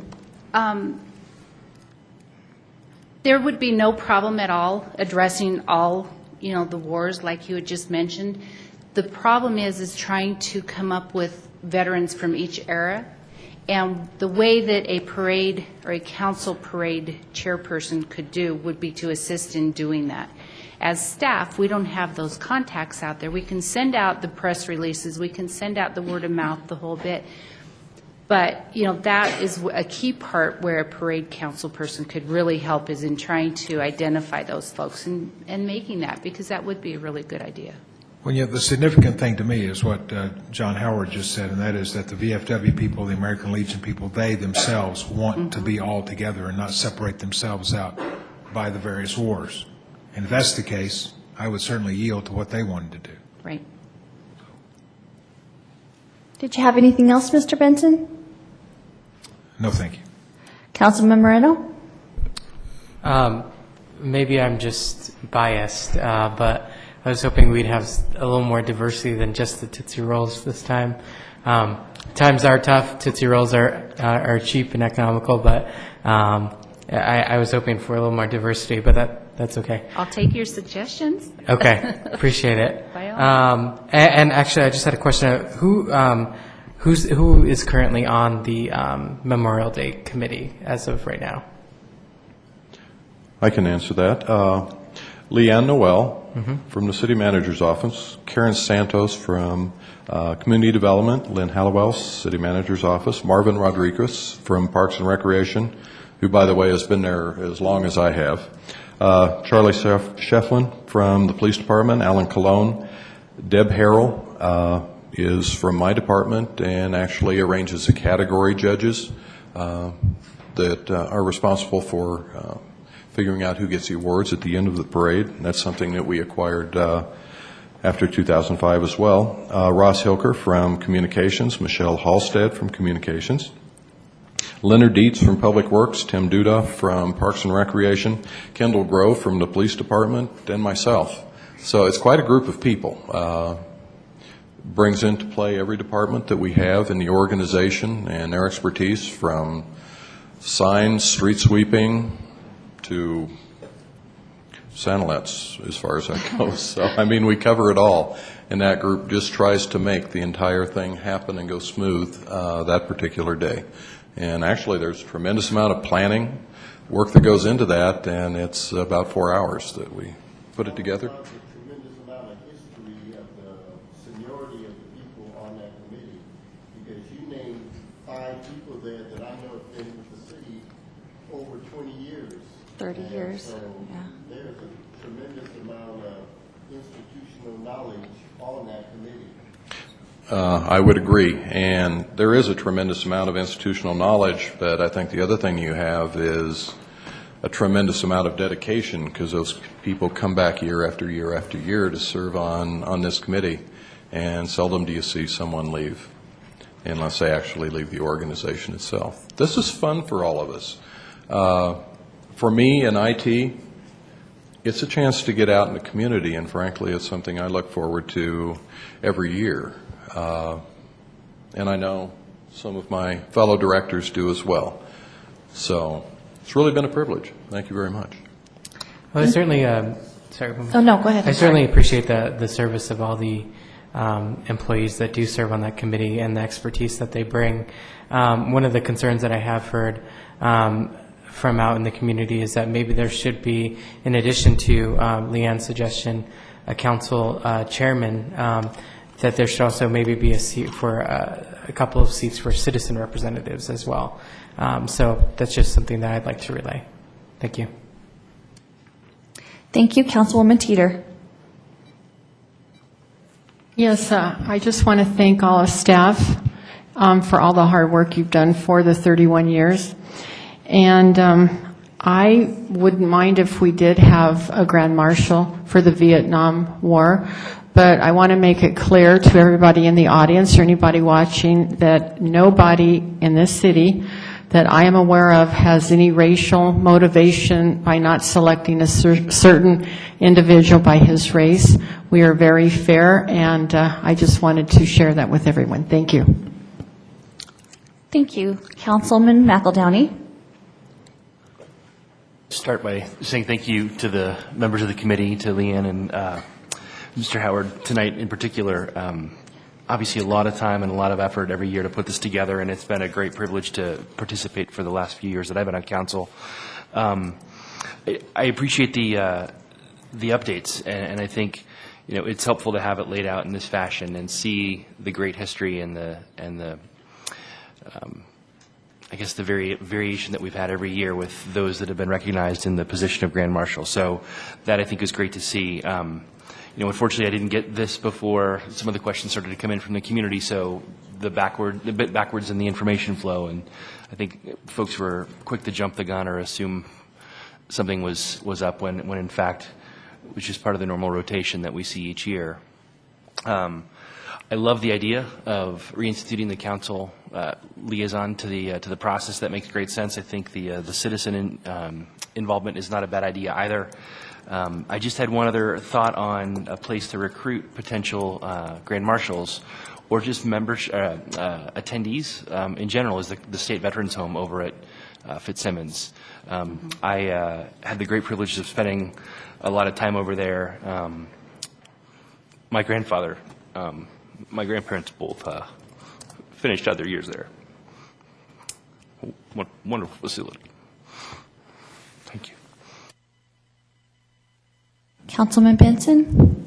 There would be no problem at all addressing all, the wars like you had just mentioned. The problem is trying to come up with veterans from each era. And the way that a parade or a council parade chairperson could do would be to assist in doing that. As staff, we don't have those contacts out there. We can send out the press releases, we can send out the word of mouth, the whole bit. But, that is a key part where a parade council person could really help, is in trying to identify those folks and making that, because that would be a really good idea. Well, the significant thing to me is what John Howard just said, and that is that the VFW people, the American Legion people, they themselves want to be all together and not separate themselves out by the various wars. And if that's the case, I would certainly yield to what they wanted to do. Right. Did you have anything else, Mr. Benson? No, thank you. Councilman Moreno? Maybe I'm just biased, but I was hoping we'd have a little more diversity than just the Tootsie Rolls this time. Times are tough. Tootsie Rolls are cheap and economical, but I was hoping for a little more diversity, but that's okay. I'll take your suggestions. Okay, appreciate it. By all And actually, I just had a question. Who is currently on the Memorial Day committee as of right now? I can answer that. Leanne Noel from the City Manager's Office, Karen Santos from Community Development, Lynn Hallowell, City Manager's Office, Marvin Rodriguez from Parks and Recreation, who, by the way, has been there as long as I have, Charlie Shefflin from the Police Department, Alan Colon, Deb Harrell is from my department and actually arranges the category judges that are responsible for figuring out who gets the awards at the end of the parade. And that's something that we acquired after 2005 as well. Ross Hilker from Communications, Michelle Halstead from Communications, Leonard Dietz from Public Works, Tim Duda from Parks and Recreation, Kendall Grove from the Police Department, and myself. So it's quite a group of people. Brings into play every department that we have in the organization and their expertise, from signs, street sweeping, to Santalets, as far as that goes. So, I mean, we cover it all, and that group just tries to make the entire thing happen and go smooth that particular day. And actually, there's a tremendous amount of planning, work that goes into that, and it's about 4 hours that we put it together. A tremendous amount of history of the seniority of the people on that committee, because you named 5 people there that I know have been with the city over 20 years. 30 years, So yeah. there's a tremendous amount of institutional knowledge on that committee. I would agree, and there is a tremendous amount of institutional knowledge, but I think the other thing you have is a tremendous amount of dedication, because those people come back year after year after year to serve on this committee, and seldom do you see someone leave, unless they actually leave the organization itself. This is fun for all of us. For me in IT, it's a chance to get out in the community, and frankly, it's something I look forward to every year. And I know some of my fellow directors do as well. So it's really been a privilege. Thank you very much. Well, I certainly, sorry. Oh, no, go ahead. I certainly appreciate the service of all the employees that do serve on that committee and the expertise that they bring. One of the concerns that I have heard from out in the community is that maybe there should be, in addition to Leanne's suggestion, a council chairman, that there should also maybe be a seat for a couple of seats for citizen representatives as well. So that's just something that I'd like to relay. Thank you. Thank you, Councilwoman Teeter. Yes, I just want to thank all of staff for all the hard work you've done for the 31 years. And I wouldn't mind if we did have a Grand Marshal for the Vietnam War, but I want to make it clear to everybody in the audience or anybody watching that nobody in this city that I am aware of has any racial motivation by not selecting a certain individual by his race. We are very fair, and I just wanted to share that with everyone. Thank you. Thank you. Councilman McEldowney. Start by saying thank you to the members of the committee, to Leanne and Mr. Howard tonight in particular. Obviously a lot of time and a lot of effort every year to put this together, and it's been a great privilege to participate for the last few years that I've been on council. I appreciate the updates, and I think it's helpful to have it laid out in this fashion and see the great history and the I guess the variation that we've had every year with those that have been recognized in the position of Grand Marshal. So that I think is great to see. Unfortunately, I didn't get this before some of the questions started to come in from the community, so a bit backwards in the information flow, and I think folks were quick to jump the gun or assume something was up when in fact it was just part of the normal rotation that we see each year. I love the idea of reinstituting the council liaison to the process. That makes great sense. I think the citizen involvement is not a bad idea either. I just had one other thought on a place to recruit potential Grand Marshals or just members, attendees in general, is the State Veterans Home over at Fitzsimmons. I had the great privilege of spending a lot of time over there. My grandfather, my grandparents both finished out their years there. Wonderful facility. Thank you. Councilman Benson.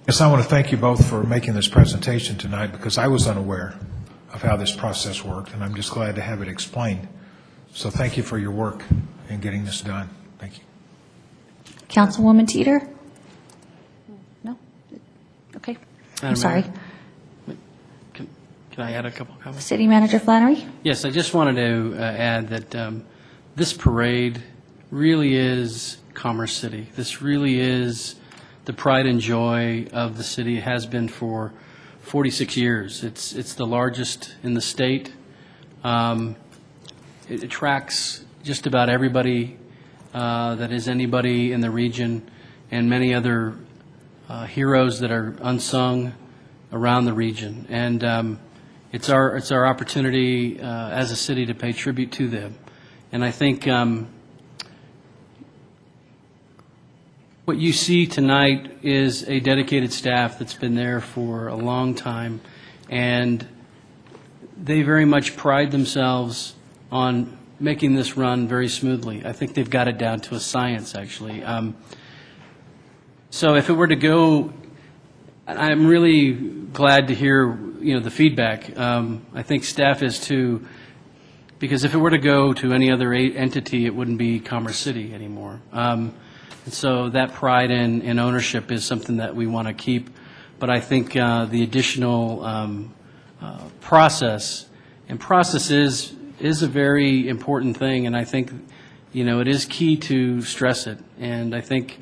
Yes, I want to thank you both for making this presentation tonight, because I was unaware of how this process worked, and I'm just glad to have it explained. So thank you for your work in getting this done. Thank you. Councilwoman Teeter? No? Okay. I'm sorry. Can I add a couple comments? City Manager Flannery? Yes, I just wanted to add that this parade really is Commerce City. This really is the pride and joy of the city. It has been for 46 years. It's the largest in the state. It attracts just about everybody that is anybody in the region, and many other heroes that are unsung around the region. And it's our opportunity as a city to pay tribute to them. And I think what you see tonight is a dedicated staff that's been there for a long time, and they very much pride themselves on making this run very smoothly. I think they've got it down to a science, actually. So if it were to go, I'm really glad to hear, the feedback. I think staff is too, because if it were to go to any other entity, it wouldn't be Commerce City anymore. And so that pride in ownership is something that we want to keep. But I think the additional process, and process is a very important thing, and I think, it is key to stress it. And I think,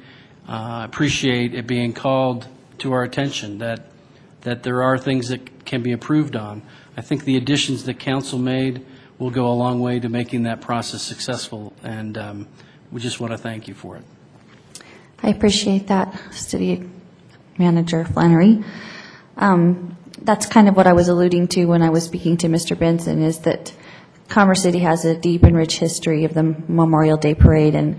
appreciate it being called to our attention that there are things that can be improved on. I think the additions that council made will go a long way to making that process successful, and we just want to thank you for it. I appreciate that, City Manager Flannery. That's kind of what I was alluding to when I was speaking to Mr. Benson, is that Commerce City has a deep and rich history of the Memorial Day Parade, and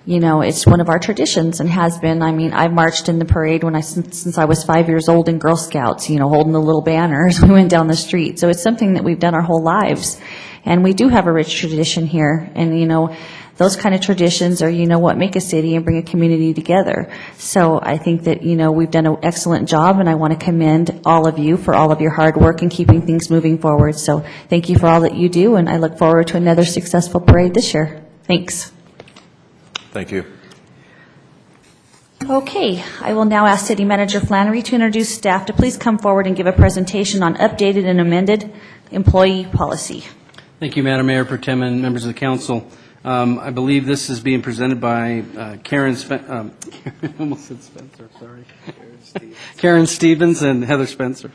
it's one of our traditions and has been. I mean, I've marched in the parade since I was 5 years old in Girl Scouts, holding the little banners. We went down the street. So it's something that we've done our whole lives. And we do have a rich tradition here. And, those kind of traditions are, what make a city and bring a community together. So I think that, we've done an excellent job, and I want to commend all of you for all of your hard work in keeping things moving forward. So thank you for all that you do, and I look forward to another successful parade this year. Thanks. Thank you. Okay, I will now ask City Manager Flannery to introduce staff to please come forward and give a presentation on updated and amended employee policy. Thank you, Madam Mayor Pro Tem and members of the council. I believe this is being presented by Karen almost said Spencer, sorry. Karen Stevens and Heather Spencer.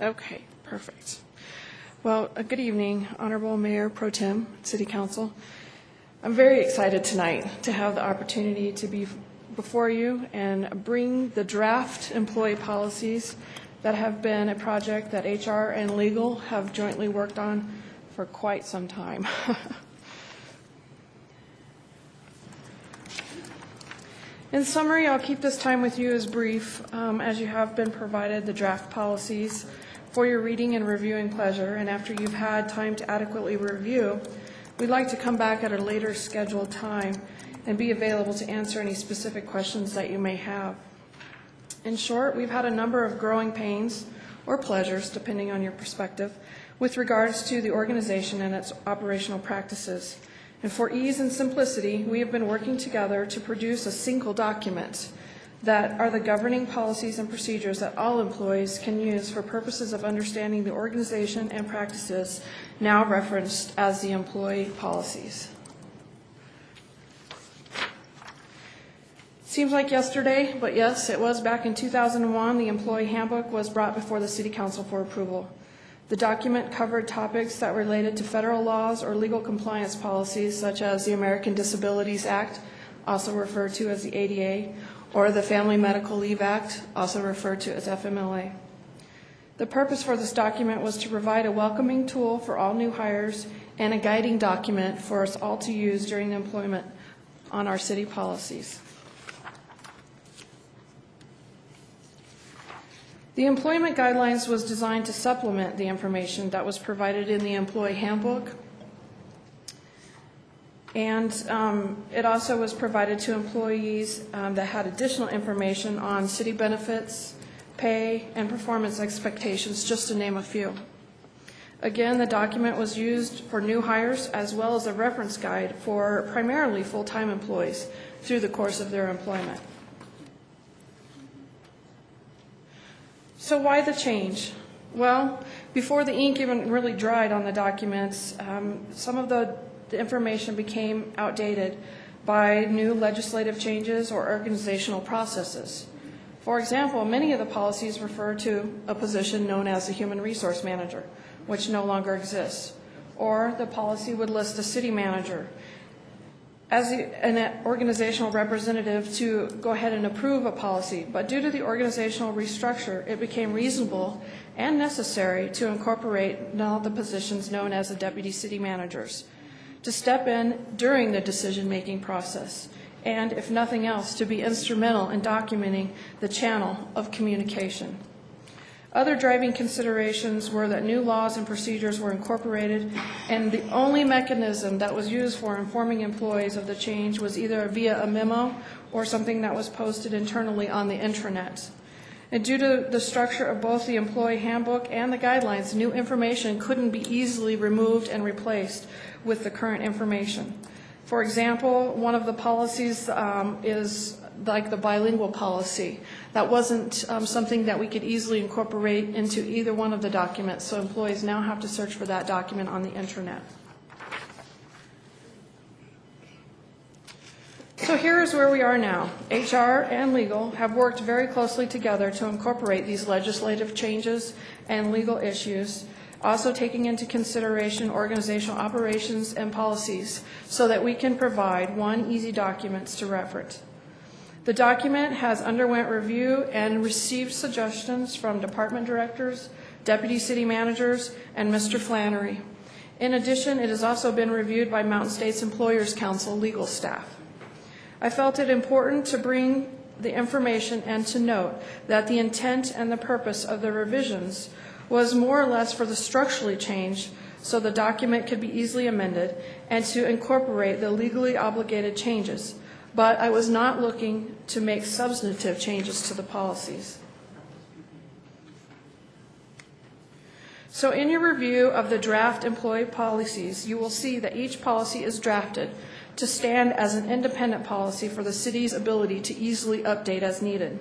Okay, perfect. Well, good evening, Honorable Mayor Pro Tem, City Council. I'm very excited tonight to have the opportunity to be before you and bring the draft employee policies that have been a project that HR and legal have jointly worked on for quite some time. In summary, I'll keep this time with you as brief, as you have been provided the draft policies for your reading and reviewing pleasure, and after you've had time to adequately review, we'd like to come back at a later scheduled time and be available to answer any specific questions that you may have. In short, we've had a number of growing pains or pleasures, depending on your perspective, with regards to the organization and its operational practices. And for ease and simplicity, we have been working together to produce a single document that are the governing policies and procedures that all employees can use for purposes of understanding the organization and practices now referenced as the employee policies. Seems like yesterday, but yes, it was back in 2001, the employee handbook was brought before the City Council for approval. The document covered topics that related to federal laws or legal compliance policies, such as the American Disabilities Act, also referred to as the ADA, or the Family Medical Leave Act, also referred to as FMLA. The purpose for this document was to provide a welcoming tool for all new hires and a guiding document for us all to use during the employment on our city policies. The employment guidelines was designed to supplement the information that was provided in the employee handbook. And it also was provided to employees that had additional information on city benefits, pay, and performance expectations, just to name a few. Again, the document was used for new hires as well as a reference guide for primarily full-time employees through the course of their employment. So why the change? Well, before the ink even really dried on the documents, some of the information became outdated by new legislative changes or organizational processes. For example, many of the policies refer to a position known as the human resource manager, which no longer exists. Or the policy would list a city manager as an organizational representative to go ahead and approve a policy. But due to the organizational restructure, it became reasonable and necessary to incorporate now the positions known as the deputy city managers, to step in during the decision-making process, and if nothing else, to be instrumental in documenting the channel of communication. Other driving considerations were that new laws and procedures were incorporated, and the only mechanism that was used for informing employees of the change was either via a memo or something that was posted internally on the intranet. And due to the structure of both the employee handbook and the guidelines, new information couldn't be easily removed and replaced with the current information. For example, one of the policies is like the bilingual policy. That wasn't something that we could easily incorporate into either one of the documents, so employees now have to search for that document on the intranet. So here is where we are now. HR and legal have worked very closely together to incorporate these legislative changes and legal issues, also taking into consideration organizational operations and policies so that we can provide one easy documents to reference. The document has underwent review and received suggestions from department directors, deputy city managers, and Mr. Flannery. In addition, it has also been reviewed by Mountain States Employers Council legal staff. I felt it important to bring the information and to note that the intent and the purpose of the revisions was more or less for the structurally change so the document could be easily amended and to incorporate the legally obligated changes. But I was not looking to make substantive changes to the policies. So in your review of the draft employee policies, you will see that each policy is drafted to stand as an independent policy for the city's ability to easily update as needed.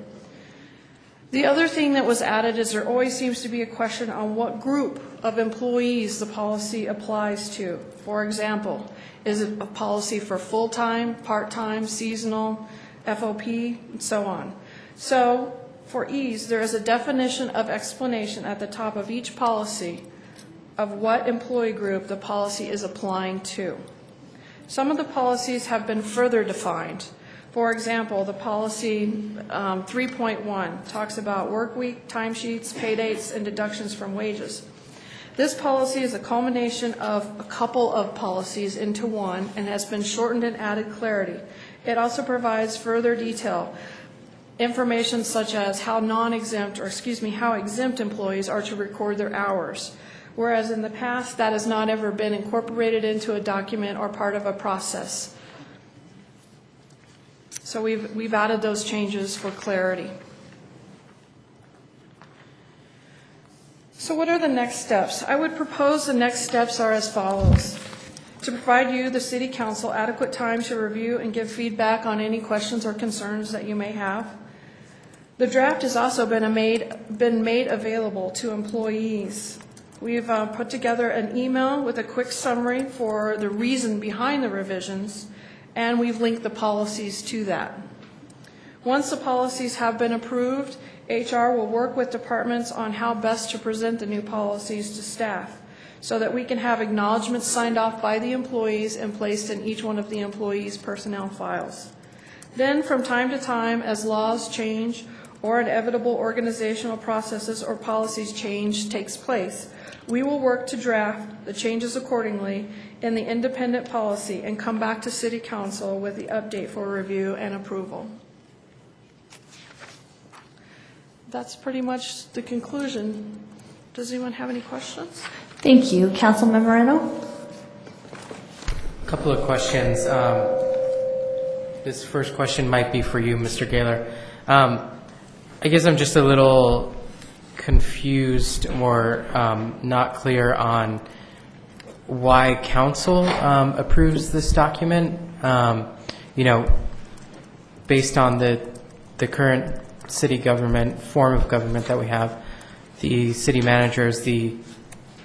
The other thing that was added is there always seems to be a question on what group of employees the policy applies to. For example, is it a policy for full-time, part-time, seasonal, FOP, and so on? So for ease, there is a definition of explanation at the top of each policy of what employee group the policy is applying to. Some of the policies have been further defined. For example, the policy 3.1 talks about work week, timesheets, pay dates, and deductions from wages. This policy is a culmination of a couple of policies into one and has been shortened and added clarity. It also provides further detail, information such as how how exempt employees are to record their hours, whereas in the past that has not ever been incorporated into a document or part of a process. So we've added those changes for clarity. So what are the next steps? I would propose the next steps are as follows. To provide you, the City Council, adequate time to review and give feedback on any questions or concerns that you may have. The draft has also been made available to employees. We've put together an email with a quick summary for the reason behind the revisions, and we've linked the policies to that. Once the policies have been approved, HR will work with departments on how best to present the new policies to staff so that we can have acknowledgments signed off by the employees and placed in each one of the employees' personnel files. Then, from time to time, as laws change or inevitable organizational processes or policies change takes place, we will work to draft the changes accordingly in the independent policy and come back to City Council with the update for review and approval. That's pretty much the conclusion. Does anyone have any questions? Thank you. Councilman Moreno? A couple of questions. This first question might be for you, Mr. Gaylor. I guess I'm just a little confused or not clear on why council approves this document. Based on the current city government, form of government that we have, the city manager is the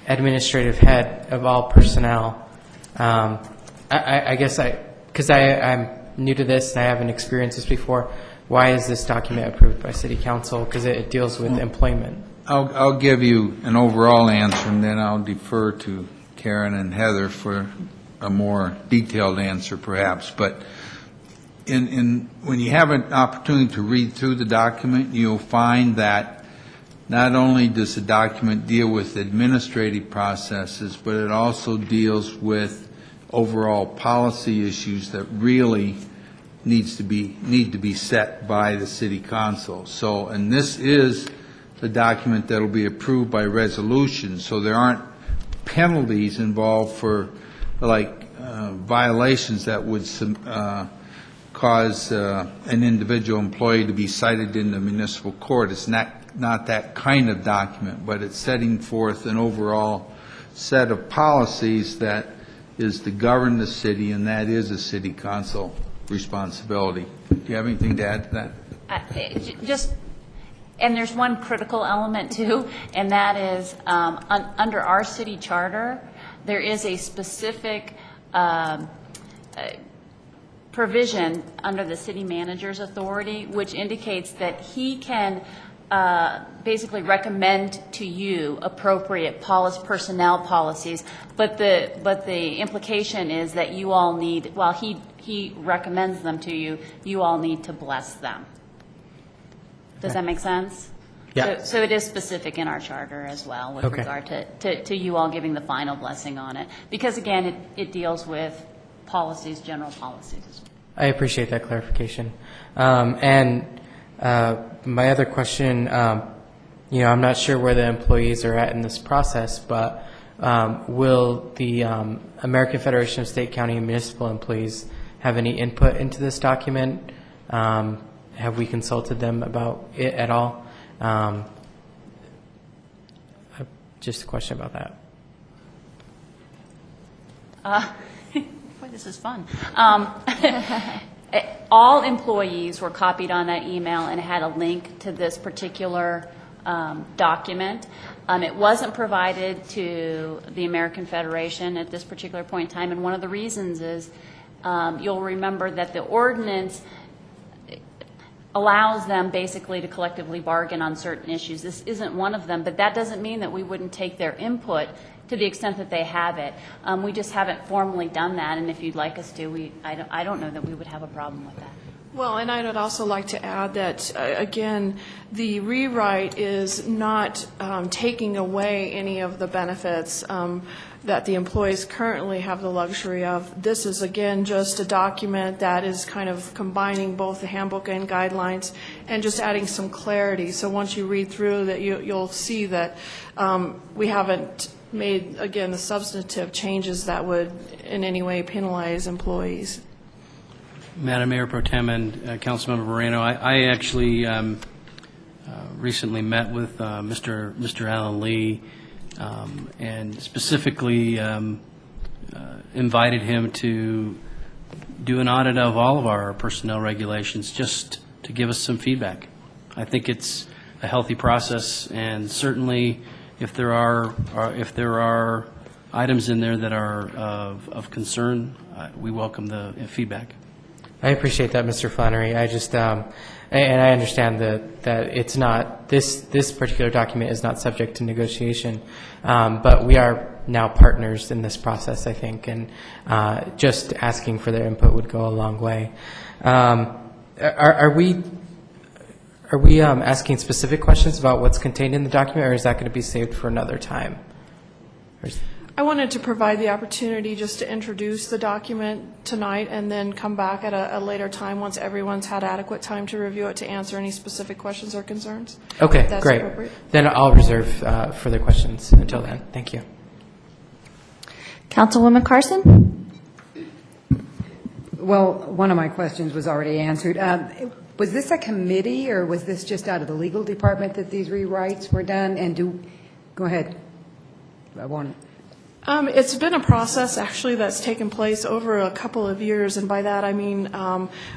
administrative head of all personnel. I guess because I'm new to this and I haven't experienced this before, why is this document approved by city council? Because it deals with employment. I'll give you an overall answer, and then I'll defer to Karen and Heather for a more detailed answer, perhaps. But when you have an opportunity to read through the document, you'll find that not only does the document deal with administrative processes, but it also deals with overall policy issues that really need to be set by the city council. So, and this is the document that will be approved by resolution, so there aren't penalties involved for violations that would cause an individual employee to be cited in the municipal court. It's not that kind of document, but it's setting forth an overall set of policies that is to govern the city, and that is a city council responsibility. Do you have anything to add to that? And there's one critical element too, and that is under our city charter, there is a specific provision under the city manager's authority which indicates that he can basically recommend to you appropriate personnel policies, but the implication is that you all need, while he recommends them to you, you all need to bless them. Does that make sense? Yeah. So it is specific in our charter as well with regard to you all giving the final blessing on it, because again, it deals with policies, general policies. I appreciate that clarification. My other question, I'm not sure where the employees are at in this process, but will the American Federation of State, County, and Municipal Employees have any input into this document? Have we consulted them about it at all? Just a question about that. Boy, this is fun. All employees were copied on that email and had a link to this particular document. It wasn't provided to the American Federation at this particular point in time, and one of the reasons is you'll remember that the ordinance allows them basically to collectively bargain on certain issues. This isn't one of them, but that doesn't mean that we wouldn't take their input to the extent that they have it. We just haven't formally done that, and if you'd like us to, I don't know that we would have a problem with that. Well, and I would also like to add that, again, the rewrite is not taking away any of the benefits that the employees currently have the luxury of. This is, again, just a document that is kind of combining both the handbook and guidelines and just adding some clarity. So once you read through that, you'll see that we haven't made, again, the substantive changes that would in any way penalize employees. Madam Mayor Pro Tem and Councilmember Moreno, I actually recently met with Mr. Alan Lee and specifically invited him to do an audit of all of our personnel regulations just to give us some feedback. I think it's a healthy process, and certainly if there are items in there that are of concern, we welcome the feedback. I appreciate that, Mr. Flannery. I just, and I understand that it's not, this particular document is not subject to negotiation, but we are now partners in this process, I think, and just asking for their input would go a long way. Are we asking specific questions about what's contained in the document, or is that going to be saved for another time? I wanted to provide the opportunity just to introduce the document tonight and then come back at a later time once everyone's had adequate time to review it to answer any specific questions or concerns. Okay, That's great. appropriate. Then I'll reserve further questions until then. Thank you. Councilwoman Carson? Well, one of my questions was already answered. Was this a committee, or was this just out of the legal department that these rewrites were done? And go ahead. I want It's been a process, actually, that's taken place over a couple of years, and by that I mean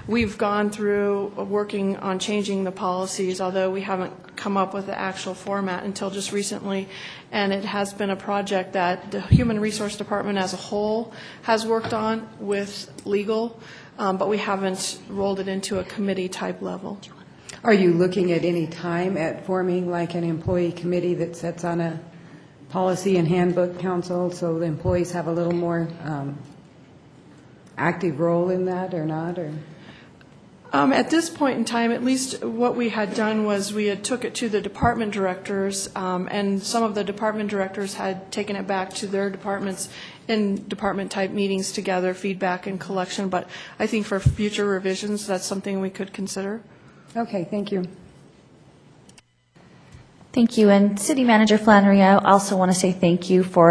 we've gone through working on changing the policies, although we haven't come up with the actual format until just recently, and it has been a project that the Human Resource Department as a whole has worked on with legal, but we haven't rolled it into a committee-type level. Are you looking at any time at forming like an employee committee that sets on a policy and handbook council, so the employees have a little more active role in that, or not? Or At this point in time, at least what we had done was we had took it to the department directors, and some of the department directors had taken it back to their departments in department-type meetings to gather feedback and collection. But I think for future revisions, that's something we could consider. Okay, thank you. Thank you. And City Manager Flannery, I also want to say thank you for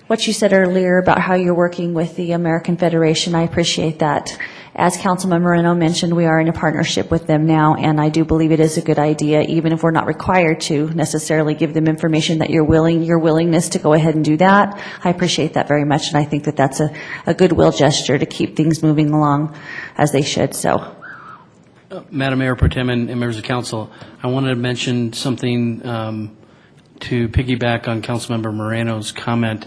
what you said earlier about how you're working with the American Federation. I appreciate that. As Councilman Moreno mentioned, we are in a partnership with them now, and I do believe it is a good idea, even if we're not required to necessarily give them information, that your willingness to go ahead and do that. I appreciate that very much, and I think that that's a goodwill gesture to keep things moving along as they should. So. Madam Mayor Pro Tem and members of council, I wanted to mention something to piggyback on Councilmember Moreno's comment.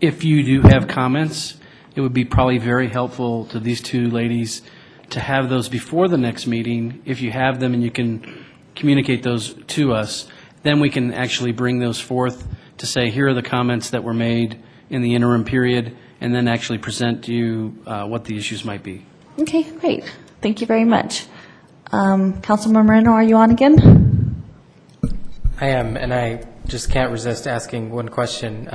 If you do have comments, it would be probably very helpful to these two ladies to have those before the next meeting. If you have them and you can communicate those to us, then we can actually bring those forth to say, here are the comments that were made in the interim period, and then actually present to you what the issues might be. Okay, great. Thank you very much. Councilman Moreno, are you on again? I am, and I just can't resist asking one question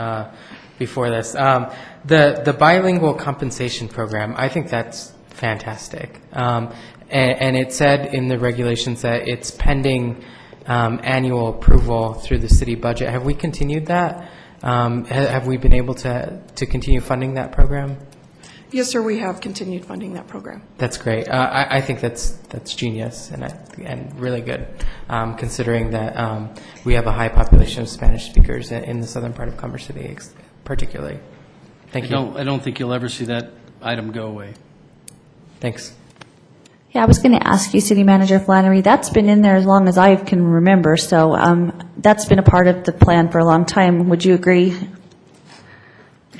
before this. The bilingual compensation program, I think that's fantastic. And it said in the regulations that it's pending annual approval through the city budget. Have we continued that? Have we been able to continue funding that program? Yes, sir, we have continued funding that program. That's great. I think that's genius and really good, considering that we have a high population of Spanish speakers in the southern part of Commerce City, particularly. Thank you. I don't think you'll ever see that item go away. Thanks. Yeah, I was going to ask you, City Manager Flannery, that's been in there as long as I can remember, so that's been a part of the plan for a long time. Would you agree?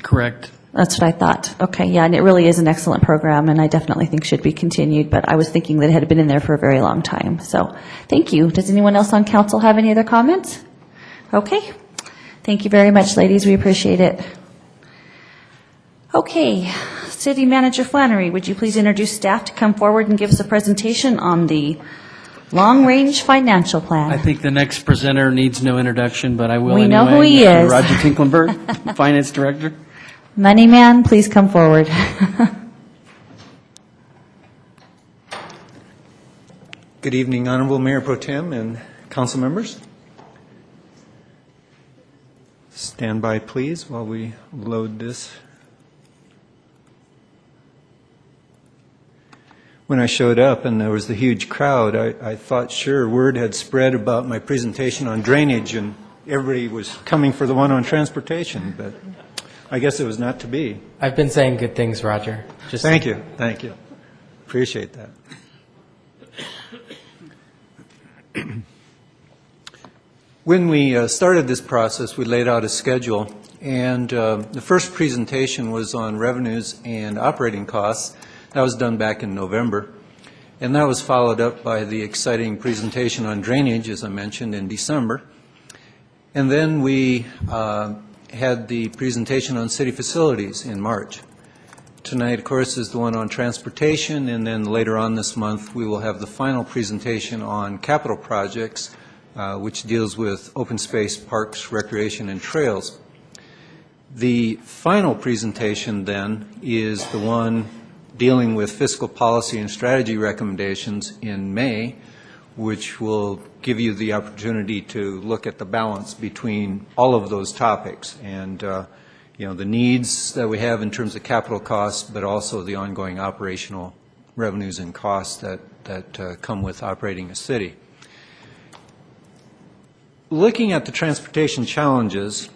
Correct. That's what I thought. Okay, yeah, and it really is an excellent program, and I definitely think should be continued, but I was thinking that it had been in there for a very long time. So, thank you. Does anyone else on council have any other comments? Okay. Thank you very much, ladies. We appreciate it. Okay. City Manager Flannery, would you please introduce staff to come forward and give us a presentation on the long-range financial plan? I think the next presenter needs no introduction, but I will We anyway. know who he is. Roger Tinklenberg, Finance Director. Money Man, please come forward. Good evening, Honorable Mayor Pro Tem and council members. Stand by, please, while we load this. When I showed up and there was the huge crowd, I thought sure word had spread about my presentation on drainage and everybody was coming for the one on transportation, but I guess it was not to be. I've been saying good things, Roger. Thank you. Appreciate that. When we started this process, we laid out a schedule, and the first presentation was on revenues and operating costs. That was done back in November, and that was followed up by the exciting presentation on drainage, as I mentioned, in December. And then we had the presentation on city facilities in March. Tonight, of course, is the one on transportation, and then later on this month, we will have the final presentation on capital projects, which deals with open space, parks, recreation, and trails. The final presentation, then, is the one dealing with fiscal policy and strategy recommendations in May, which will give you the opportunity to look at the balance between all of those topics. And the needs that we have in terms of capital costs, but also the ongoing operational revenues and costs that come with operating a city. Looking at the transportation challenges,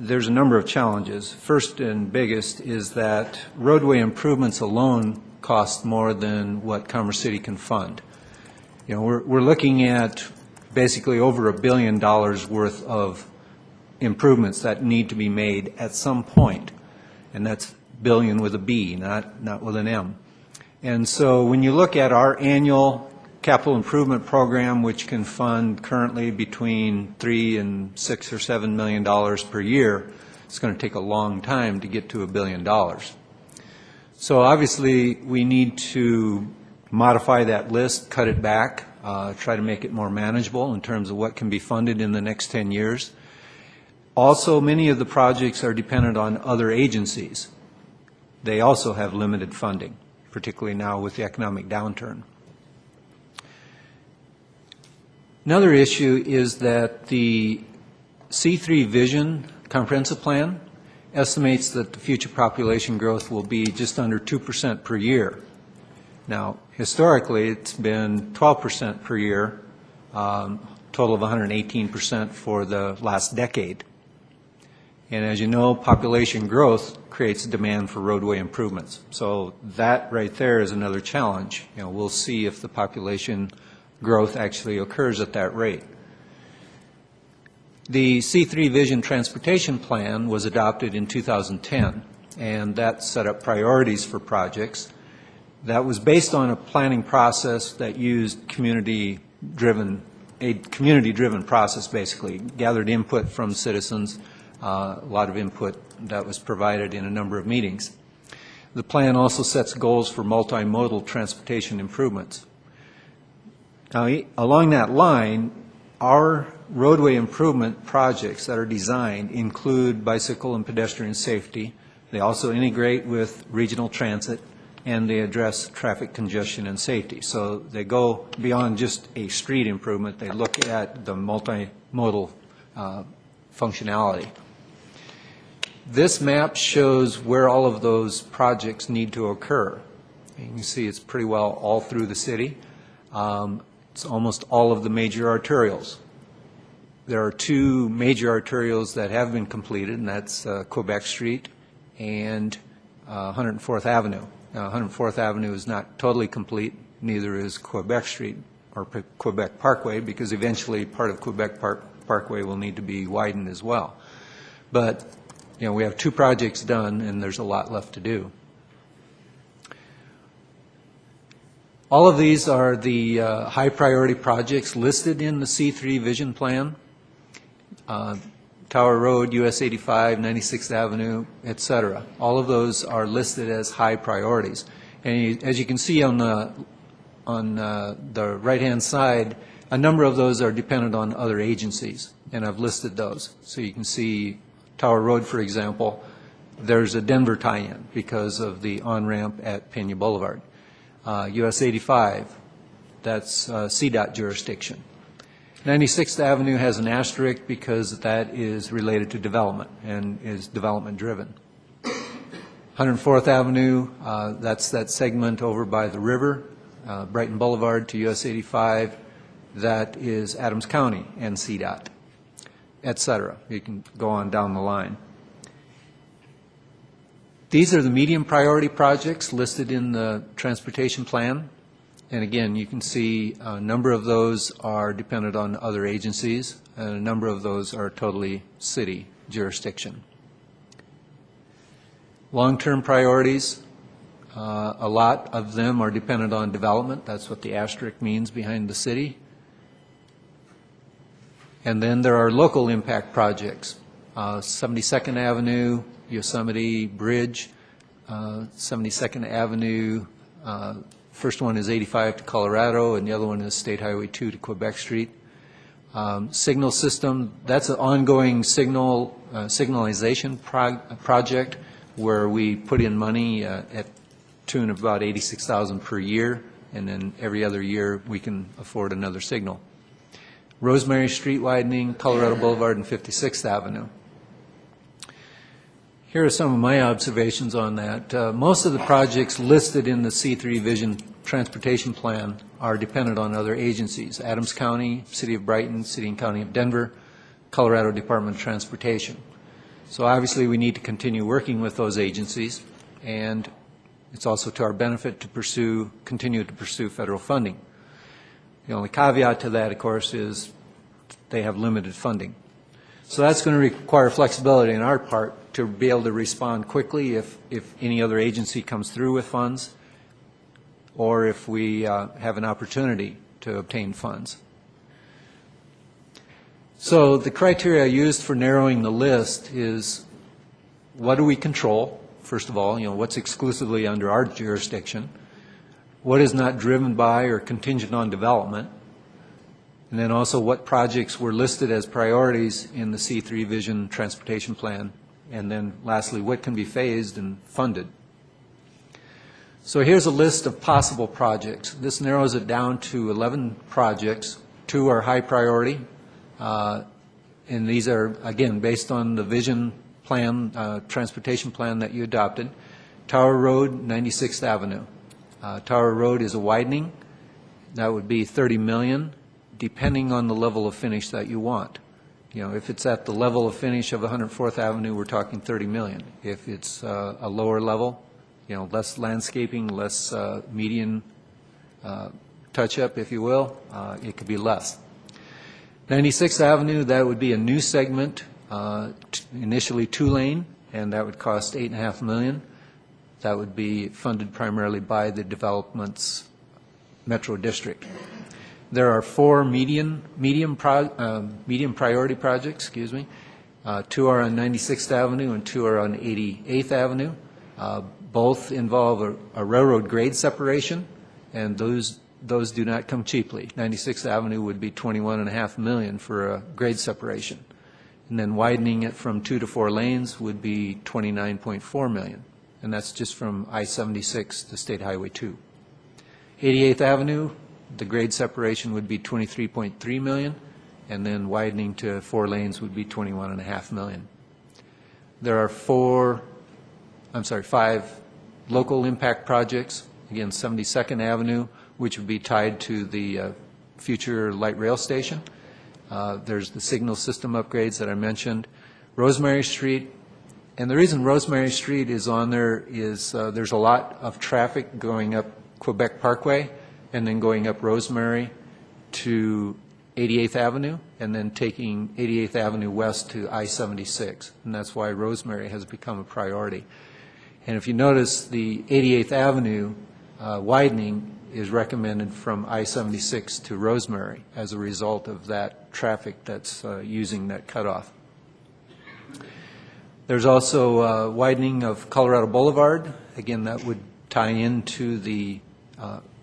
there's a number of challenges. First and biggest is that roadway improvements alone cost more than what Commerce City can fund. We're looking at basically over $1 billion worth of improvements that need to be made at some point, and that's billion with a B, not with an M. And so when you look at our annual capital improvement program, which can fund currently between $3 and $6 or $7 million per year, it's going to take a long time to get to $1 billion. So obviously we need to modify that list, cut it back, try to make it more manageable in terms of what can be funded in the next 10 years. Also, many of the projects are dependent on other agencies. They also have limited funding, particularly now with the economic downturn. Another issue is that the C3 Vision Comprehensive Plan estimates that the future population growth will be just under 2% per year. Now, historically, it's been 12% per year, total of 118% for the last decade. And as you know, population growth creates demand for roadway improvements. So that right there is another challenge. We'll see if the population growth actually occurs at that rate. The C3 Vision Transportation Plan was adopted in 2010, and that set up priorities for projects. That was based on a planning process that used a community-driven process, basically, gathered input from citizens, a lot of input that was provided in a number of meetings. The plan also sets goals for multimodal transportation improvements. Now, along that line, our roadway improvement projects that are designed include bicycle and pedestrian safety. They also integrate with regional transit, and they address traffic congestion and safety. So they go beyond just a street improvement. They look at the multimodal functionality. This map shows where all of those projects need to occur. You can see it's pretty well all through the city. It's almost all of the major arterials. There are two major arterials that have been completed, and that's Quebec Street and 104th Avenue. Now, 104th Avenue is not totally complete, neither is Quebec Street or Quebec Parkway, because eventually part of Quebec Parkway will need to be widened as well. But we have two projects done, and there's a lot left to do. All of these are the high priority projects listed in the C3 Vision Plan. Tower Road, US 85, 96th Avenue, et cetera. All of those are listed as high priorities. And as you can see on the right-hand side, a number of those are dependent on other agencies, and I've listed those. So you can see Tower Road, for example, there's a Denver tie-in because of the on-ramp at Pena Boulevard. US 85, that's CDOT jurisdiction. 96th Avenue has an asterisk because that is related to development and is development driven. 104th Avenue, that's that segment over by the river, Brighton Boulevard to US 85, that is Adams County and CDOT, et cetera. You can go on down the line. These are the medium priority projects listed in the transportation plan. And again, you can see a number of those are dependent on other agencies, and a number of those are totally city jurisdiction. Long-term priorities, a lot of them are dependent on development. That's what the asterisk means behind the city. And then there are local impact projects. 72nd Avenue, Yosemite Bridge, 72nd Avenue, first one is 85 to Colorado, and the other one is State Highway 2 to Quebec Street. Signal system, that's an ongoing signalization project where we put in money at tune of about $86,000 per year, and then every other year we can afford another signal. Rosemary Street widening, Colorado Boulevard, and 56th Avenue. Here are some of my observations on that. Most of the projects listed in the C3 Vision Transportation Plan are dependent on other agencies: Adams County, City of Brighton, City and County of Denver, Colorado Department of Transportation. So obviously we need to continue working with those agencies, and it's also to our benefit to continue to pursue federal funding. The only caveat to that, of course, is they have limited funding. So that's going to require flexibility on our part to be able to respond quickly if any other agency comes through with funds, or if we have an opportunity to obtain funds. So the criteria I used for narrowing the list is, what do we control? First of all, what's exclusively under our jurisdiction? What is not driven by or contingent on development? And then also what projects were listed as priorities in the C3 Vision Transportation Plan? And then lastly, what can be phased and funded? So here's a list of possible projects. This narrows it down to 11 projects. 2 are high priority, and these are, again, based on the Vision Plan, Transportation Plan that you adopted. Tower Road, 96th Avenue. Tower Road is a widening. That would be $30 million. Depending on the level of finish that you want. If it's at the level of finish of 104th Avenue, we're talking $30 million. If it's a lower level, less landscaping, less median touch-up, if you will, it could be less. 96th Avenue, that would be a new segment, initially 2-lane, and that would cost $8.5 million. That would be funded primarily by the development's Metro District. There are 4 medium priority projects, 2 are on 96th Avenue and 2 are on 88th Avenue. Both involve a railroad grade separation, and those do not come cheaply. 96th Avenue would be $21.5 million for a grade separation. And then widening it from 2 to 4 lanes would be $29.4 million. And that's just from I-76 to State Highway 2. 88th Avenue, the grade separation would be $23.3 million, and then widening to 4 lanes would be $21.5 million. There are 5 local impact projects. Again, 72nd Avenue, which would be tied to the future light rail station. There's the signal system upgrades that I mentioned. Rosemary Street, and the reason Rosemary Street is on there is there's a lot of traffic going up Quebec Parkway, and then going up Rosemary to 88th Avenue, and then taking 88th Avenue west to I-76. And that's why Rosemary has become a priority. And if you notice, the 88th Avenue widening is recommended from I-76 to Rosemary as a result of that traffic that's using that cutoff. There's also widening of Colorado Boulevard. Again, that would tie into the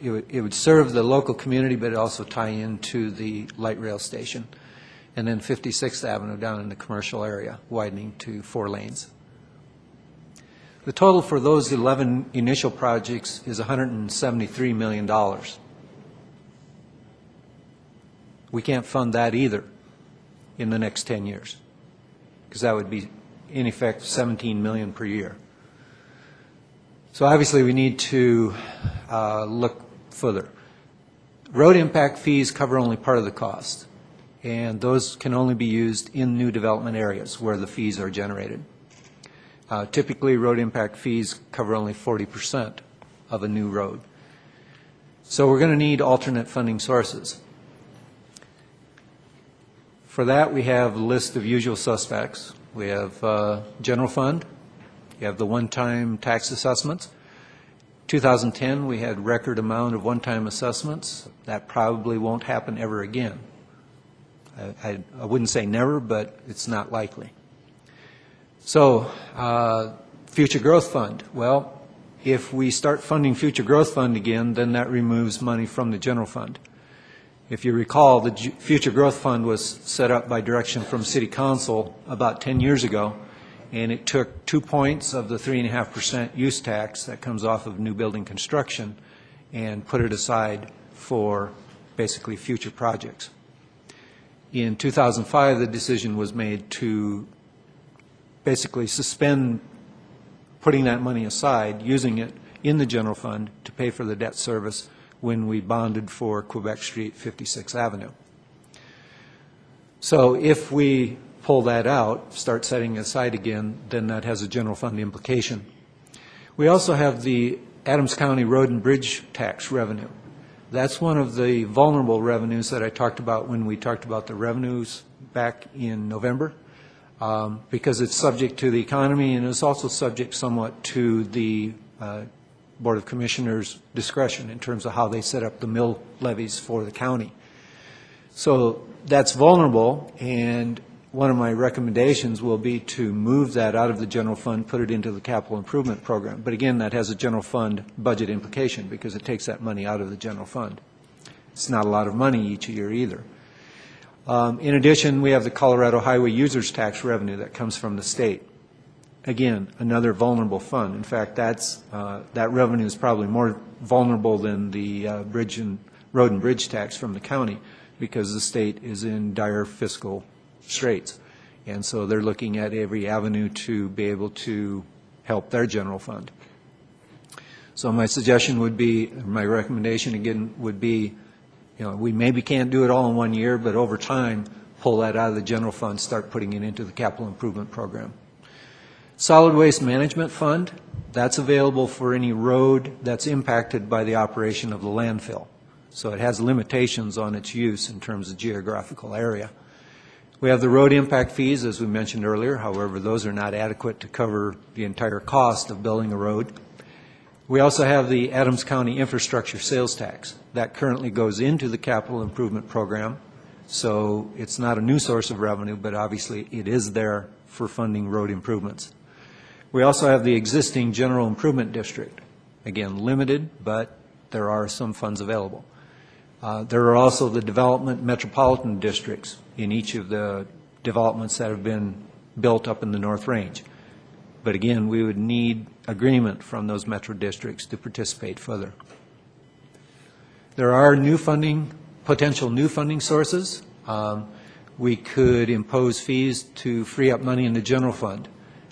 it would serve the local community, but it also tie into the light rail station. And then 56th Avenue down in the commercial area, widening to 4 lanes. The total for those 11 initial projects is $173 million. We can't fund that either in the next 10 years, because that would be, in effect, $17 million per year. So obviously we need to look further. Road impact fees cover only part of the cost, and those can only be used in new development areas where the fees are generated. Typically, road impact fees cover only 40% of a new road. So we're going to need alternate funding sources. For that, we have a list of usual suspects. We have general fund. You have the one-time tax assessments. 2010, we had record amount of one-time assessments. That probably won't happen ever again. I wouldn't say never, but it's not likely. So, future growth fund. Well, if we start funding future growth fund again, then that removes money from the general fund. If you recall, the future growth fund was set up by direction from City Council about 10 years ago, and it took 2 points of the 3.5% use tax that comes off of new building construction and put it aside for basically future projects. In 2005, the decision was made to basically suspend putting that money aside, using it in the general fund to pay for the debt service when we bonded for Quebec Street, 56th Avenue. So if we pull that out, start setting it aside again, then that has a general fund implication. We also have the Adams County Road and Bridge tax revenue. That's one of the vulnerable revenues that I talked about when we talked about the revenues back in November, because it's subject to the economy and it's also subject somewhat to the Board of Commissioners' discretion in terms of how they set up the mill levies for the county. So that's vulnerable, and one of my recommendations will be to move that out of the general fund, put it into the capital improvement program. But again, that has a general fund budget implication because it takes that money out of the general fund. It's not a lot of money each year either. In addition, we have the Colorado Highway Users Tax revenue that comes from the state. Again, another vulnerable fund. In fact, that revenue is probably more vulnerable than the road and bridge tax from the county because the state is in dire fiscal straits. And so they're looking at every avenue to be able to help their general fund. So my suggestion would be, my recommendation again would be, we maybe can't do it all in 1 year, but over time, pull that out of the general fund, start putting it into the capital improvement program. Solid Waste Management Fund, that's available for any road that's impacted by the operation of the landfill. So it has limitations on its use in terms of geographical area. We have the road impact fees, as we mentioned earlier. However, those are not adequate to cover the entire cost of building a road. We also have the Adams County Infrastructure Sales Tax. That currently goes into the capital improvement program. So it's not a new source of revenue, but obviously it is there for funding road improvements. We also have the existing General Improvement District. Again, limited, but there are some funds available. There are also the development metropolitan districts in each of the developments that have been built up in the North Range. But again, we would need agreement from those metro districts to participate further. There are potential new funding sources. We could impose fees to free up money in the general fund.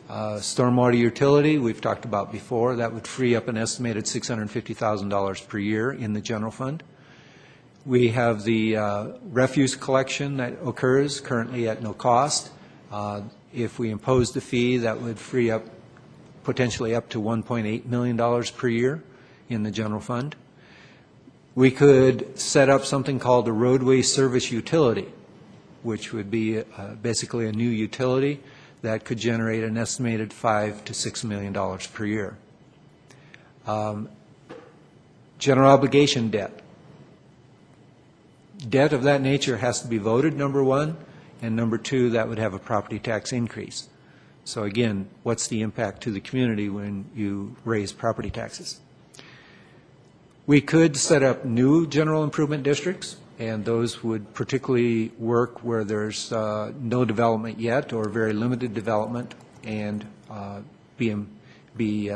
Stormwater utility, we've talked about before, that would free up an estimated $650,000 per year in the general fund. We have the refuse collection that occurs currently at no cost. If we impose the fee, that would free up potentially up to $1.8 million per year in the general fund. We could set up something called a roadway service utility, which would be basically a new utility that could generate an estimated $5 to $6 million per year. General obligation debt. Debt of that nature has to be voted, number one, and number two, that would have a property tax increase. So again, what's the impact to the community when you raise property taxes? We could set up new general improvement districts, and those would particularly work where there's no development yet or very limited development, and be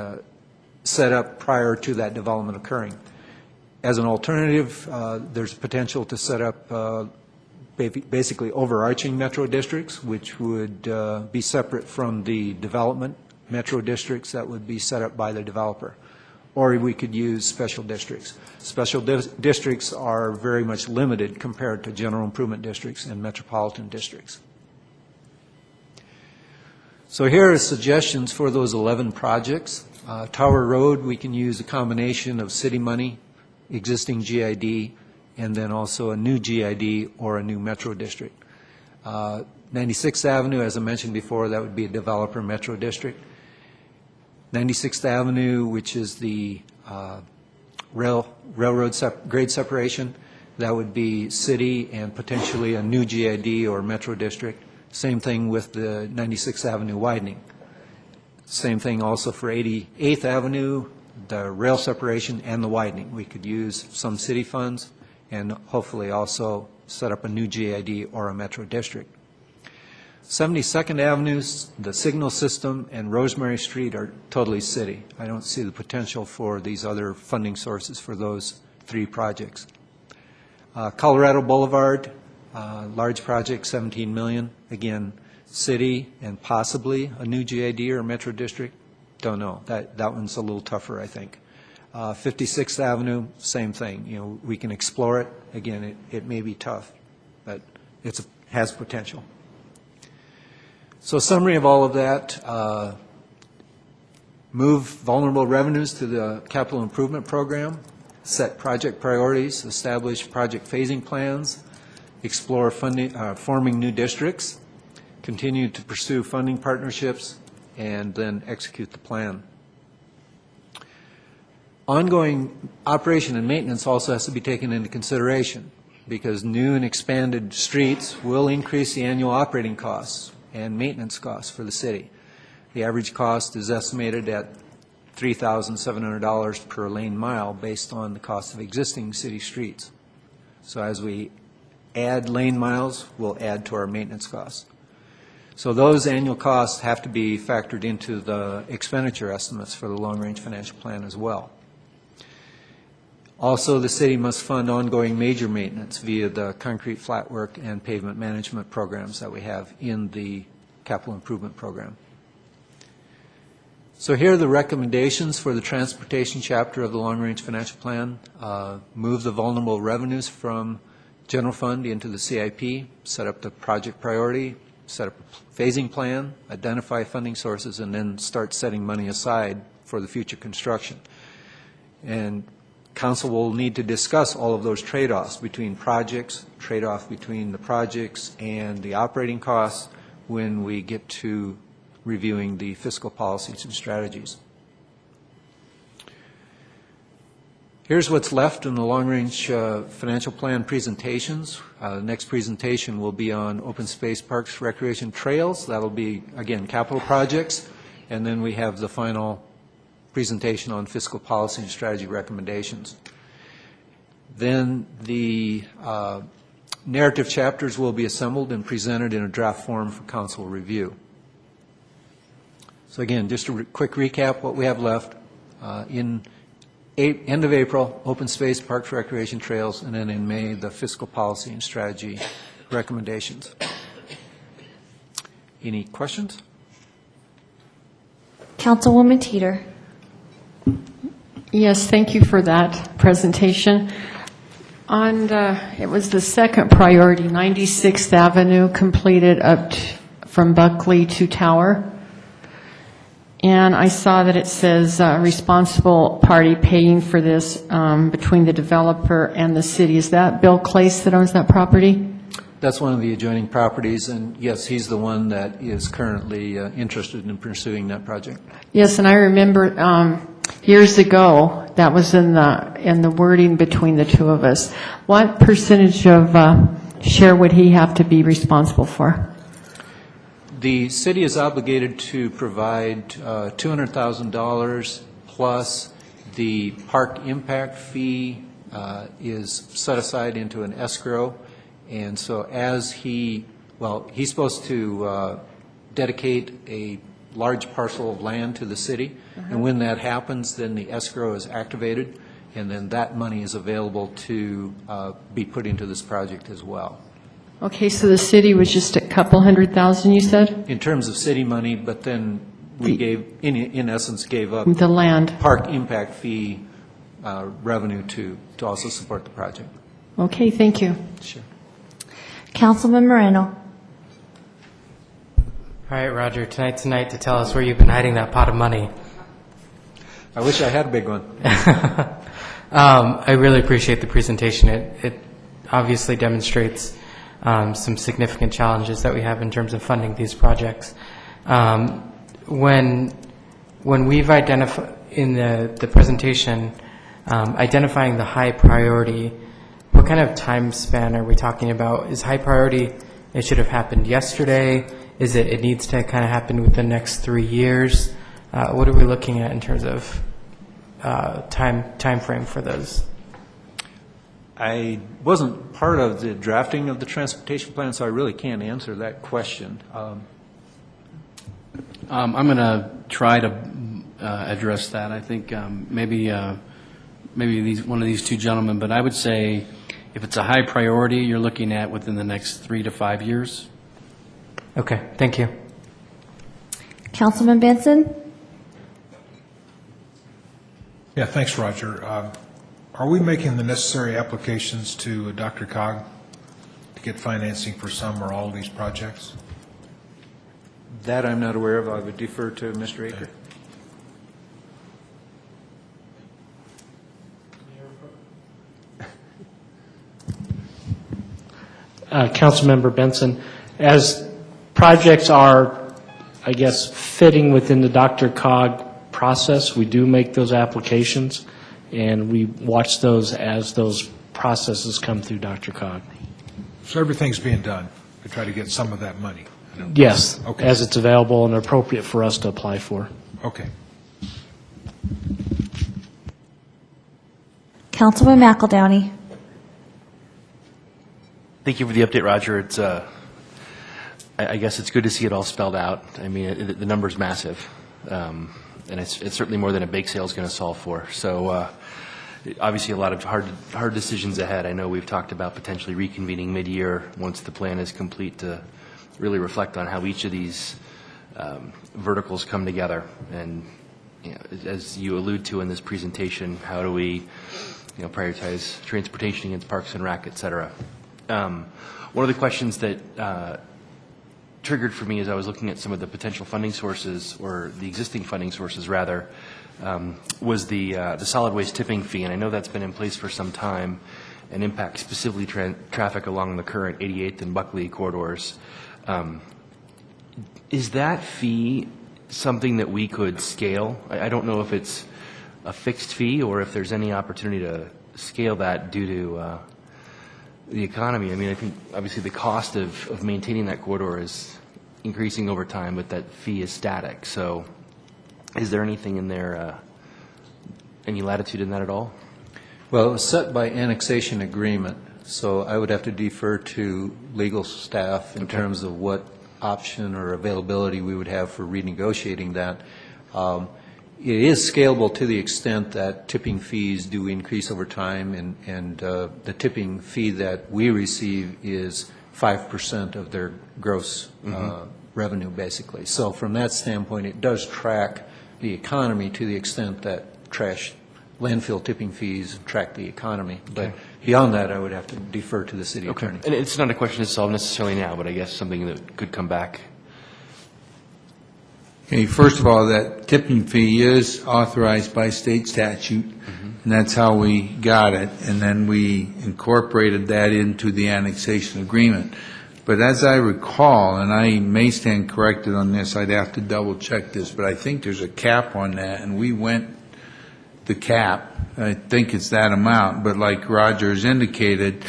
set up prior to that development occurring. As an alternative, there's potential to set up basically overarching metro districts, which would be separate from the development metro districts that would be set up by the developer. Or we could use special districts. Special districts are very much limited compared to general improvement districts and metropolitan districts. So here are suggestions for those 11 projects. Tower Road, we can use a combination of city money, existing GID, and then also a new GID or a new metro district. 96th Avenue, as I mentioned before, that would be a developer metro district. 96th Avenue, which is the railroad grade separation, that would be city and potentially a new GID or metro district. Same thing with the 96th Avenue widening. Same thing also for 88th Avenue, the rail separation and the widening. We could use some city funds and hopefully also set up a new GID or a metro district. 72nd Avenue, the signal system, and Rosemary Street are totally city. I don't see the potential for these other funding sources for those three projects. Colorado Boulevard, large project, $17 million. Again, city and possibly a new GID or metro district. don't know. That one's a little tougher, I think. 56th Avenue, same thing. You know, we can explore it. Again, it may be tough, but it has potential. So summary of all of that, move vulnerable revenues to the capital improvement program, set project priorities, establish project phasing plans, explore funding, forming new districts, continue to pursue funding partnerships, and then execute the plan. Ongoing operation and maintenance also has to be taken into consideration because new and expanded streets will increase the annual operating costs and maintenance costs for the city. The average cost is estimated at $3,700 per lane mile based on the cost of existing city streets. So as we add lane miles, we'll add to our maintenance costs. So those annual costs have to be factored into the expenditure estimates for the long-range financial plan as well. Also, the city must fund ongoing major maintenance via the concrete flat work and pavement management programs that we have in the capital improvement program. So here are the recommendations for the transportation chapter of the long-range financial plan. Move the vulnerable revenues from general fund into the CIP, set up the project priority, set up a phasing plan, identify funding sources, and then start setting money aside for the future construction. And Council will need to discuss all of those trade-offs between projects, trade-off between the projects and the operating costs when we get to reviewing the fiscal policies and strategies. Here's what's left in the long-range financial plan presentations. The next presentation will be on open space, parks, recreation, trails. That'll be, again, capital projects. And then we have the final presentation on fiscal policy and strategy recommendations. Then the narrative chapters will be assembled and presented in a draft form for council review. So again, just a quick recap what we have left. In end of April, open space, parks, recreation, trails, and then in May, the fiscal policy and strategy recommendations. Any questions? Councilwoman Teeter. Yes, thank you for that presentation. It was the second priority, 96th Avenue, completed up from Buckley to Tower. And I saw that it says responsible party paying for this between the developer and the city. Is that Bill Clace that owns that property? That's one of the adjoining properties, and yes, he's the one that is currently interested in pursuing that project. Yes, and I remember years ago, that was in the wording between the two of us. What percentage of share would he have to be responsible for? The city is obligated to provide $200,000 plus the park impact fee is set aside into an escrow. And so as he's supposed to dedicate a large parcel of land to the city. And when that happens, then the escrow is activated, and then that money is available to be put into this project as well. Okay, so the city was just a couple $100,000, you said? In terms of city money, but then we in essence, gave up the land park impact fee revenue to also support the project. Okay, thank you. Sure. Councilman Moreno. All right, Roger, tonight's the night to tell us where you've been hiding that pot of money. I wish I had a big one. I really appreciate the presentation. It obviously demonstrates some significant challenges that we have in terms of funding these projects. When we've identified in the presentation, identifying the high priority, what kind of time span are we talking about? Is high priority, it should have happened yesterday? Is it needs to kind of happen within the next 3 years? What are we looking at in terms of time frame for those? I wasn't part of the drafting of the transportation plan, so I really can't answer that question. I'm going to try to address that. I think maybe one of these two gentlemen, but I would say if it's a high priority, you're looking at within the next 3 to 5 years. Okay, thank you. Councilman Benson. Yeah, thanks, Roger. Are we making the necessary applications to DRCOG to get financing for some or all of these projects? That I'm not aware of. I would defer to Mr. Aker. Councilmember Benson, as projects are, I guess, fitting within the DRCOG process, we do make those applications, and we watch those as those processes come through DRCOG. So everything's being done to try to get some of that money? Yes, Okay. as it's available and appropriate for us to apply for. Okay. Councilman McElDowney. Thank you for the update, Roger. It's, I guess it's good to see it all spelled out. I mean, the number's massive, and it's certainly more than a bake sale is going to solve for. So obviously a lot of hard decisions ahead. I know we've talked about potentially reconvening mid-year once the plan is complete to really reflect on how each of these verticals come together. And you know, as you allude to in this presentation, how do we prioritize transportation against Parks and Rec, et cetera. One of the questions that triggered for me as I was looking at some of the potential funding sources, or the existing funding sources rather, was the solid waste tipping fee. And I know that's been in place for some time and impacts specifically traffic along the current 88th and Buckley corridors. Is that fee something that we could scale? I don't know if it's a fixed fee or if there's any opportunity to scale that due to the economy. I mean, I think obviously the cost of maintaining that corridor is increasing over time, but that fee is static. So is there anything in there, any latitude in that at all? Well, it was set by annexation agreement, so I would have to defer to legal staff in terms of what option or availability we would have for renegotiating that. It is scalable to the extent that tipping fees do increase over time, and the tipping fee that we receive is 5% of their gross revenue, basically. So from that standpoint, it does track the economy to the extent that landfill tipping fees track the economy. But beyond that, I would have to defer to the city attorney. And it's not a question to solve necessarily now, but I guess something that could come back. Okay, first of all, that tipping fee is authorized by state statute, and that's how we got it, and then we incorporated that into the annexation agreement. But as I recall, and I may stand corrected on this, I'd have to double check this, but I think there's a cap on that, and we went the cap. I think it's that amount, but like Roger's indicated,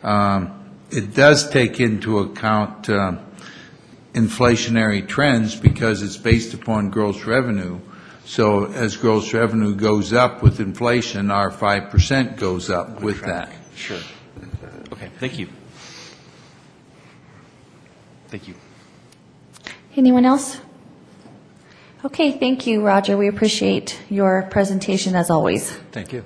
it does take into account inflationary trends because it's based upon gross revenue. So as gross revenue goes up with inflation, our 5% goes up with that. Sure. Okay, thank you. Thank you. Anyone else? Okay, thank you, Roger. We appreciate your presentation as always. Thank you.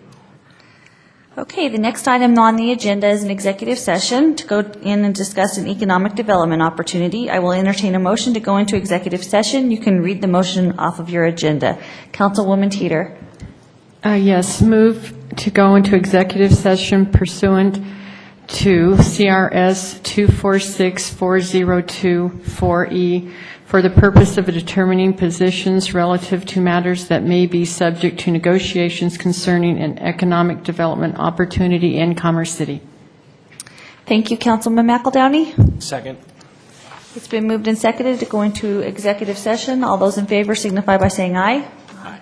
Okay, the next item on the agenda is an executive session to go in and discuss an economic development opportunity. I will entertain a motion to go into executive session. You can read the motion off of your agenda. Councilwoman Teeter. Yes, move to go into executive session pursuant to CRS 246402-4E for the purpose of determining positions relative to matters that may be subject to negotiations concerning an economic development opportunity in Commerce City. Thank you, Councilman McElDowney. Second. It's been moved and seconded to go into executive session. All those in favor signify by saying aye. Aye.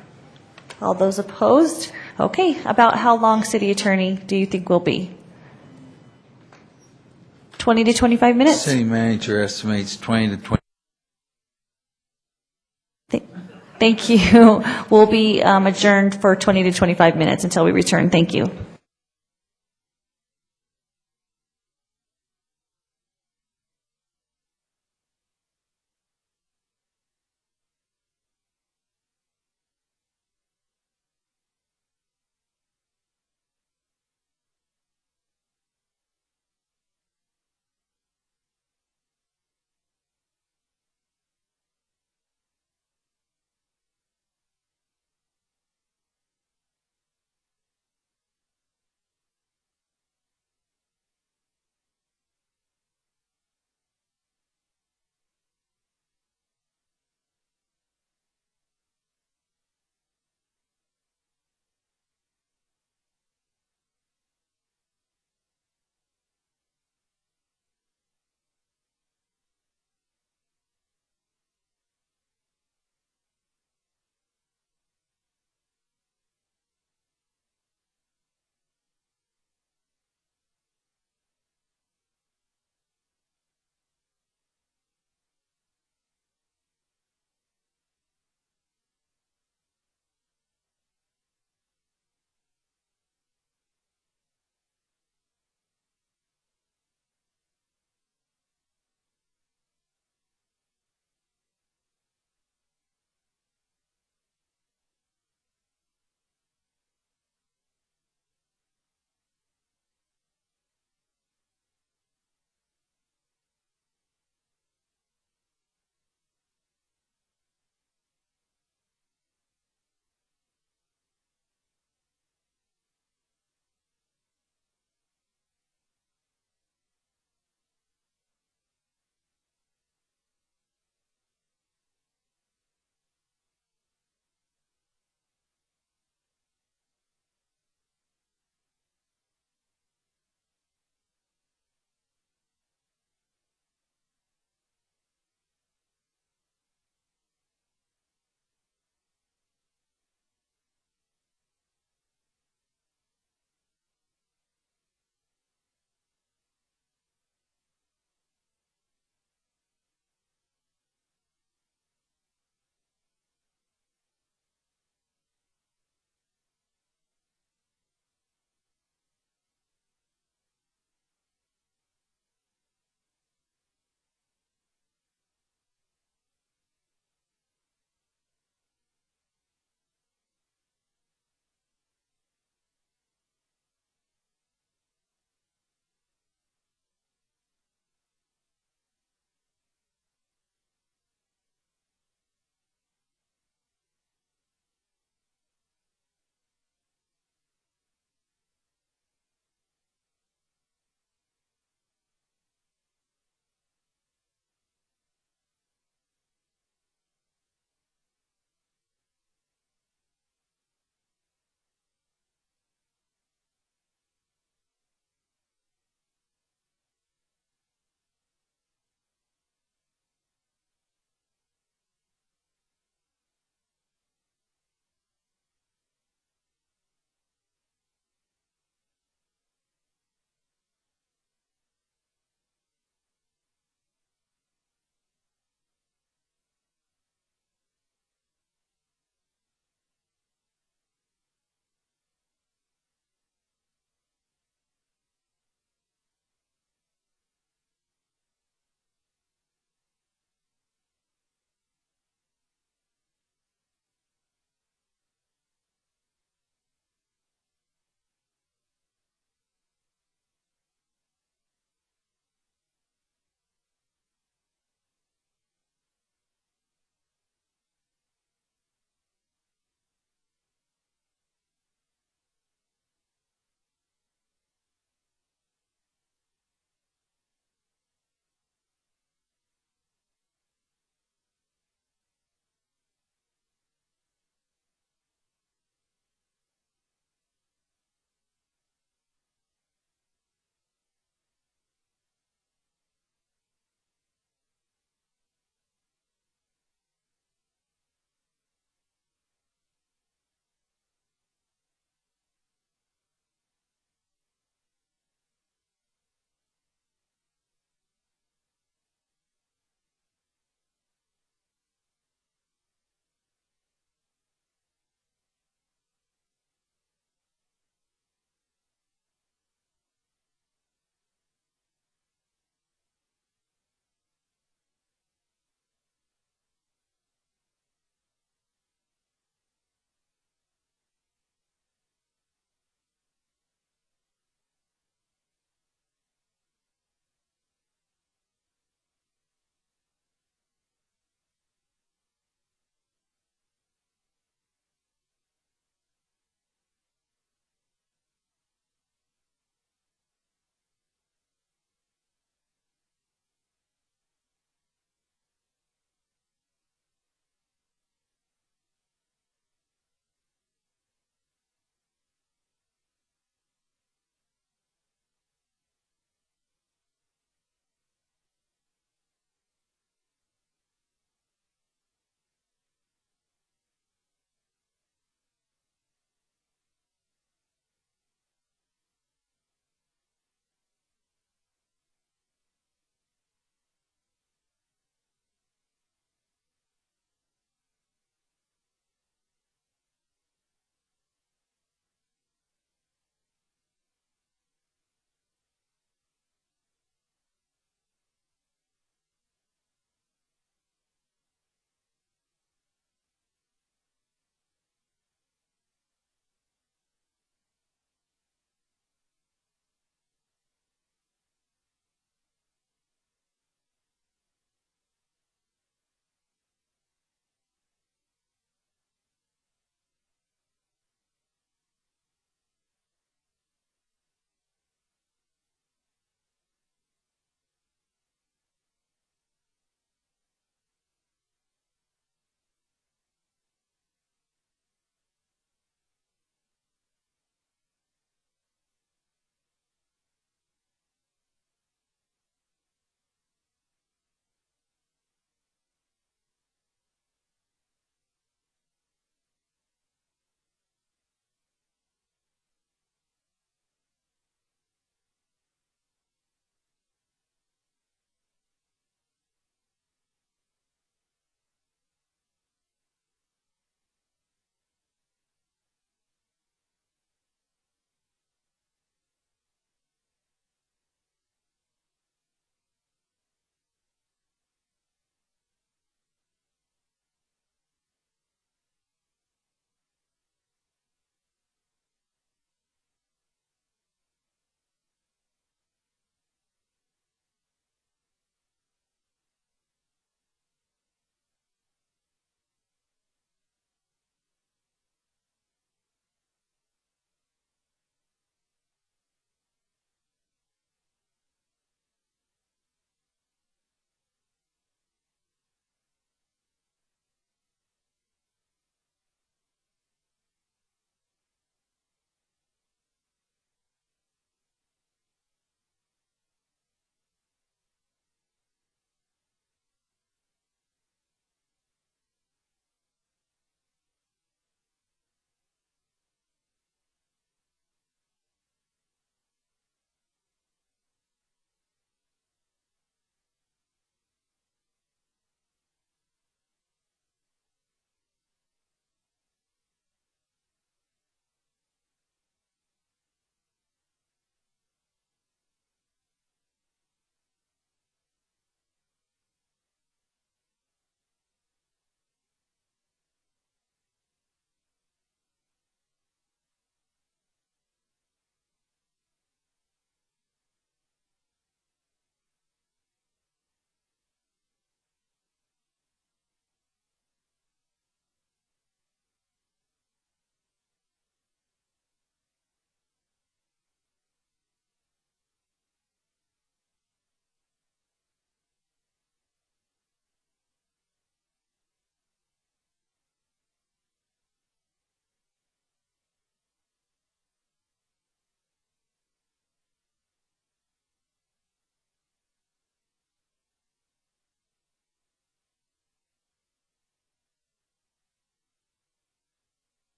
All those opposed? Okay, about how long, City Attorney, do you think will be? 20 to 25 minutes? City manager estimates 20 to 20. Thank you. We'll be adjourned for 20 to 25 minutes until we return. Thank you.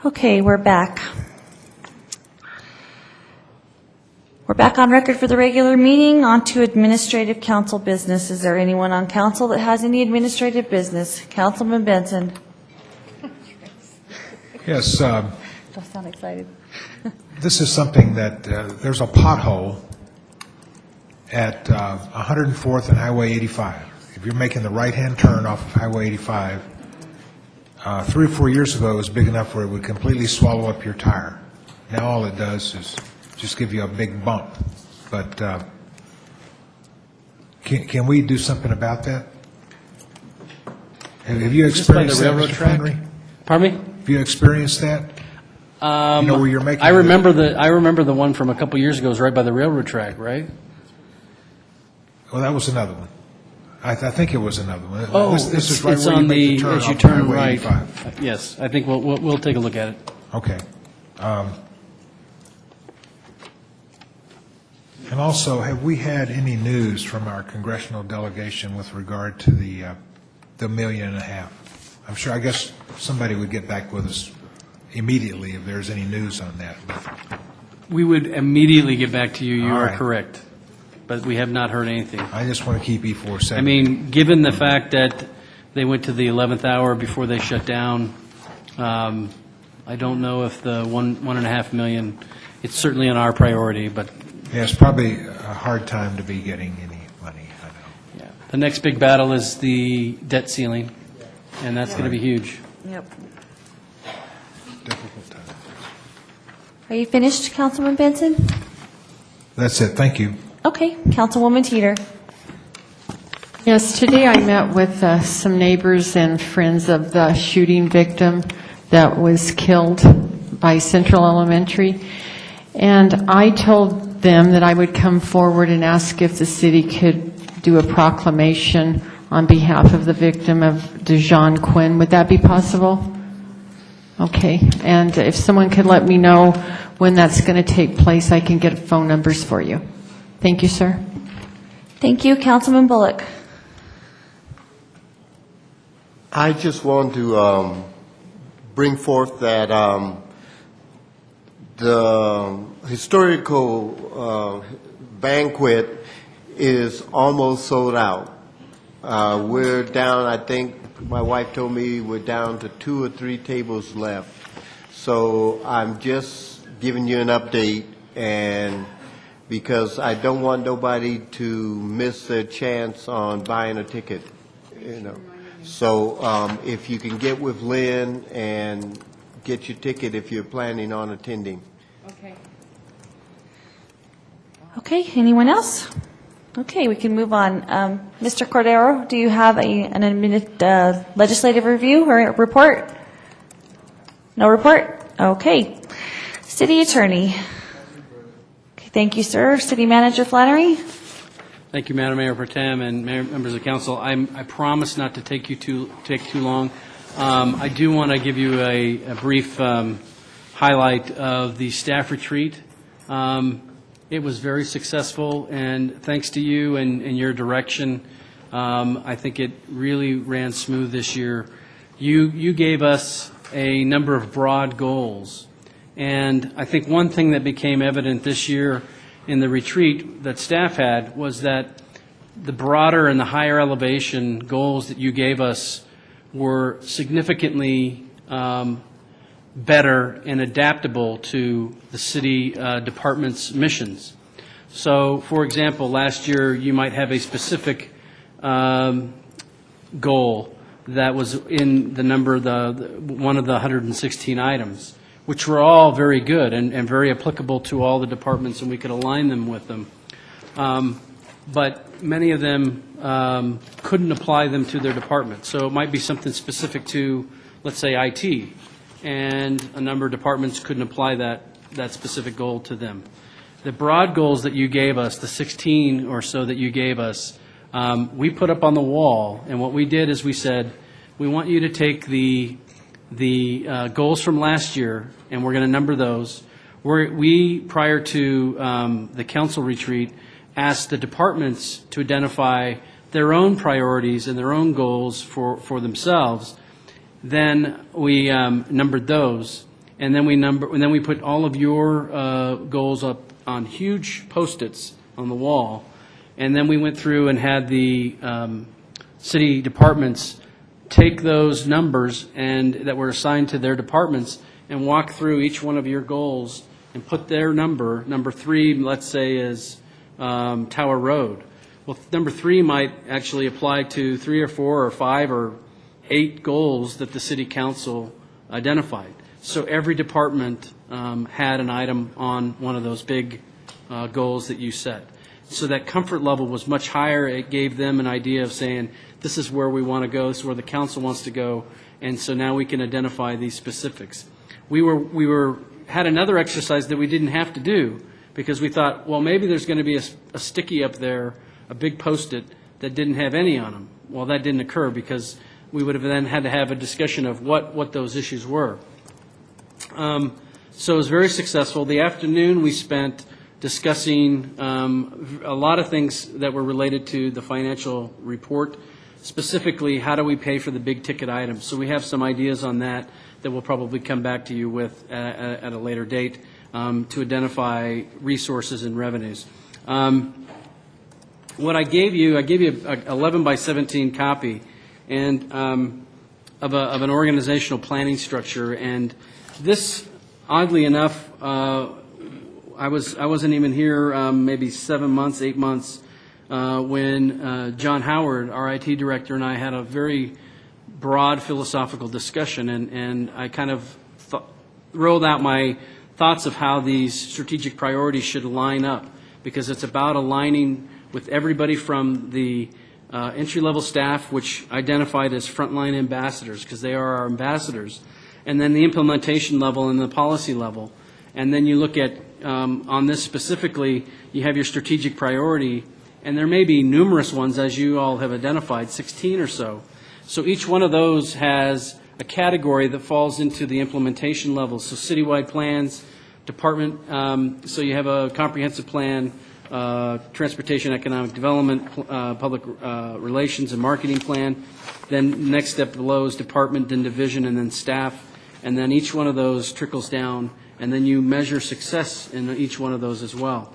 Okay, we're back. We're back on record for the regular meeting. On to administrative council business. Is there anyone on council that has any administrative business? Councilman Benson. Yes, Don't sound excited. this is something that, there's a pothole at 104th and Highway 85. If you're making the right-hand turn off of Highway 85, 3 or 4 years ago, it was big enough where it would completely swallow up your tire. Now all it does is just give you a big bump. But can we do something about that? Have you Just by the experienced that, railroad Mr. track? Henry? Pardon me? Have you experienced that? You know, where you're making I remember the one from a couple years ago. It was right by the railroad track, right? Well, that was another one. I think it was another one. Oh, This is right it's where on you make the, the turn as you off turn Highway right. 85. Yes, I think we'll take a look at it. Okay. And also, have we had any news from our congressional delegation with regard to the $1.5 million? I'm sure, I guess somebody would get back with us immediately if there's any news on that. We would immediately get back to you. You All are right. correct. But we have not heard anything. I just want to keep E4 I mean, given the fact that they went to the 11th hour before they shut down, I don't know if the $1.5 million, it's certainly on our priority, but Yeah, it's probably a hard time to be getting any money, I know. the next big battle is the debt ceiling, and that's going to be huge. Yep. Difficult time. Are you finished, Councilman Benson? That's it, thank you. Okay, Councilwoman Teeter. Yes, today I met with some neighbors and friends of the shooting victim that was killed by Central Elementary, and I told them that I would come forward and ask if the city could do a proclamation on behalf of the victim of Dejan Quinn. Would that be possible? Okay, and if someone could let me know when that's going to take place, I can get phone numbers for you. Thank you, sir. Thank you, Councilman Bullock. I just want to bring forth that the historical banquet is almost sold out. We're down, I think, my wife told me we're down to 2 or 3 tables left. So I'm just giving you an update, and because I don't want nobody to miss their chance on buying a ticket, you know. So if you can get with Lynn and get your ticket if you're planning on attending. Okay. Okay, anyone else? Okay, we can move on. Mr. Cordero, do you have an legislative review or a report? No report? Okay. City Attorney. Okay, thank you, sir. City Manager Flannery. Thank you, Madam Mayor Pro Tem and members of council. I promise not to take too long. I do want to give you a brief highlight of the staff retreat. It was very successful, and thanks to you and your direction, I think it really ran smooth this year. You gave us a number of broad goals, and I think one thing that became evident this year in the retreat that staff had was that the broader and the higher elevation goals that you gave us were significantly better and adaptable to the city department's missions. So, for example, last year you might have a specific goal that was in the number, one of the 116 items, which were all very good and very applicable to all the departments, and we could align them with them. But many of them couldn't apply them to their department. So it might be something specific to, let's say, IT, and a number of departments couldn't apply that specific goal to them. The broad goals that you gave us, the 16 or so that you gave us, we put up on the wall, and what we did is we said, we want you to take the goals from last year, and we're going to number those. We, prior to the council retreat, asked the departments to identify their own priorities and their own goals for themselves. Then we numbered those, and then we put all of your goals up on huge Post-its on the wall, and then we went through and had the city departments take those numbers and that were assigned to their departments and walk through each one of your goals and put their number 3, let's say, is Tower Road. Well, number 3 might actually apply to 3 or 4 or 5 or 8 goals that the city council identified. So every department had an item on one of those big goals that you set. So that comfort level was much higher. It gave them an idea of saying, this is where we want to go, this is where the council wants to go, and so now we can identify these specifics. We had another exercise that we didn't have to do because we thought, well, maybe there's going to be a sticky up there, a big Post-it that didn't have any on them. Well, that didn't occur because we would have then had to have a discussion of what those issues were. So it was very successful. The afternoon we spent discussing a lot of things that were related to the financial report, specifically how do we pay for the big ticket items. So we have some ideas on that we'll probably come back to you with at a later date to identify resources and revenues. What I gave you an 11 by 17 copy and of an organizational planning structure, and this, oddly enough, I wasn't even here maybe 7 months, 8 months when John Howard, our IT director, and I had a very broad philosophical discussion, and I kind of rolled out my thoughts of how these strategic priorities should line up, because it's about aligning with everybody from the entry-level staff, which identified as frontline ambassadors, because they are our ambassadors, and then the implementation level and the policy level. And then you look at, on this specifically, you have your strategic priority, and there may be numerous ones, as you all have identified, 16 or so. So each one of those has a category that falls into the implementation level. So citywide plans, department, so you have a comprehensive plan, transportation, economic development, public relations and marketing plan. Then next step below is department, then division, and then staff. And then each one of those trickles down, and then you measure success in each one of those as well.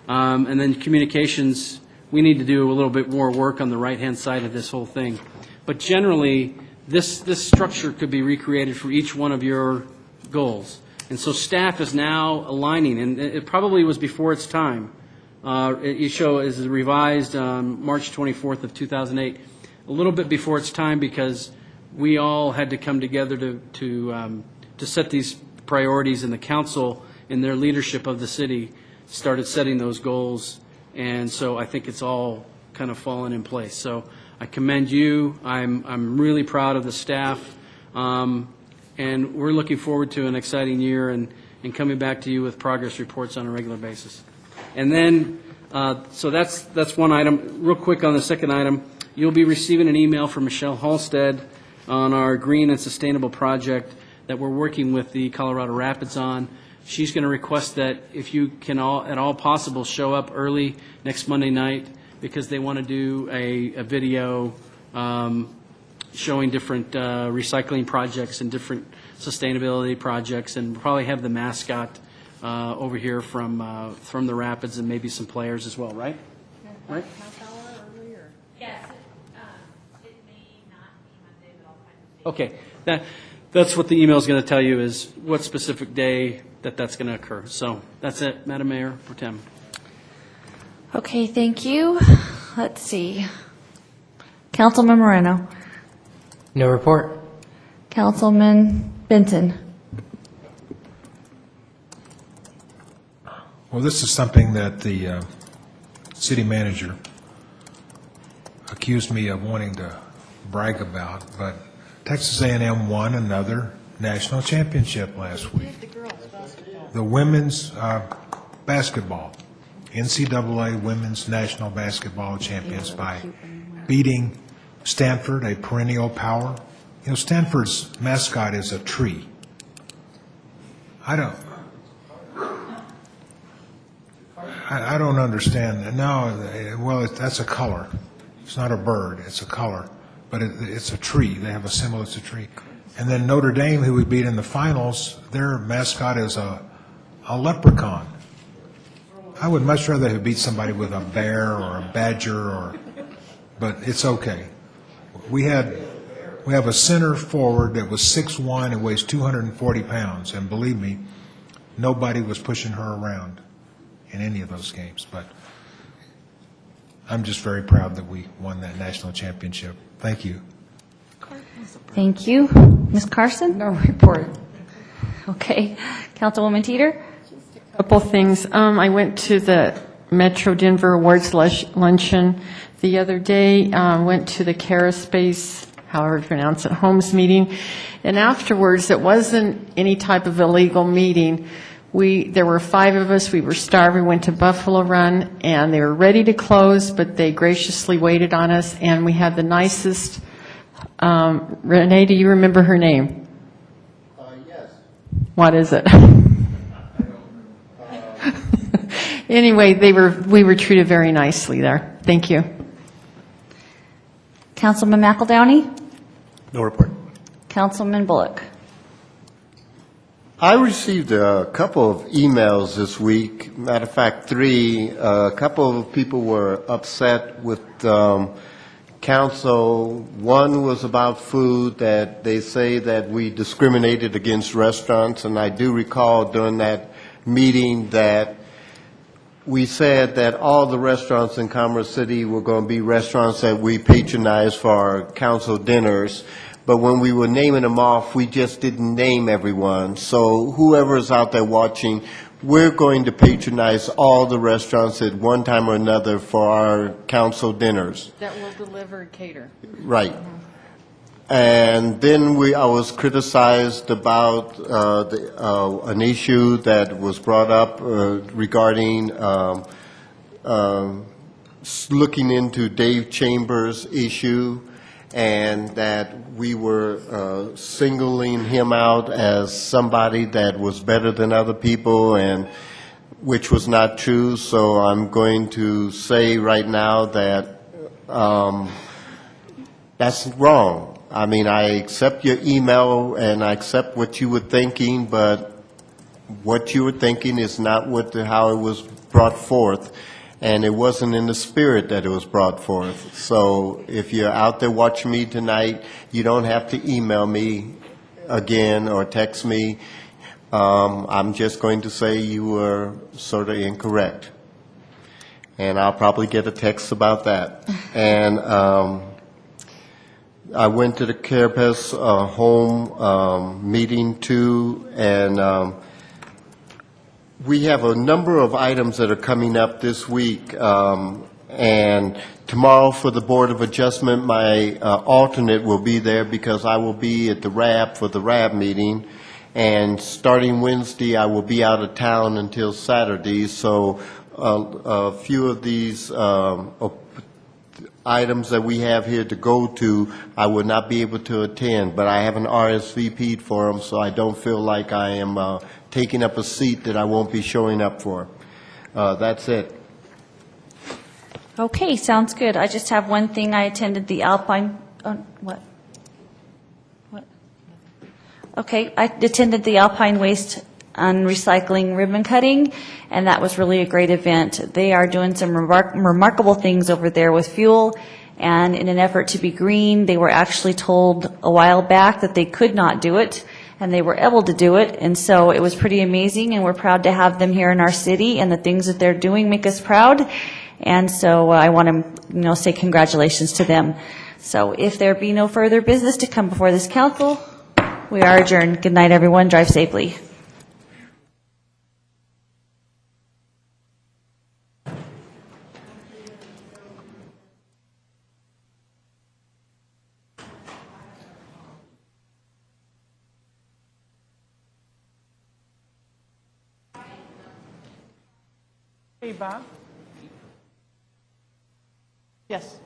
And then communications, we need to do a little bit more work on the right-hand side of this whole thing. But generally, this structure could be recreated for each one of your goals. And so staff is now aligning, and it probably was before its time. It is revised on March 24th of 2008, a little bit before its time, because we all had to come together to set these priorities, and the council, in their leadership of the city, started setting those goals. And so I think it's all kind of fallen in place. So I commend you. I'm really proud of the staff, and we're looking forward to an exciting year and coming back to you with progress reports on a regular basis. And then, so that's one item. Real quick on the second item, you'll be receiving an email from Michelle Halstead on our green and sustainable project that we're working with the Colorado Rapids on. She's going to request that if you can at all possible show up early next Monday night, because they want to do a video showing different recycling projects and different sustainability projects, and we'll probably have the mascot over here from the Rapids and maybe some players as well, right? Right? Yes, it may not be Monday, but I'll find the date. Okay, that's what the email is going to tell you, is what specific day that's going to occur. So that's it, Madam Mayor Pro Tem. Okay, thank you. Let's see. Councilman Moreno. No report. Councilman Benton. Well, this is something that the city manager accused me of wanting to brag about, but Texas A&M won another national championship last week. The women's basketball, NCAA Women's National Basketball Champions, by beating Stanford, a perennial power. You know, Stanford's mascot is a tree. I don't understand. No, well, that's a color. It's not a bird. It's a color, but it's a tree. They have a symbol. It's a tree. And then Notre Dame, who we beat in the finals, their mascot is a leprechaun. I would much rather have beat somebody with a bear or a badger, but it's okay. We have a center forward that was 6'1" and weighs 240 pounds, and believe me, nobody was pushing her around in any of those games. But I'm just very proud that we won that national championship. Thank you. Thank you. Ms. Carson? No report. Okay. Councilwoman Teeter? Couple things. I went to the Metro Denver Awards luncheon the other day, went to the Caraspace, however you pronounce it, Homes meeting, and afterwards, it wasn't any type of illegal meeting. There were 5 of us. We were starved. We went to Buffalo Run, and they were ready to close, but they graciously waited on us, and we had the nicest. Renee, do you remember her name? Yes. What is it? Anyway, we were treated very nicely there. Thank you. Councilman McEldowney? No report. Councilman Bullock? I received a couple of emails this week, matter of fact, 3. A couple of people were upset with council. One was about food, that they say that we discriminated against restaurants, and I do recall during that meeting that we said that all the restaurants in Commerce City were going to be restaurants that we patronize for our council dinners. But when we were naming them off, we just didn't name everyone. So whoever's out there watching, we're going to patronize all the restaurants at one time or another for our council dinners. That will deliver and cater. Right. And then I was criticized about an issue that was brought up regarding looking into Dave Chambers' issue, and that we were singling him out as somebody that was better than other people, and which was not true. So I'm going to say right now that that's wrong. I mean, I accept your email and I accept what you were thinking, but what you were thinking is not how it was brought forth, and it wasn't in the spirit that it was brought forth. So if you're out there watching me tonight, you don't have to email me again or text me. I'm just going to say you were sort of incorrect, and I'll probably get a text about that. And I went to the Carapace home meeting too, and we have a number of items that are coming up this week. And tomorrow for the Board of Adjustment, my alternate will be there because I will be at the RAB for the RAB meeting. And starting Wednesday, I will be out of town until Saturday. So a few of these items that we have here to go to, I will not be able to attend, but I have an RSVP'd for them, so I don't feel like I am taking up a seat that I won't be showing up for. That's it. Okay, sounds good. I just have one thing. I attended the Alpine, what? Okay, I attended the Alpine Waste and Recycling ribbon cutting, and that was really a great event. They are doing some remarkable things over there with fuel, and in an effort to be green, they were actually told a while back that they could not do it, and they were able to do it, and so it was pretty amazing, and we're proud to have them here in our city, and the things that they're doing make us proud, and so I want to say congratulations to them. So if there be no further business to come before this council, we are adjourned. Good night, everyone. Drive safely. Hey, Bob? Yes.